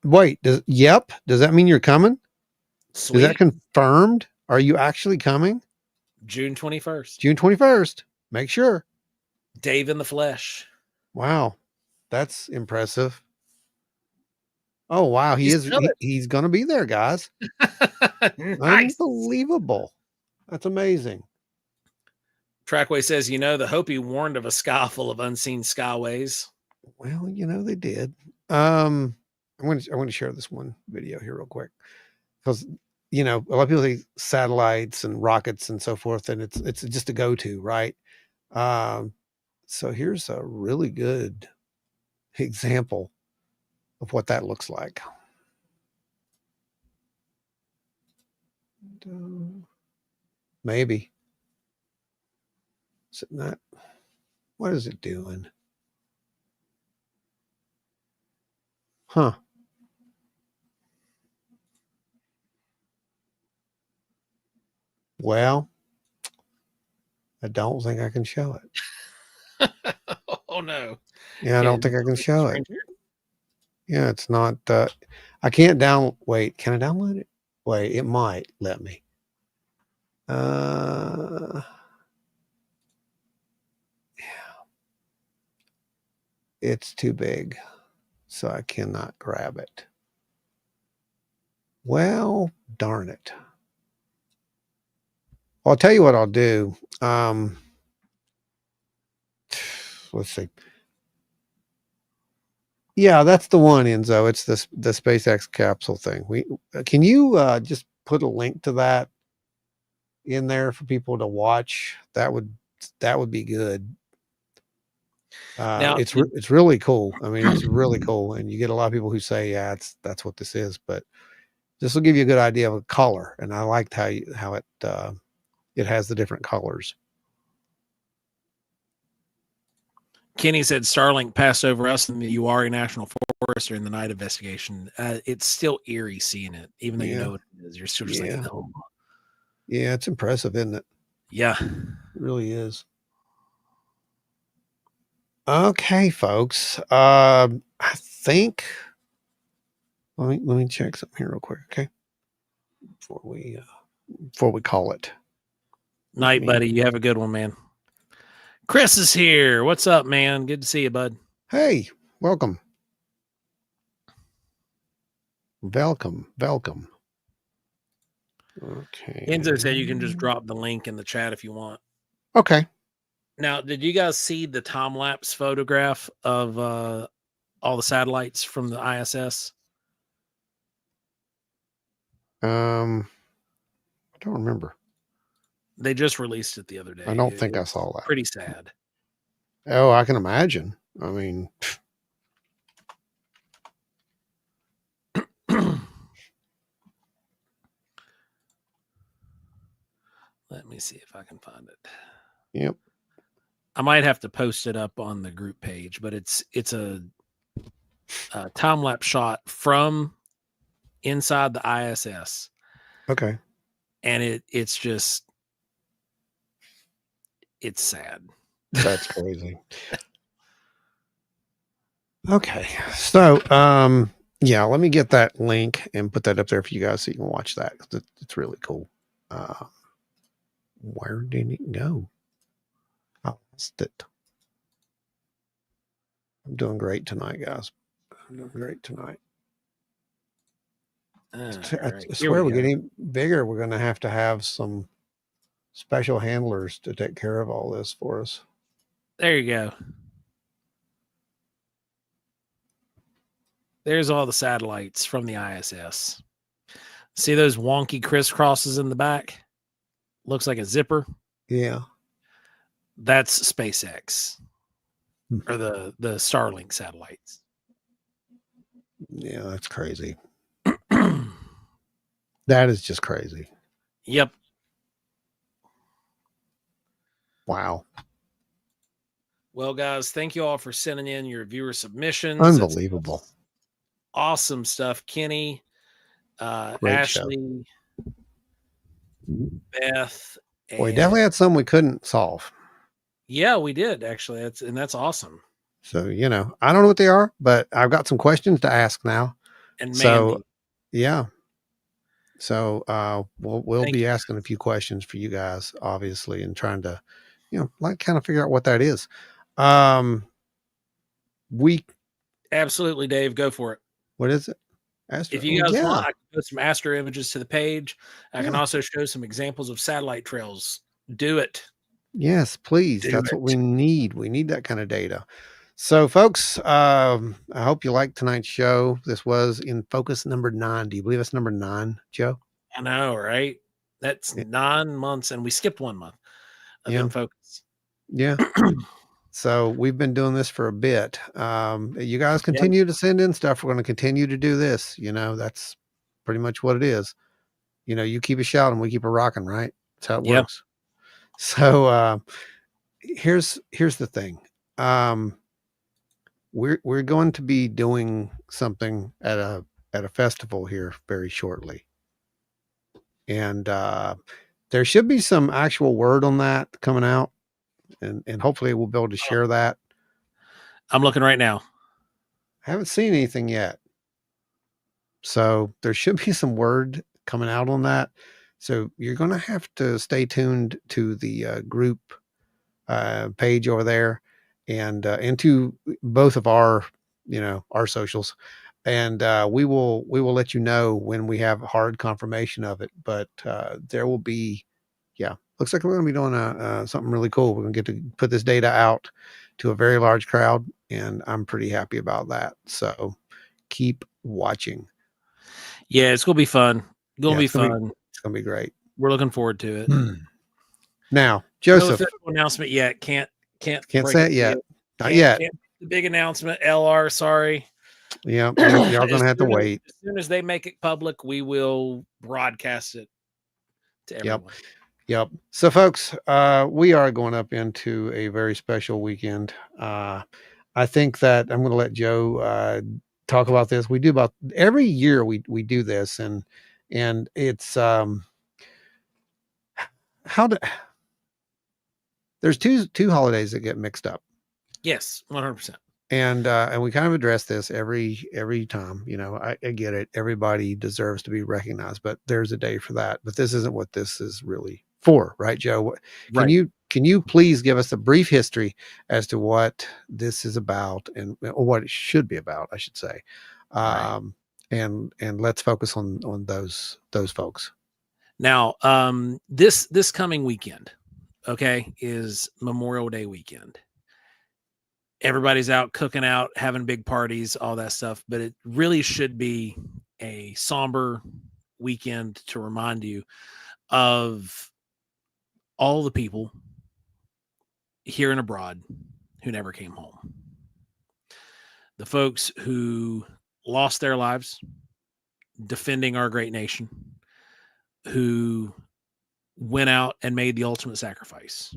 S2: Wait, does that mean you're coming?
S3: Sweet.
S2: Is that confirmed? Are you actually coming?
S3: June 21st.
S2: June 21st. Make sure.
S3: Dave in the flesh.
S2: Wow. That's impressive. Oh, wow. He's going to be there, guys.
S3: Nice.
S2: Unbelievable. That's amazing.
S3: Trackway says, the Hopi warned of a sky full of unseen skyways.
S2: Well, they did. I want to share this one video here real quick because a lot of people say satellites and rockets and so forth, and it's just a go-to, right? So here's a really good example of what that looks like. Maybe. Is it not? What is it doing? Huh. Well, I don't think I can show it.
S3: Oh no.
S2: Yeah, I don't think I can show it. Yeah, it's not. I can't wait, can I download it? Wait, it might let me. Yeah. It's too big, so I cannot grab it. Well, darn it. Well, I'll tell you what I'll do. Let's see. Yeah, that's the one, Enzo. It's the SpaceX capsule thing. Can you just put a link to that in there for people to watch? That would be good.
S3: Now,
S2: it's really cool. I mean, it's really cool, and you get a lot of people who say, "Yeah, that's what this is." But this will give you a good idea of a color, and I liked how it has the different colors.
S3: Kenny said Starlink passed over us in the Uwharrie National Forest during the night investigation. It's still eerie seeing it, even though you know what it is. You're still just like, oh.
S2: Yeah, it's impressive, isn't it?
S3: Yeah,
S2: it really is. Okay, folks. I think let me check something here real quick, okay? Before we call it.
S3: Night, buddy. You have a good one, man. Chris is here. What's up, man? Good to see you, bud.
S2: Hey, welcome. Welcome. Okay.
S3: Enzo said you can just drop the link in the chat if you want.
S2: Okay.
S3: Now, did you guys see the time-lapse photograph of all the satellites from the ISS?
S2: I don't remember.
S3: They just released it the other day.
S2: I don't think I saw that.
S3: Pretty sad.
S2: Oh, I can imagine. I mean,
S3: let me see if I can find it.
S2: Yep.
S3: I might have to post it up on the group page, but it's a time-lapse shot from inside the ISS.
S2: Okay.
S3: And it's sad.
S2: That's crazy. Okay. So, yeah, let me get that link and put that up there for you guys so you can watch that. It's really cool. Where did it go? I lost it. I'm doing great tonight, guys. I'm doing great tonight. I swear we're getting bigger. We're going to have some special handlers to take care of all this for us.
S3: There you go. There's all the satellites from the ISS. See those wonky crisscrosses in the back? Looks like a zipper.
S2: Yeah.
S3: That's SpaceX or the Starlink satellites.
S2: Yeah, that's crazy. That is just crazy.
S3: Yep.
S2: Wow.
S3: Well, guys, thank you all for sending in your viewer submissions.
S2: Unbelievable.
S3: That's awesome stuff. Kenny, Ashley, Beth.
S2: Well, we definitely had some we couldn't solve.
S3: Yeah, we did actually. That's awesome.
S2: So, I don't know what they are, but I've got some questions to ask now.
S3: And
S2: so, yeah. So, we'll be asking a few questions for you guys, obviously, and trying to, kind of figure out what that is. We
S3: absolutely, Dave, go for it.
S2: What is it?
S3: If you guys want, I can put some astro images to the page. I can also show some examples of satellite trails. Do it.
S2: Yes, please. That's what we need. We need that kind of data. So, folks, I hope you liked tonight's show. This was In Focus number 9. Do you believe it's number 9, Joe?
S3: I know, right? That's
S2: Yeah.
S3: 9 months, and we skipped 1 month of
S2: Yeah.
S3: In Focus.
S2: Yeah. So we've been doing this for a bit. You guys continue to send in stuff. We're going to continue to do this. You know, that's pretty much what it is. You know, you keep it shouting, we keep it rocking, right? That's how it
S3: Yeah.
S2: works. So here's the thing. We're going to be doing something at a festival here very shortly. And there should be some actual word on that coming out. And hopefully we'll be able to share that.
S3: I'm looking right now.
S2: I haven't seen anything yet. So there should be some word coming out on that. So you're going to have to stay tuned to the group page over there and to both of our, our socials. And we will let you know when we have hard confirmation of it. But there will be, looks like we're going to be doing something really cool. We're going to get to put this data out to a very large crowd, and I'm pretty happy about that. So keep watching.
S3: Yeah, it's going to be fun. It's going to be fun.
S2: It's going to be great.
S3: We're looking forward to it.
S2: Now, Joseph,
S3: no announcement yet. Can't
S2: say it yet. Not yet.
S3: The big announcement. LR, sorry.
S2: Yeah, y'all gonna have to wait.
S3: As soon as they make it public, we will broadcast it to everyone.
S2: Yep. So, folks, we are going up into a very special weekend. I think that I'm going to let Joe talk about this. We do about every year we do this, and it's there's two holidays that get mixed up.
S3: Yes, 100%.
S2: And we kind of address this every time. You know, I get it. Everybody deserves to be recognized, but there's a day for that. But this isn't what this is really for, right, Joe? Can you please give us a brief history as to what this is about or what it should be about, I should say, and let's focus on those folks.
S3: Now, this coming weekend, okay, is Memorial Day weekend. Everybody's out cooking out, having big parties, all that stuff, but it really should be a somber weekend to remind you of all the people here and abroad who never came home. The folks who lost their lives defending our great nation, who went out and made the ultimate sacrifice.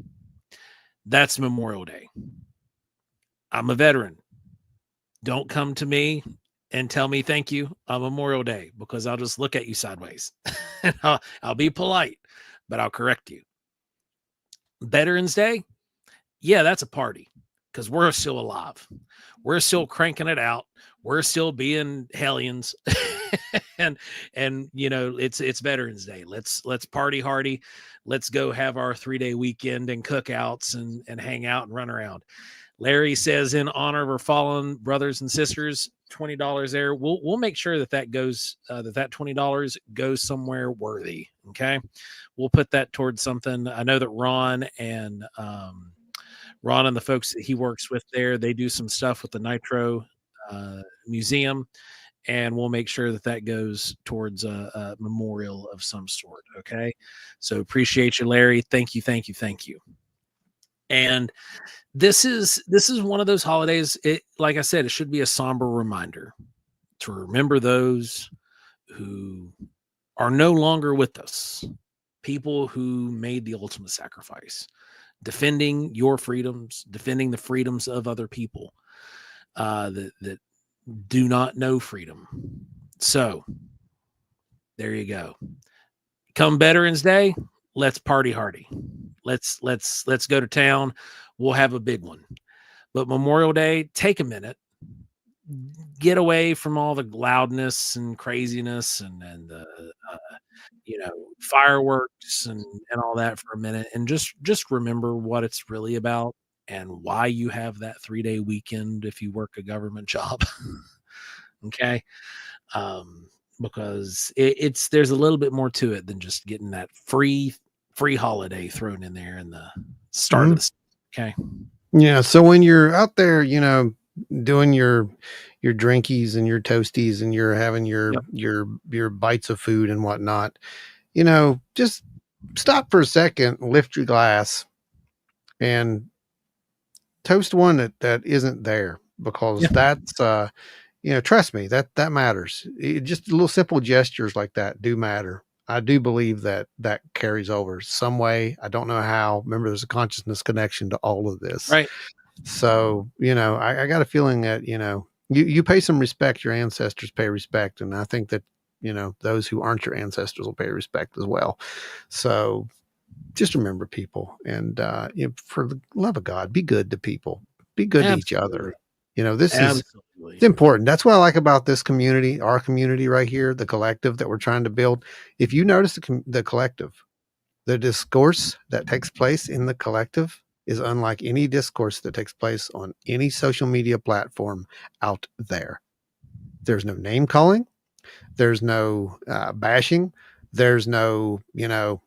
S3: That's Memorial Day. I'm a veteran. Don't come to me and tell me thank you on Memorial Day, because I'll just look at you sideways. I'll be polite, but I'll correct you. Veterans Day, yeah, that's a party because we're still alive. We're still cranking it out. We're still being hellions. and you know, it's Veterans Day. Let's party hardy. Let's go have our 3-day weekend and cookouts and hang out and run around. Larry says, in honor of our fallen brothers and sisters, $20 there. We'll make sure that goes that $20 goes somewhere worthy. Okay, we'll put that towards something. I know that Ron and the folks that he works with there, they do some stuff with the Nitro Museum, and we'll make sure that goes towards a memorial of some sort. Okay, so appreciate you, Larry. Thank you. And this is one of those holidays. Like I said, it should be a somber reminder to remember those who are no longer with us, people who made the ultimate sacrifice, defending your freedoms, defending the freedoms of other people that do not know freedom. So there you go. Come Veterans Day, let's party hardy. Let's go to town. We'll have a big one. But Memorial Day, take a minute, get away from all the loudness and craziness and the fireworks and all that for a minute, and just remember what it's really about and why you have that 3-day weekend if you work a government job. Okay. Because there's a little bit more to it than just getting that free holiday thrown in there in the start of this. Okay.
S2: Yeah. So when you're out there, doing your drinkies and your toasties and you're having
S3: Yep.
S2: your bites of food and whatnot, just stop for a second, lift your glass and toast one that isn't there, because
S3: Yeah.
S2: that's trust me, that matters. Just little simple gestures like that do matter. I do believe that carries over some way. I don't know how. Remember, there's a consciousness connection to all of this.
S3: Right.
S2: So, I got a feeling that, you pay some respect, your ancestors pay respect. And I think that, those who aren't your ancestors will pay respect as well. So just remember people, and, for the love of God, be good to people, be good to each other. This is it's important. That's what I like about this community, our community right here, the collective that we're trying to build. If you notice the collective, the discourse that takes place in the collective is unlike any discourse that takes place on any social media platform out there. There's no name calling. There's no bashing. There's no, what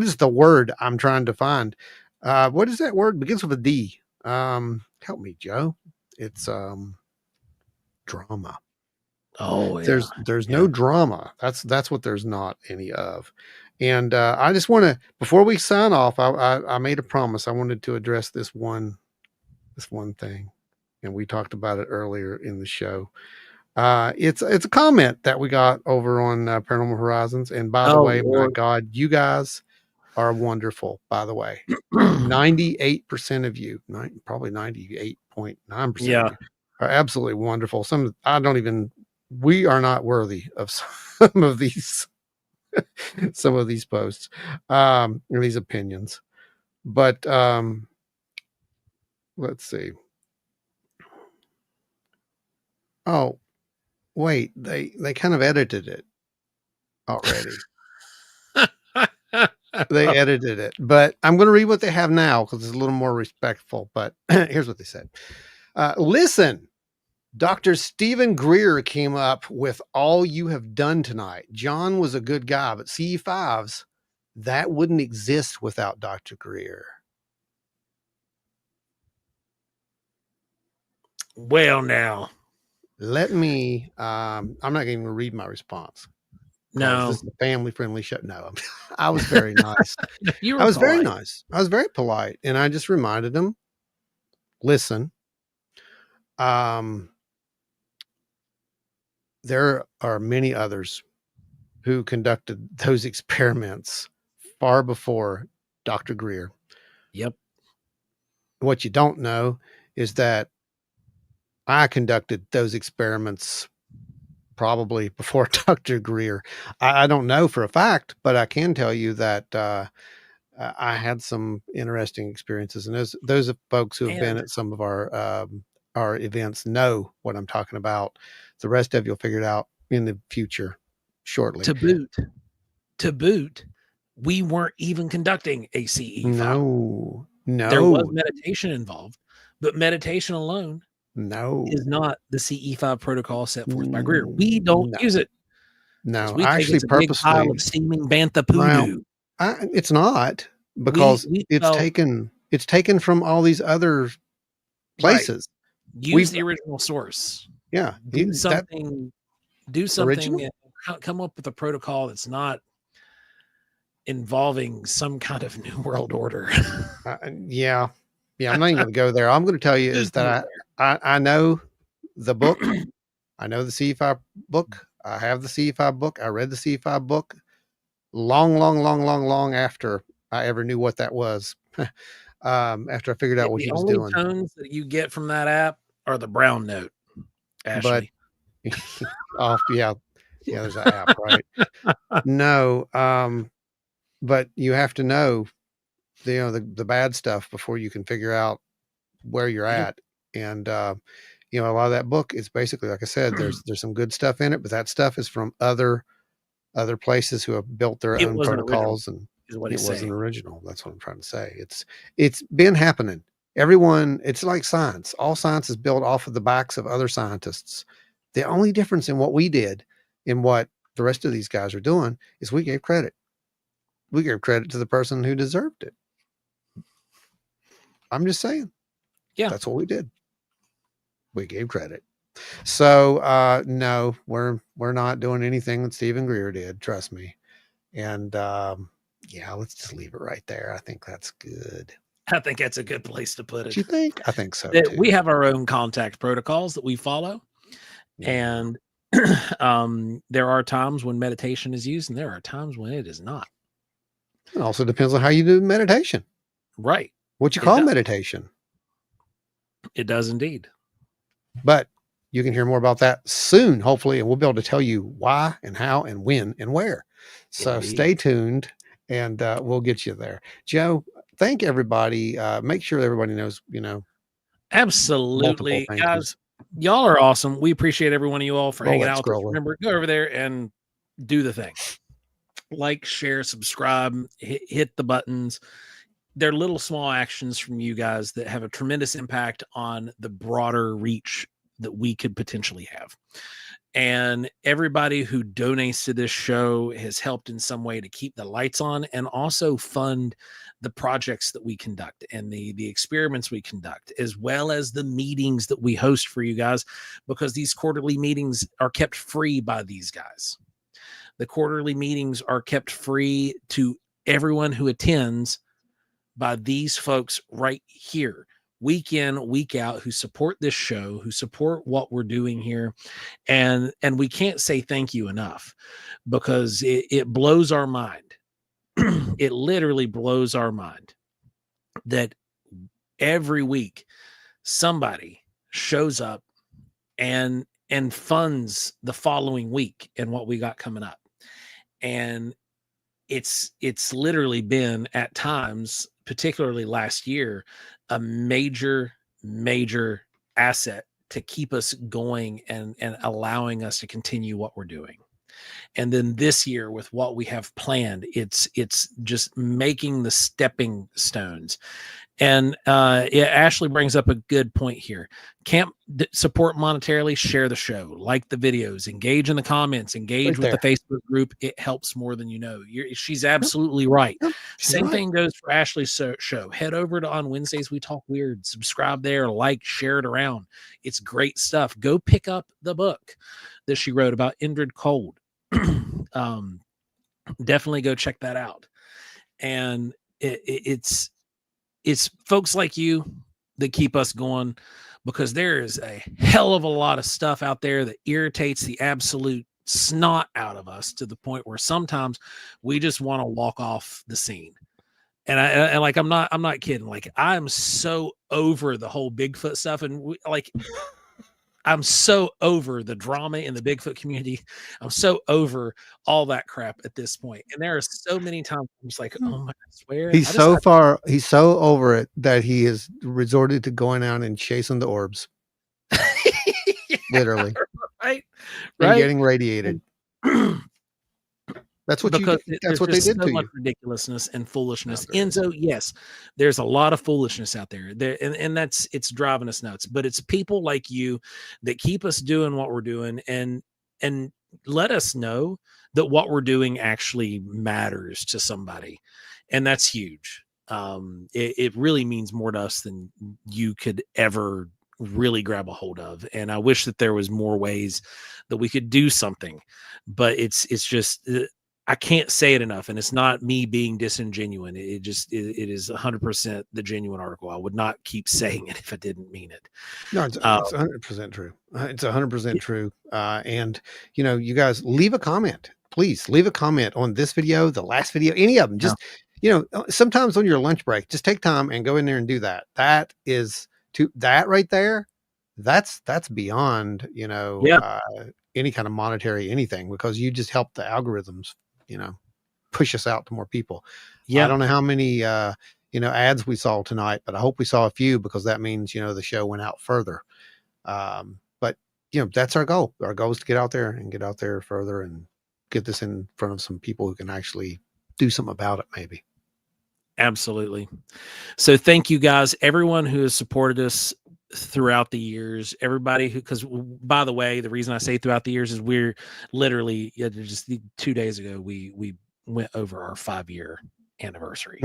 S2: is the word I'm trying to find? What is that word? Begins with a D. Help me, Joe. It's drama.
S3: Oh, yeah.
S2: There's no drama. That's what there's not any of. And I just want to, before we sign off, I made a promise. I wanted to address this one thing, and we talked about it earlier in the show. It's a comment that we got over on Paranormal Horizons. And by the way,
S3: Lord.
S2: my God, you guys are wonderful. By the way, 98% of you, probably 98.9%
S3: Yeah.
S2: of you are absolutely wonderful. We are not worthy of some of these posts, or these opinions. But let's see. Oh, wait, they kind of edited it already. They edited it, but I'm going to read what they have now because it's a little more respectful. But here's what they said. Listen, Dr. Stephen Greer came up with all you have done tonight. John was a good guy, but CE5s, that wouldn't exist without Dr. Greer.
S3: Well, now.
S2: Let me, I'm not going to read my response.
S3: No.
S2: This is a family-friendly show. No, I was very nice.
S3: You were
S2: I was
S3: polite.
S2: very nice. I was very polite. And I just reminded them, listen, there are many others who conducted those experiments far before Dr. Greer.
S3: Yep.
S2: What you don't know is that I conducted those experiments probably before Dr. Greer. I don't know for a fact, but I can tell you that I had some interesting experiences, and those folks who have been at some of our events know what I'm talking about. The rest of you'll figure it out in the future shortly.
S3: To boot, we weren't even conducting a CE file.
S2: No,
S3: there was meditation involved, but meditation alone is not the CE5 protocol set forth by Greer. We don't use it.
S2: No,
S3: we
S2: actually
S3: it's a big pile of steaming bantha poodoo.
S2: It's not, because it's taken from all these other places.
S3: Right. Use the original source.
S2: Yeah.
S3: Do something and come up with a protocol that's not involving some kind of new world order.
S2: Yeah. I'm not even going to go there. I'm going to tell you is that I know the book. I know the CE5 book. I have the CE5 book. I read the CE5 book long after I ever knew what that was. After I figured out what he was doing.
S3: The only tones that you get from that app are the brown note, Ashley.
S2: But there's an app, right? No, but you have to know the bad stuff before you can figure out where you're at. And a lot of that book is basically, like I said, there's some good stuff in it, but that stuff is from other places who have built their own protocols, and it wasn't original. That's what I'm trying to say. It's been happening. Everyone, it's like science. All science is built off of the backs of other scientists. The only difference in what we did and what the rest of these guys are doing is we gave credit. We gave credit to the person who deserved it. I'm just saying.
S3: Yeah.
S2: That's what we did. We gave credit. So no, we're not doing anything that Stephen Greer did. Trust me. And yeah, let's just leave it right there. I think that's good.
S3: I think that's a good place to put
S2: Do
S3: it.
S2: you think? I think so
S3: That
S2: too.
S3: we have our own contact protocols that we follow.
S2: Yeah.
S3: And there are times when meditation is used and there are times when it is not.
S2: It also depends on how you do meditation.
S3: Right.
S2: What you
S3: It
S2: call
S3: does.
S2: meditation.
S3: It does indeed.
S2: But you can hear more about that soon, hopefully, and we'll be able to tell you why and how and when and where. So
S3: Indeed.
S2: stay tuned, and we'll get you there. Joe, thank everybody. Make sure everybody knows,
S3: Absolutely.
S2: thank
S3: Guys, y'all are awesome. We appreciate every one of you all for
S2: Roll
S3: hanging
S2: that
S3: out with us.
S2: scroller.
S3: Remember, go over there and do the thing. Like, share, subscribe, hit the buttons. They're little small actions from you guys that have a tremendous impact on the broader reach that we could potentially have. And everybody who donates to this show has helped in some way to keep the lights on and also fund the projects that we conduct and the experiments we conduct, as well as the meetings that we host for you guys, because these quarterly meetings are kept free by these guys. The quarterly meetings are kept free to everyone who attends by these folks right here, week in, week out, who support this show, who support what we're doing here. And we can't say thank you enough, because it blows our mind. It literally blows our mind that every week somebody shows up and funds the following week and what we got coming up. And it's literally been, at times, particularly last year, a major asset to keep us going and allowing us to continue what we're doing. And then this year, with what we have planned, it's just making the stepping stones. And Ashley brings up a good point here. Can't support monetarily, share the show, like the videos, engage in the comments, engage with the Facebook group. It helps more than you know. She's absolutely right. Same thing goes for Ashley's show. Head over to On Wednesdays We Talk Weird. Subscribe there, like, share it around. It's great stuff. Go pick up the book that she wrote about Indrid Cold. Definitely go check that out. And it's folks like you that keep us going, because there is a hell of a lot of stuff out there that irritates the absolute snot out of us, to the point where sometimes we just want to walk off the scene. And I'm not kidding. Like, I'm so over the whole Bigfoot stuff. And I'm so over the drama in the Bigfoot community. I'm so over all that crap at this point. And there are so many times I'm just like, oh my, I swear.
S2: He's so over it that he has resorted to going out and chasing the orbs.
S3: Yeah,
S2: literally.
S3: Right.
S2: And getting radiated. That's what
S3: that's what
S2: they did
S3: so
S2: to
S3: much
S2: you.
S3: Ridiculousness and foolishness. Enzo, yes, there's a lot of foolishness out there. And it's driving us nuts. But it's people like you that keep us doing what we're doing and let us know that what we're doing actually matters to somebody. And that's huge. It really means more to us than you could ever really grab a hold of. And I wish that there was more ways that we could do something, but it's just, I can't say it enough. And it's not me being disingenuous. It is 100% the genuine article. I would not keep saying it if I didn't mean it.
S2: No, it's 100% true. It's 100% true. And you guys, leave a comment, please leave a comment on this video, the last video, any of them. Just, sometimes on your lunch break, just take time and go in there and do that. That is that right there. That's beyond, any kind of monetary anything, because you just help the algorithms, push us out to more people. I don't know how many, ads we saw tonight, but I hope we saw a few, because that means, the show went out further. But that's our goal. Our goal is to get out there further and get this in front of some people who can actually do something about it. Maybe.
S3: Absolutely. So thank you guys, everyone who has supported us throughout the years, everybody who, because by the way, the reason I say throughout the years is we're literally just 2 days ago, we went over our 5-year anniversary.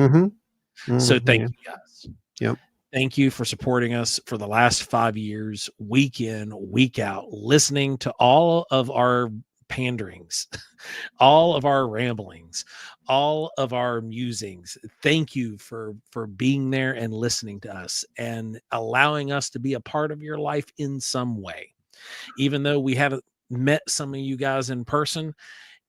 S3: So thank you guys.
S2: Yep.
S3: Thank you for supporting us for the last 5 years, week in, week out, listening to all of our panderings, all of our ramblings, all of our musings. Thank you for being there and listening to us and allowing us to be a part of your life in some way. Even though we haven't met some of you guys in person,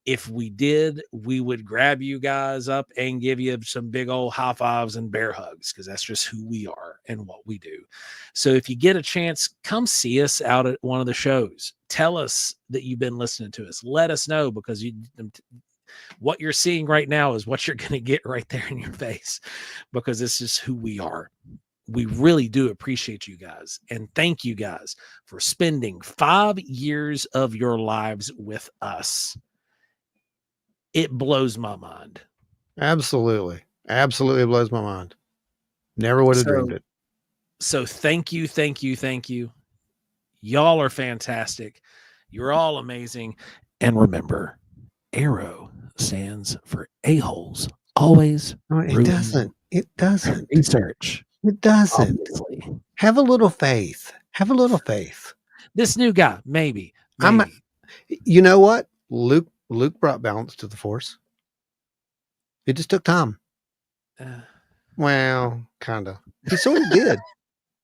S3: if we did, we would grab you guys up and give you some big old high fives and bear hugs, because that's just who we are and what we do. So if you get a chance, come see us out at one of the shows. Tell us that you've been listening to us. Let us know, because what you're seeing right now is what you're going to get right there in your face, because this is who we are. We really do appreciate you guys. And thank you guys for spending 5 years of your lives with us. It blows my mind.
S2: Absolutely. Absolutely blows my mind. Never would have dreamed it.
S3: So thank you, thank you, thank you. Y'all are fantastic. You're all amazing. And remember, ARRO stands for A-holes. Always.
S2: No, it doesn't. It doesn't.
S3: Research.
S2: It doesn't.
S3: Obviously.
S2: Have a little faith. Have a little faith.
S3: This new guy, maybe.
S2: You know what? Luke brought balance to the Force. It just took time. Well, kind of. He sort of did.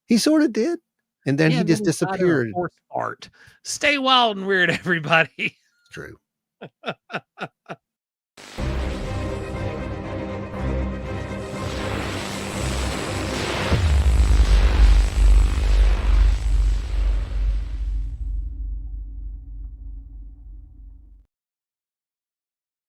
S2: He sort of did. And then he just disappeared.
S3: Force art. Stay wild and weird, everybody.
S2: True.